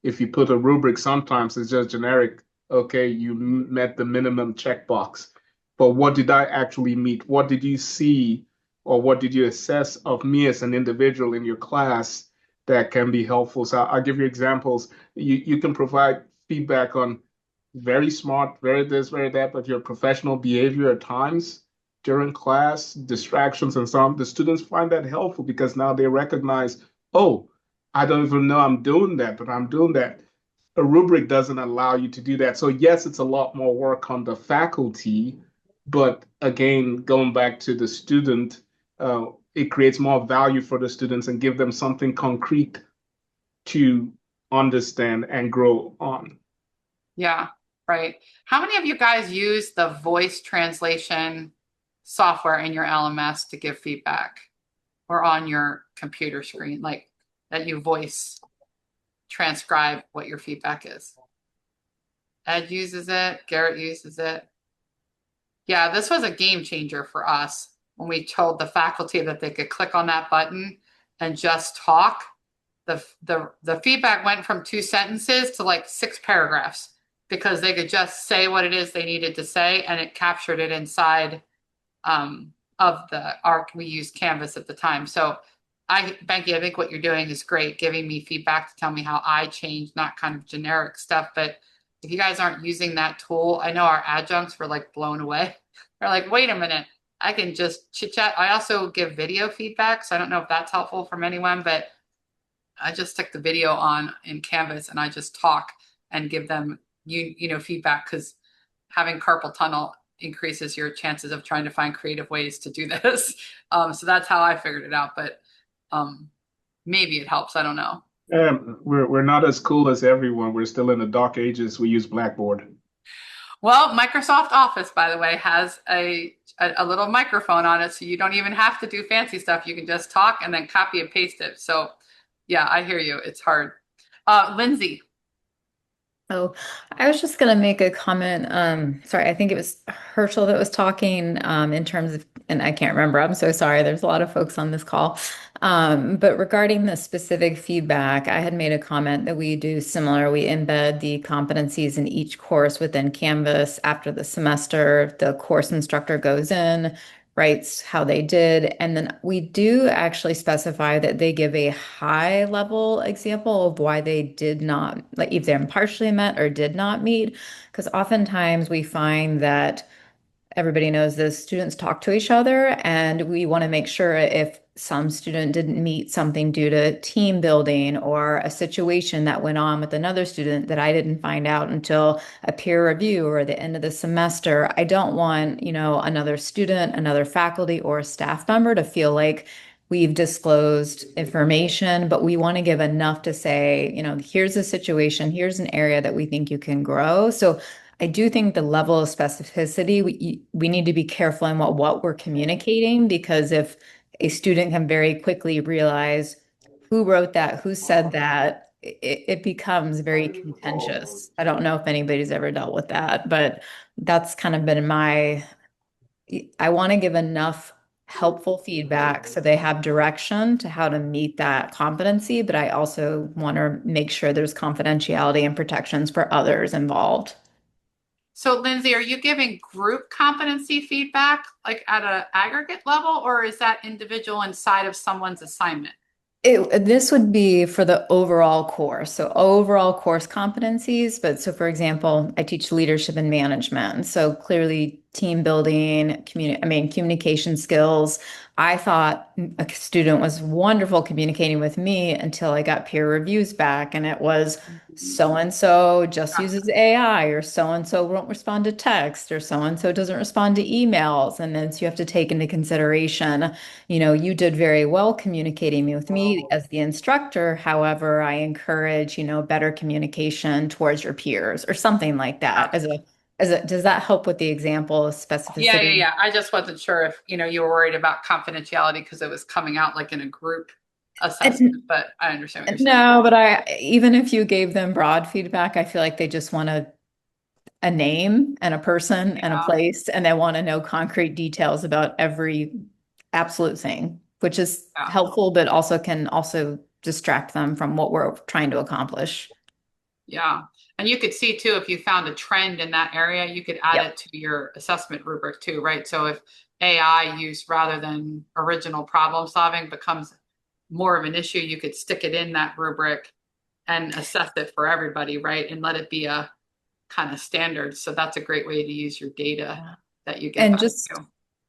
if you put a rubric, sometimes it's just generic. Okay, you met the minimum checkbox, but what did I actually meet? What did you see, or what did you assess of me as an individual in your class that can be helpful? So I'll give you examples. You can provide feedback on very smart, very this, very that, but your professional behavior at times during class, distractions and so on, the students find that helpful because now they recognize, oh, I don't even know I'm doing that, but I'm doing that. A rubric doesn't allow you to do that. So yes, it's a lot more work on the faculty, but again, going back to the student, it creates more value for the students and give them something concrete to understand and grow on. Yeah, right. How many of you guys use the voice translation software in your LMS to give feedback or on your computer screen, like that you voice transcribe what your feedback is? Ed uses it, Garrett uses it. Yeah, this was a game changer for us when we told the faculty that they could click on that button and just talk. The feedback went from 2 sentences to like 6 paragraphs because they could just say what it is they needed to say, and it captured it inside of the ARC. We used Canvas at the time. So Becky, I think what you're doing is great, giving me feedback to tell me how I changed, not kind of generic stuff. But if you guys aren't using that tool, I know our adjuncts were like blown away. They're like, wait a minute, I can just chit chat. I also give video feedback. So I don't know if that's helpful from anyone, but I just stick the video on in Canvas and I just talk and give them feedback, because having carpal tunnel increases your chances of trying to find creative ways to do this. So that's how I figured it out, but maybe it helps. I don't know. We're not as cool as everyone. We're still in the dark ages. We use Blackboard. Well, Microsoft Office, by the way, has a little microphone on it, so you don't even have to do fancy stuff. You can just talk and then copy and paste it. So yeah, I hear you. It's hard. Lindsay. Oh, I was just going to make a comment. Sorry, I think it was Herschel that was talking in terms of, and I can't remember. I'm so sorry. There's a lot of folks on this call. But regarding the specific feedback, I had made a comment that we do similar. We embed the competencies in each course within Canvas. After the semester, the course instructor goes in, writes how they did. And then we do actually specify that they give a high level example of why they did not, like if they're partially met or did not meet. Because oftentimes we find that everybody knows this, students talk to each other, and we want to make sure if some student didn't meet something due to team building or a situation that went on with another student that I didn't find out until a peer review or the end of the semester. I don't want, another student, another faculty or staff member to feel like we've disclosed information, but we want to give enough to say, here's a situation, here's an area that we think you can grow. So I do think the level of specificity, we need to be careful in what we're communicating, because if a student can very quickly realize who wrote that, who said that, it becomes very contentious. I don't know if anybody's ever dealt with that, but that's kind of been I want to give enough helpful feedback so they have direction to how to meet that competency, but I also want to make sure there's confidentiality and protections for others involved. So Lindsay, are you giving group competency feedback like at an aggregate level, or is that individual inside of someone's assignment? This would be for the overall course. So overall course competencies, but so for example, I teach leadership and management. So clearly team building, communication skills. I thought a student was wonderful communicating with me until I got peer reviews back and it was so and so just uses AI or so and so won't respond to text or so and so doesn't respond to emails. And then so you have to take into consideration, you did very well communicating with me as the instructor. However, I encourage, better communication towards your peers or something like that. Does that help with the example of specificity? Yeah. I just wasn't sure if, you were worried about confidentiality because it was coming out like in a group assessment, but I understand what you're saying. No, but even if you gave them broad feedback, I feel like they just want a name and a person and a place, and they want to know concrete details about every absolute thing, which is helpful, but also can also distract them from what we're trying to accomplish. Yeah. And you could see too, if you found a trend in that area, you could add it to your assessment rubric too, right? So if AI used rather than original problem solving becomes more of an issue, you could stick it in that rubric and assess it for everybody, right? And let it be a kind of standard. So that's a great way to use your data that you get And back just to.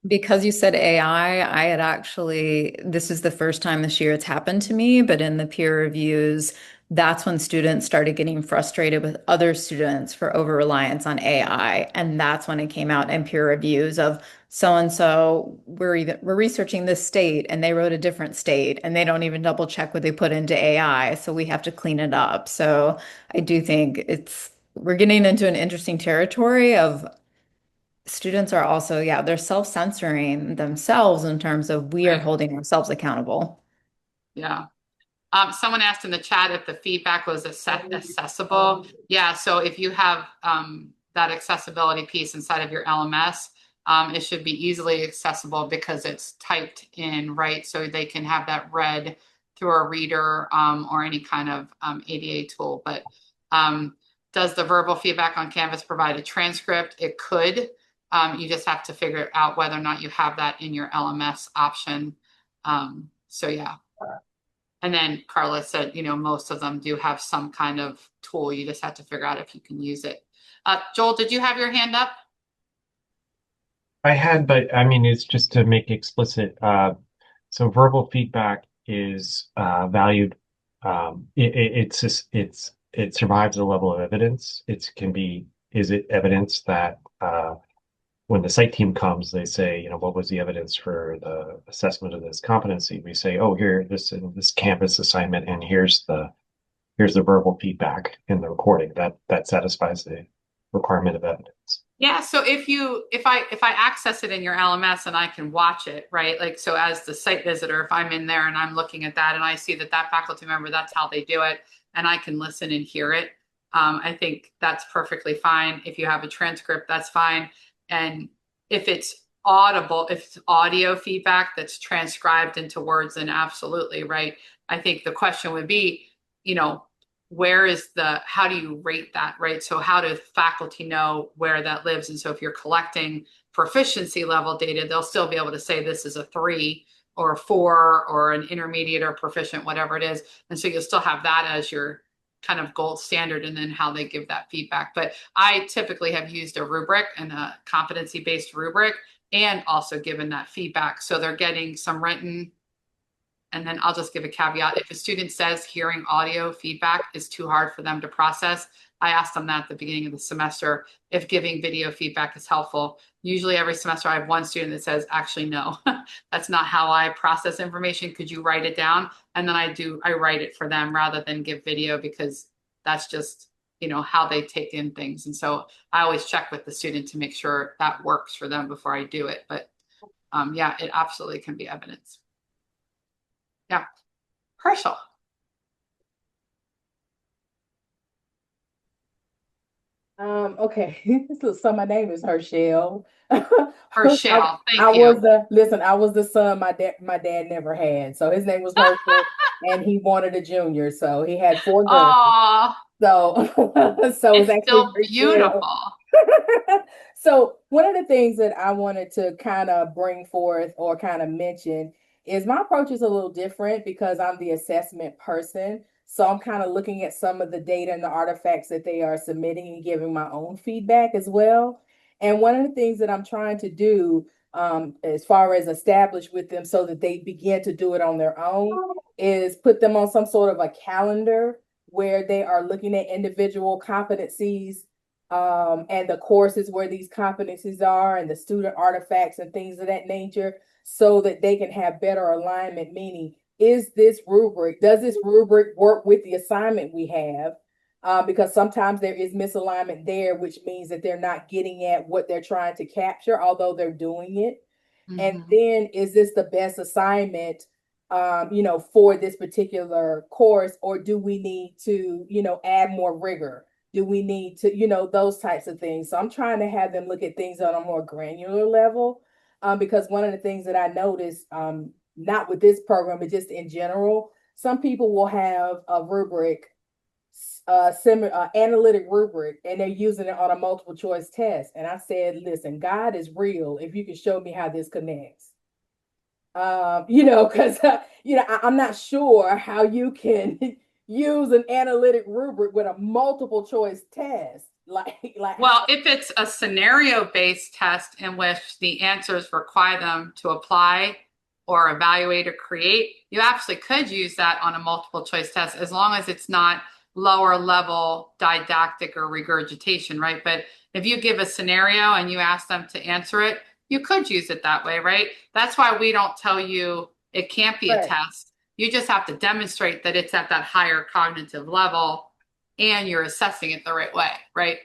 because you said AI, I had actually, this is the first time this year it's happened to me, but in the peer reviews, that's when students started getting frustrated with other students for over reliance on AI. And that's when it came out in peer reviews of so and so, we're researching this state and they wrote a different state and they don't even double check what they put into AI. So we have to clean it up. So I do think we're getting into an interesting territory of students are also, they're self-censoring themselves in terms of we are holding ourselves accountable. Yeah. Someone asked in the chat if the feedback was accessible. Yeah, so if you have that accessibility piece inside of your LMS, it should be easily accessible because it's typed in, right? So they can have that read through a reader or any kind of ADA tool. But does the verbal feedback on Canvas provide a transcript? It could. You just have to figure out whether or not you have that in your LMS option. So yeah. And then Carla said, most of them do have some kind of tool. You just have to figure out if you can use it. Joel, did you have your hand up? I had, but I mean, it's just to make explicit. So verbal feedback is valued. It survives a level of evidence. Is it evidence that when the site team comes, they say, what was the evidence for the assessment of this competency? We say, oh, here, this Canvas assignment, and here's the verbal feedback in the recording. That satisfies the requirement of evidence. Yeah. So if I access it in your LMS and I can watch it, right? Like, so as the site visitor, if I'm in there and I'm looking at that and I see that faculty member, that's how they do it, and I can listen and hear it. I think that's perfectly fine. If you have a transcript, that's fine. And if it's audible, if it's audio feedback that's transcribed into words, then absolutely, right? I think the question would be, how do you rate that, right? So how do faculty know where that lives? And so if you're collecting proficiency level data, they'll still be able to say this is a 3 or a 4 or an intermediate or proficient, whatever it is. And so you'll still have that as your kind of gold standard and then how they give that feedback. But I typically have used a rubric and a competency-based rubric and also given that feedback. So they're getting some written. And then I'll just give a caveat. If a student says hearing audio feedback is too hard for them to process, I asked them that at the beginning of the semester, if giving video feedback is helpful. Usually every semester I have one student that says, actually, no, that's not how I process information. Could you write it down? And then I write it for them rather than give video because that's just, how they take in things. And so I always check with the student to make sure that works for them before I do it. But yeah, it absolutely can be evidence. Yeah. Herschel. Okay. So my name is Herschel. Herschel, thank I you. was I was the son my dad never had. So his name was Herschel and he wanted a junior. So he had 4 girls. Aw, So so it's it's actually still Herschel. beautiful. So one of the things that I wanted to kind of bring forth or kind of mention is my approach is a little different because I'm the assessment person. So I'm kind of looking at some of the data and the artifacts that they are submitting and giving my own feedback as well. And one of the things that I'm trying to do, as far as establish with them so that they begin to do it on their own, is put them on some sort of a calendar where they are looking at individual competencies, and the courses where these competencies are and the student artifacts and things of that nature so that they can have better alignment, meaning does this rubric work with the assignment we have? Because sometimes there is misalignment there, which means that they're not getting at what they're trying to capture, although they're doing it. And then is this the best assignment, for this particular course, or do we need to, add more rigor? Do we need to, those types of things? So I'm trying to have them look at things on a more granular level, because one of the things that I noticed, not with this program, but just in general, some people will have a rubric, analytic rubric, and they're using it on a multiple choice test. And I said, listen, God is real if you can show me how this connects. Because I'm not sure how you can use an analytic rubric with a multiple choice test. Well, if it's a scenario-based test in which the answers require them to apply or evaluate or create, you absolutely could use that on a multiple choice test as long as it's not lower level didactic or regurgitation, right? But if you give a scenario and you ask them to answer it, you could use it that way, right? That's why we don't tell you it can't be a test. You just have to demonstrate that it's at that higher cognitive level and you're assessing it the right way, right?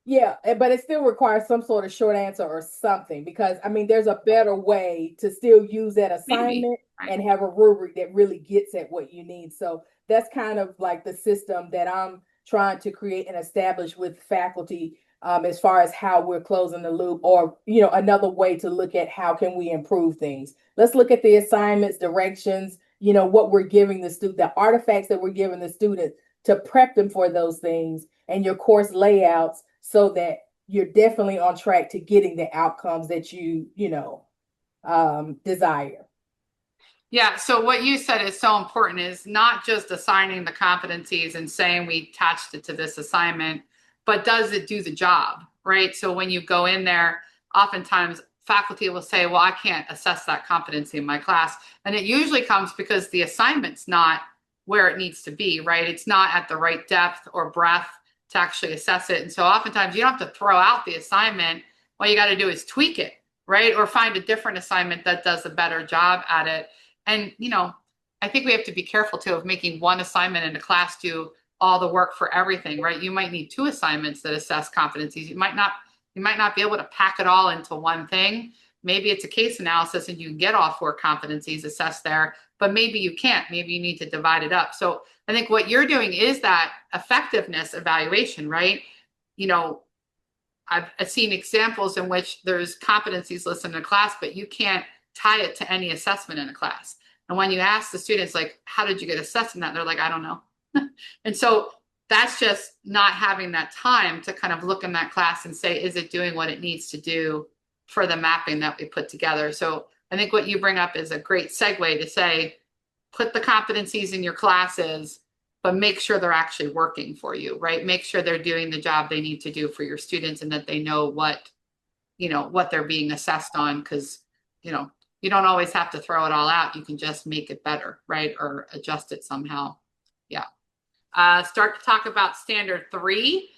Yeah, but it still requires some sort of short answer or something, because I mean, there's a better way to still use that assignment and have a rubric that really gets at what you need. So that's kind of like the system that I'm trying to create and establish with faculty, as far as how we're closing the loop, or another way to look at how can we improve things. Let's look at the assignments, directions, what we're giving the student, the artifacts that we're giving the student to prep them for those things, and your course layouts, so that you're definitely on track to getting the outcomes that you desire. Yeah, so what you said is so important, is not just assigning the competencies and saying we attached it to this assignment, but does it do the job, right? So when you go in there, oftentimes faculty will say, well, I can't assess that competency in my class. And it usually comes because the assignment's not where it needs to be, right? It's not at the right depth or breadth to actually assess it. And so oftentimes you don't have to throw out the assignment. All you got to do is tweak it, right? Or find a different assignment that does a better job at it. And, I think we have to be careful too of making one assignment in a class do all the work for everything, right? You might need two assignments that assess competencies. You might not be able to pack it all into one thing. Maybe it's a case analysis and you can get all four competencies assessed there, but maybe you can't. Maybe you need to divide it up. So I think what you're doing is that effectiveness evaluation, right? I've seen examples in which there's competencies listed in a class, but you can't tie it to any assessment in a class. And when you ask the students, like, how did you get assessed in that? They're like, I don't know. And so that's just not having that time to kind of look in that class and say, is it doing what it needs to do for the mapping that we put together? So I think what you bring up is a great segue to say, put the competencies in your classes, but make sure they're actually working for you, right? Make sure they're doing the job they need to do for your students and that they know what they're being assessed on. Because, you don't always have to throw it all out. You can just make it better, right? Or adjust it somehow. Yeah. Start to talk about standard 3.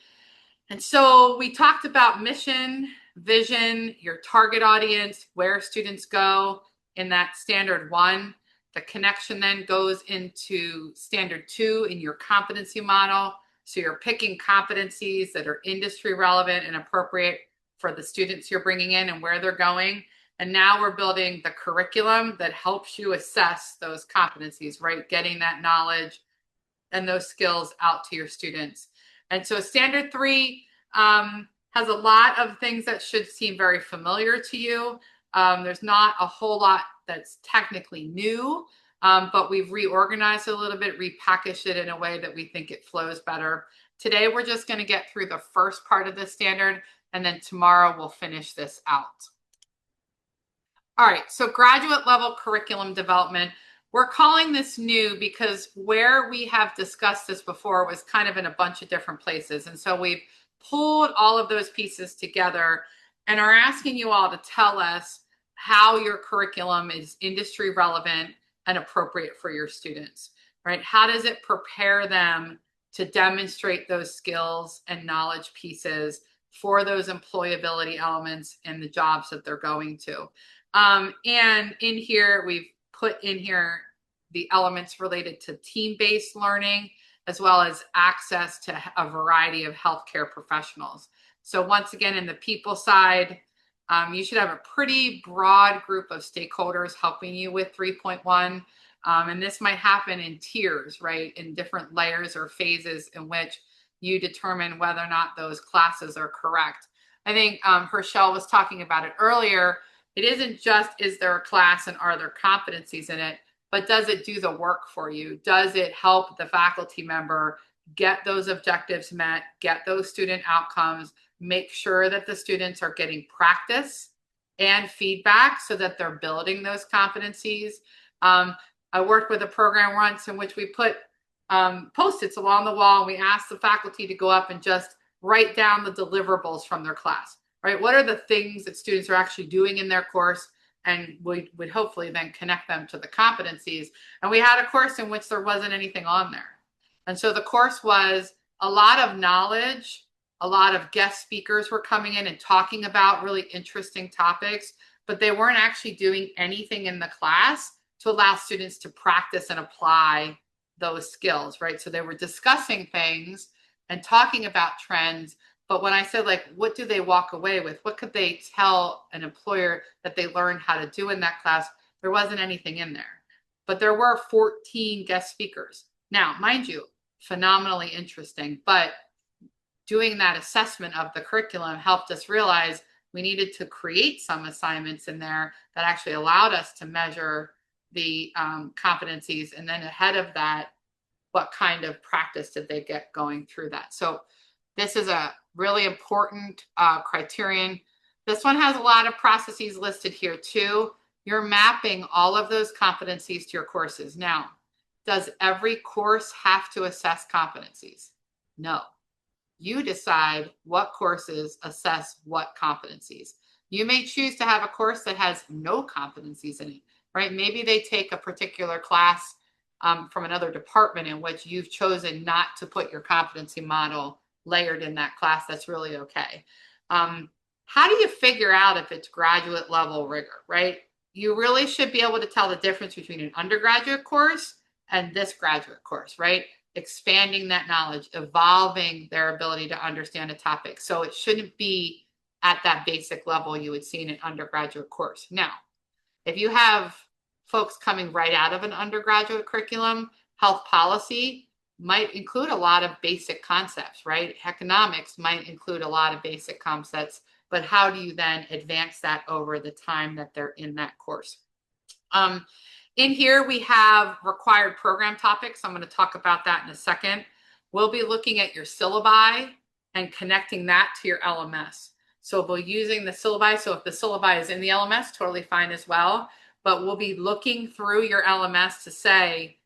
And so we talked about mission, vision, your target audience, where students go in that standard 1. The connection then goes into standard 2 in your competency model. So you're picking competencies that are industry relevant and appropriate for the students you're bringing in and where they're going. And now we're building the curriculum that helps you assess those competencies, right? Getting that knowledge and those skills out to your students. And so standard 3 has a lot of things that should seem very familiar to you. There's not a whole lot that's technically new, but we've reorganized it a little bit, repackaged it in a way that we think it flows better. Today, we're just going to get through the first part of the standard, and then tomorrow we'll finish this out. All right, so graduate level curriculum development. We're calling this new because where we have discussed this before was kind of in a bunch of different places. And so we've pulled all of those pieces together and are asking you all to tell us how your curriculum is industry relevant and appropriate for your students, right? How does it prepare them to demonstrate those skills and knowledge pieces for those employability elements in the jobs that they're going to? And in here, we've put in here the elements related to team-based learning, as well as access to a variety of healthcare professionals. So once again, in the people side, you should have a pretty broad group of stakeholders helping you with 3.1. And this might happen in tiers, right? In different layers or phases in which you determine whether or not those classes are correct. I think Herschel was talking about it earlier. It isn't just, is there a class and are there competencies in it, but does it do the work for you? Does it help the faculty member get those objectives met, get those student outcomes, make sure that the students are getting practice and feedback so that they're building those competencies? I worked with a program once in which we put Post-its along the wall and we asked the faculty to go up and just write down the deliverables from their class. Right? What are the things that students are actually doing in their course? And we would hopefully then connect them to the competencies. And we had a course in which there wasn't anything on there. And so the course was a lot of knowledge, a lot of guest speakers were coming in and talking about really interesting topics, but they weren't actually doing anything in the class to allow students to practice and apply those skills, right? So they were discussing things and talking about trends. But when I said, like, what do they walk away with? What could they tell an employer that they learned how to do in that class? There wasn't anything in there. But there were 14 guest speakers. Now, mind you, phenomenally interesting. But doing that assessment of the curriculum helped us realize we needed to create some assignments in there that actually allowed us to measure the competencies. And then ahead of that, what kind of practice did they get going through that? So this is a really important criterion. This one has a lot of processes listed here too. You're mapping all of those competencies to your courses. Now, does every course have to assess competencies? No. You decide what courses assess what competencies. You may choose to have a course that has no competencies in it, right? Maybe they take a particular class from another department in which you've chosen not to put your competency model layered in that class. That's really okay. How do you figure out if it's graduate level rigor, right? You really should be able to tell the difference between an undergraduate course and this graduate course, right? Expanding that knowledge, evolving their ability to understand a topic. So it shouldn't be at that basic level you would see in an undergraduate course. Now, if you have folks coming right out of an undergraduate curriculum, health policy might include a lot of basic concepts, right? Economics might include a lot of basic concepts, but how do you then advance that over the time that they're in that course? In here, we have required program topics. I'm going to talk about that in a second. We'll be looking at your syllabi and connecting that to your LMS. So we'll be using the syllabi. So if the syllabi is in the LMS, totally fine as well. But we'll be looking through your LMS to say,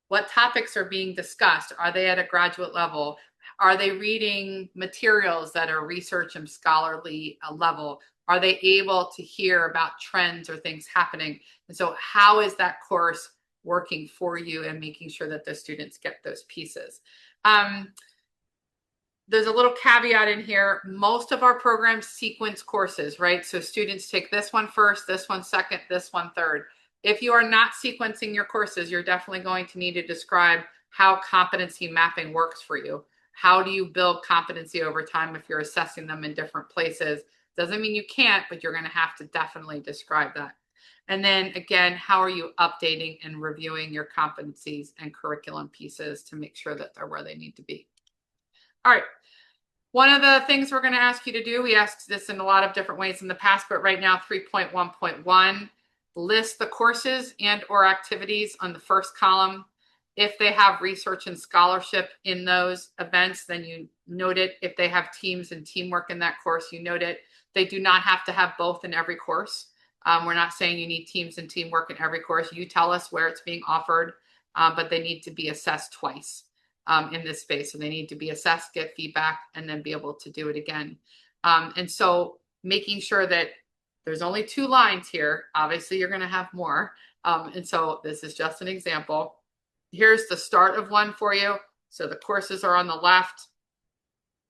what topics are being discussed? Are they at a graduate level? Are they reading materials that are research and scholarly level? Are they able to hear about trends or things happening? And so how is that course working for you and making sure that the students get those pieces? There's a little caveat in here. Most of our programs sequence courses, right? So students take this one first, this one second, this one third. If you are not sequencing your courses, you're definitely going to need to describe how competency mapping works for you. How do you build competency over time if you're assessing them in different places? Doesn't mean you can't, but you're going to have to definitely describe that. And then again, how are you updating and reviewing your competencies and curriculum pieces to make sure that they're where they need to be? All right. One of the things we're going to ask you to do, we asked this in a lot of different ways in the past, but right now 3.1.1, list the courses and or activities on the first column. If they have research and scholarship in those events, then you note it. If they have teams and teamwork in that course, you note it. They do not have to have both in every course. We're not saying you need teams and teamwork in every course. You tell us where it's being offered, but they need to be assessed twice in this space. So they need to be assessed, get feedback, and then be able to do it again. And so making sure that there's only 2 lines here. Obviously, you're going to have more. And so this is just an example. Here's the start of one for you. So the courses are on the left.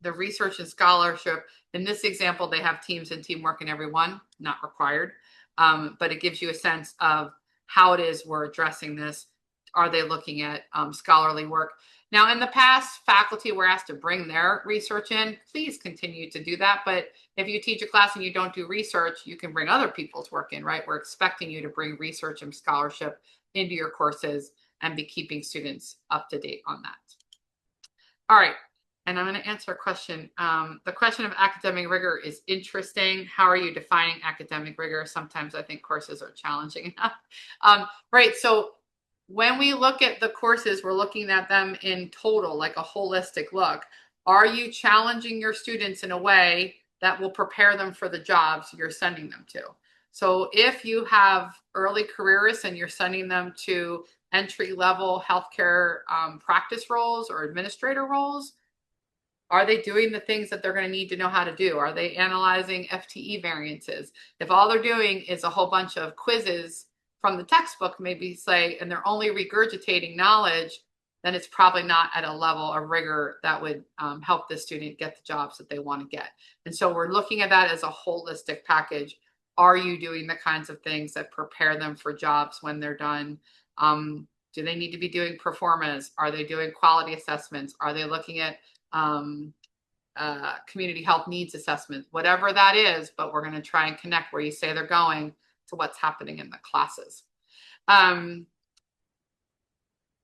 The research and scholarship. In this example, they have teams and teamwork in every one, not required. But it gives you a sense of how it is we're addressing this. Are they looking at scholarly work? Now, in the past, faculty were asked to bring their research in. Please continue to do that. But if you teach a class and you don't do research, you can bring other people's work in, right? We're expecting you to bring research and scholarship into your courses and be keeping students up to date on that. All right. And I'm going to answer a question. The question of academic rigor is interesting. How are you defining academic rigor? Sometimes I think courses are challenging enough. Right. So when we look at the courses, we're looking at them in total, like a holistic look. Are you challenging your students in a way that will prepare them for the jobs you're sending them to? So if you have early careerists and you're sending them to entry-level healthcare practice roles or administrator roles, are they doing the things that they're going to need to know how to do? Are they analyzing FTE variances? If all they're doing is a whole bunch of quizzes from the textbook, maybe say, and they're only regurgitating knowledge, then it's probably not at a level of rigor that would help the student get the jobs that they want to get. And so we're looking at that as a holistic package. Are you doing the kinds of things that prepare them for jobs when they're done? Do they need to be doing performance? Are they doing quality assessments? Are they looking at community health needs assessment? Whatever that is, but we're going to try and connect where you say they're going to what's happening in the classes.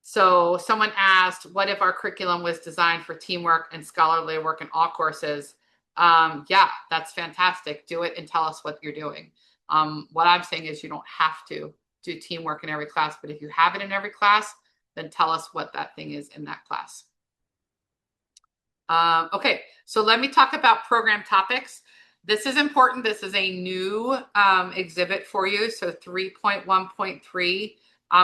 So someone asked, what if our curriculum was designed for teamwork and scholarly work in all courses? Yeah, that's fantastic. Do it and tell us what you're doing. What I'm saying is you don't have to do teamwork in every class, but if you have it in every class, then tell us what that thing is in that class. Okay, so let me talk about program topics. This is important. This is a new exhibit for you. So 3.1.3.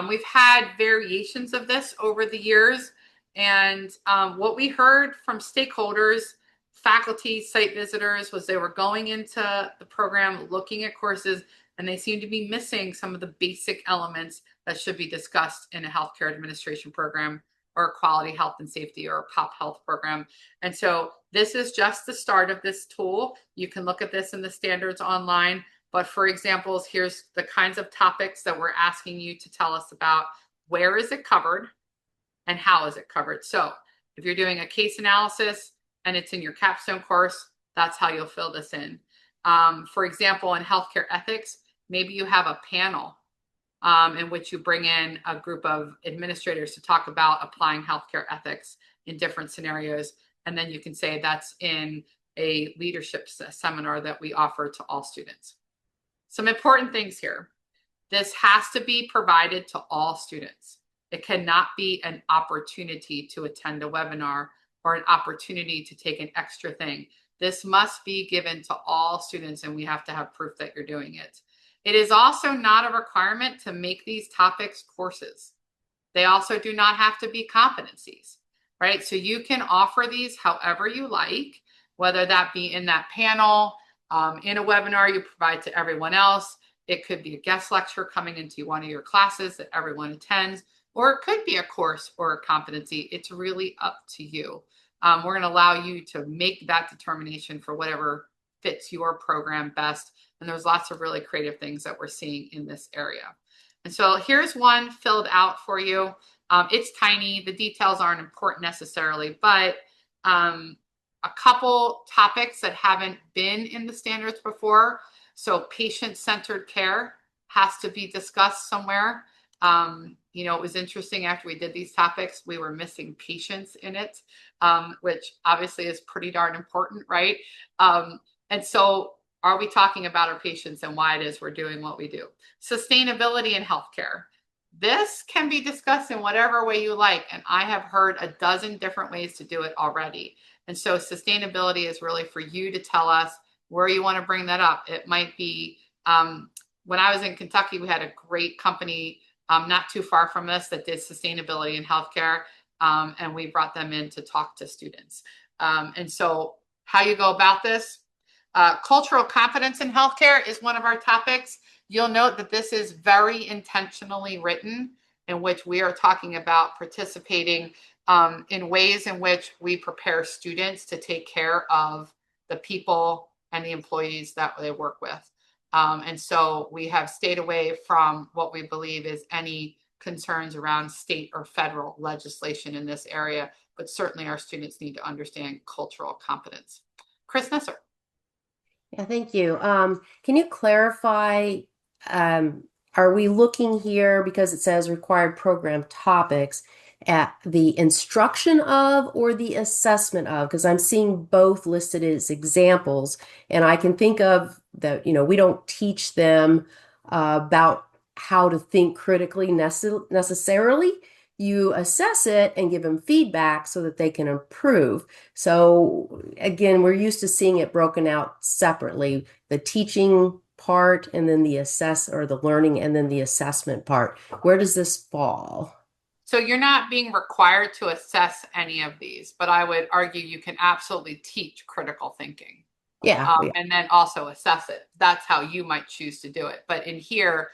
We've had variations of this over the years. And what we heard from stakeholders, faculty, site visitors, was they were going into the program, looking at courses, and they seem to be missing some of the basic elements that should be discussed in a healthcare administration program or a quality health and safety or a pop health program. And so this is just the start of this tool. You can look at this in the standards online. But for examples, here's the kinds of topics that we're asking you to tell us about. Where is it covered and how is it covered? So if you're doing a case analysis and it's in your capstone course, that's how you'll fill this in. For example, in healthcare ethics, maybe you have a panel in which you bring in a group of administrators to talk about applying healthcare ethics in different scenarios. And then you can say that's in a leadership seminar that we offer to all students. Some important things here. This has to be provided to all students. It cannot be an opportunity to attend a webinar or an opportunity to take an extra thing. This must be given to all students, and we have to have proof that you're doing it. It is also not a requirement to make these topics courses. They also do not have to be competencies, right? So you can offer these however you like, whether that be in that panel, in a webinar you provide to everyone else. It could be a guest lecture coming into one of your classes that everyone attends, or it could be a course or a competency. It's really up to you. We're going to allow you to make that determination for whatever fits your program best. And there's lots of really creative things that we're seeing in this area. And so here's one filled out for you. It's tiny. The details aren't important necessarily, but a couple topics that haven't been in the standards before. So patient-centered care has to be discussed somewhere. You know, it was interesting after we did these topics, we were missing patients in it, which obviously is pretty darn important, right? And so are we talking about our patients and why it is we're doing what we do? Sustainability in healthcare. This can be discussed in whatever way you like. And I have heard a dozen different ways to do it already. And so sustainability is really for you to tell us where you want to bring that up. It might be when I was in Kentucky, we had a great company not too far from us that did sustainability in healthcare. And we brought them in to talk to students. And so how you go about this? Cultural competence in healthcare is one of our topics. You'll note that this is very intentionally written, in which we are talking about participating in ways in which we prepare students to take care of the people and the employees that they work with. And so we have stayed away from what we believe is any concerns around state or federal legislation in this area, but certainly our students need to understand cultural competence. Chris Nesser. Yeah, thank you. Can you clarify, are we looking here, because it says required program topics, at the instruction of or the assessment of? Because I'm seeing both listed as examples, and I can think of that, we don't teach them about how to think critically necessarily. You assess it and give them feedback so that they can improve. So again, we're used to seeing it broken out separately, the teaching part and then the the learning and then the assessment part. Where does this fall? So you're not being required to assess any of these, but I would argue you can absolutely teach critical thinking. Yeah. And then also assess it. That's how you might choose to do it. But in here,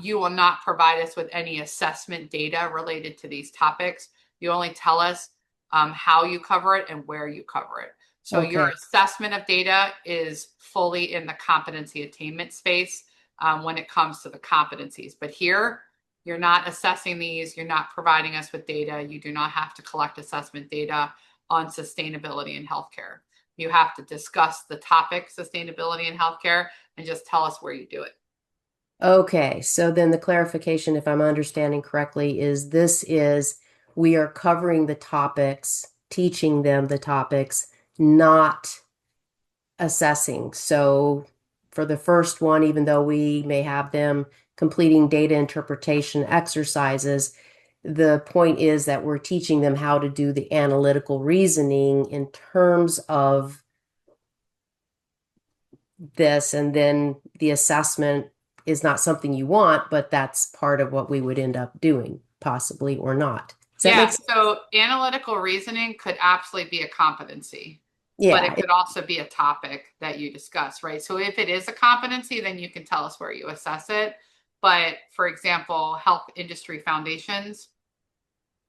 you will not provide us with any assessment data related to these topics. You only tell us how you cover it and where you cover it. So your assessment of data is fully in the competency attainment space when it comes to the competencies. But here, you're not assessing these. You're not providing us with data. You do not have to collect assessment data on sustainability in healthcare. You have to discuss the topic sustainability in healthcare and just tell us where you do it. Okay, so then the clarification, if I'm understanding correctly, is we are covering the topics, teaching them the topics, not assessing. So for the first one, even though we may have them completing data interpretation exercises, the point is that we're teaching them how to do the analytical reasoning in terms of this, and then the assessment is not something you want, but that's part of what we would end up doing, possibly or not. Does that make sense? So analytical reasoning could absolutely be a competency. Yeah. But it could also be a topic that you discuss, right? So if it is a competency, then you can tell us where you assess it. But for example, health industry foundations,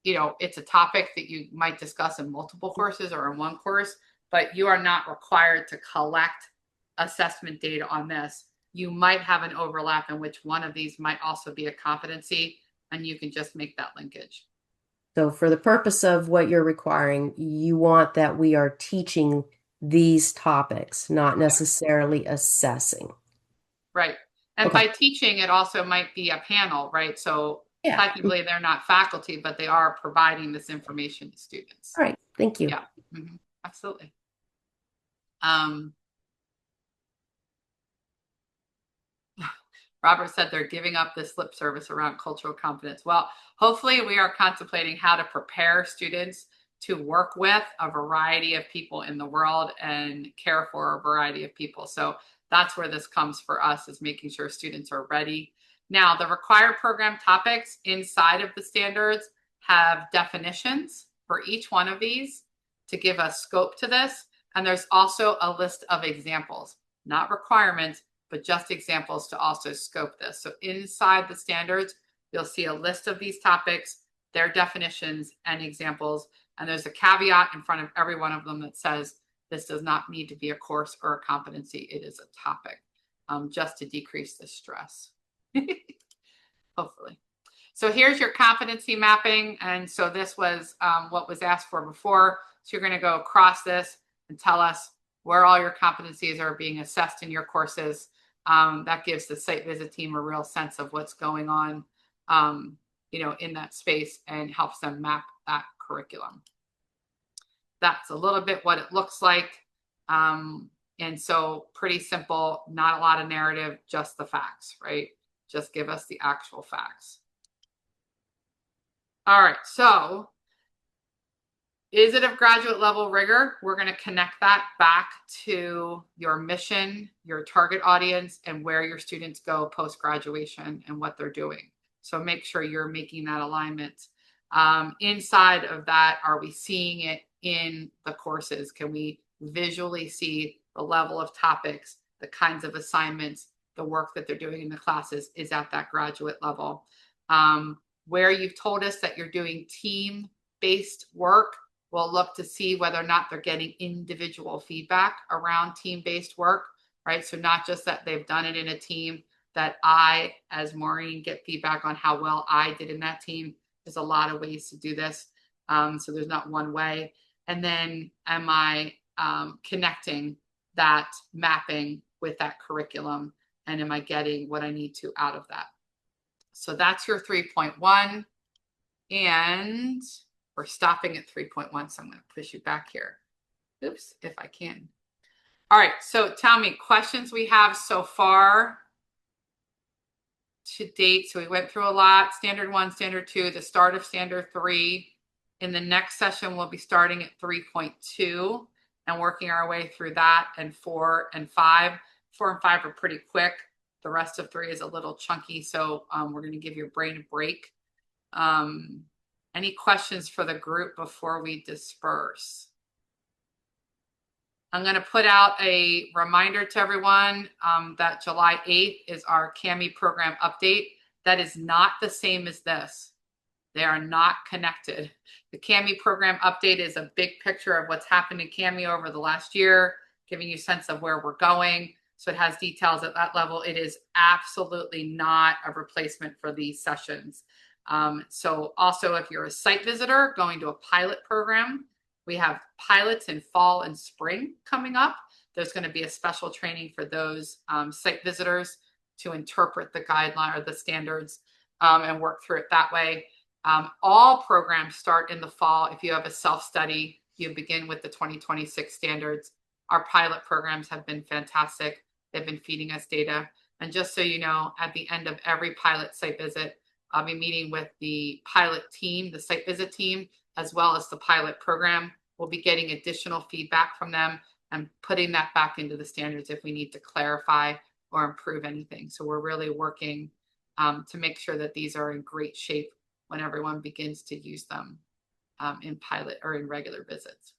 it's a topic that you might discuss in multiple courses or in one course, but you are not required to collect assessment data on this. You might have an overlap in which one of these might also be a competency, and you can just make that linkage. So for the purpose of what you're requiring, you want that we are teaching these topics, not necessarily assessing. Right. And by teaching, it also might be a panel, right? So technically they're not faculty, but they are providing this information to students. All right. Thank you. Yeah, absolutely. Robert said they're giving up this lip service around cultural competence. Well, hopefully we are contemplating how to prepare students to work with a variety of people in the world and care for a variety of people. So that's where this comes for us, is making sure students are ready. Now, the required program topics inside of the standards have definitions for each one of these to give us scope to this. And there's also a list of examples, not requirements, but just examples to also scope this. So inside the standards, you'll see a list of these topics, their definitions and examples. And there's a caveat in front of every one of them that says this does not need to be a course or a competency. It is a topic, just to decrease the stress, hopefully. So here's your competency mapping. And so this was what was asked for before. So you're going to go across this and tell us where all your competencies are being assessed in your courses. That gives the site visit team a real sense of what's going on, in that space, and helps them map that curriculum. That's a little bit what it looks like. And so pretty simple, not a lot of narrative, just the facts, right? Just give us the actual facts. All right, so Is it of graduate level rigor? We're going to connect that back to your mission, your target audience, and where your students go post-graduation and what they're doing. So make sure you're making that alignment. Inside of that, are we seeing it in the courses? Can we visually see the level of topics, the kinds of assignments, the work that they're doing in the classes is at that graduate level? Where you've told us that you're doing team-based work, we'll look to see whether or not they're getting individual feedback around team-based work, right? So not just that they've done it in a team, that I, as Maureen, get feedback on how well I did in that team. There's a lot of ways to do this. So there's not one way. And then am I connecting that mapping with that curriculum? And am I getting what I need to out of that? So that's your 3.1. And we're stopping at 3.1. So I'm going to push you back here. Oops, if I can. All right. So tell me questions we have so far to date. So we went through a lot. Standard 1, Standard 2, the start of Standard 3. In the next session, we'll be starting at 3.2 and working our way through that, and 4 and 5. 4 and 5 are pretty quick. The rest of 3 is a little chunky. So we're going to give your brain a break. Any questions for the group before we disperse? I'm going to put out a reminder to everyone that July 8th is our CAHME program update. That is not the same as this. They are not connected. The CAHME program update is a big picture of what's happened in CAHME over the last year, giving you a sense of where we're going. So it has details at that level. It is absolutely not a replacement for these sessions. So also, if you're a site visitor going to a pilot program, we have pilots in fall and spring coming up. There's going to be a special training for those site visitors to interpret the guideline or the standards and work through it that way. All programs start in the fall. If you have a self-study, you begin with the 2026 standards. Our pilot programs have been fantastic. They've been feeding us data. And just so you know, at the end of every pilot site visit, I'll be meeting with the pilot team, the site visit team, as well as the pilot program. We'll be getting additional feedback from them and putting that back into the standards if we need to clarify or improve anything. So we're really working to make sure that these are in great shape when everyone begins to use them in pilot or in regular visits.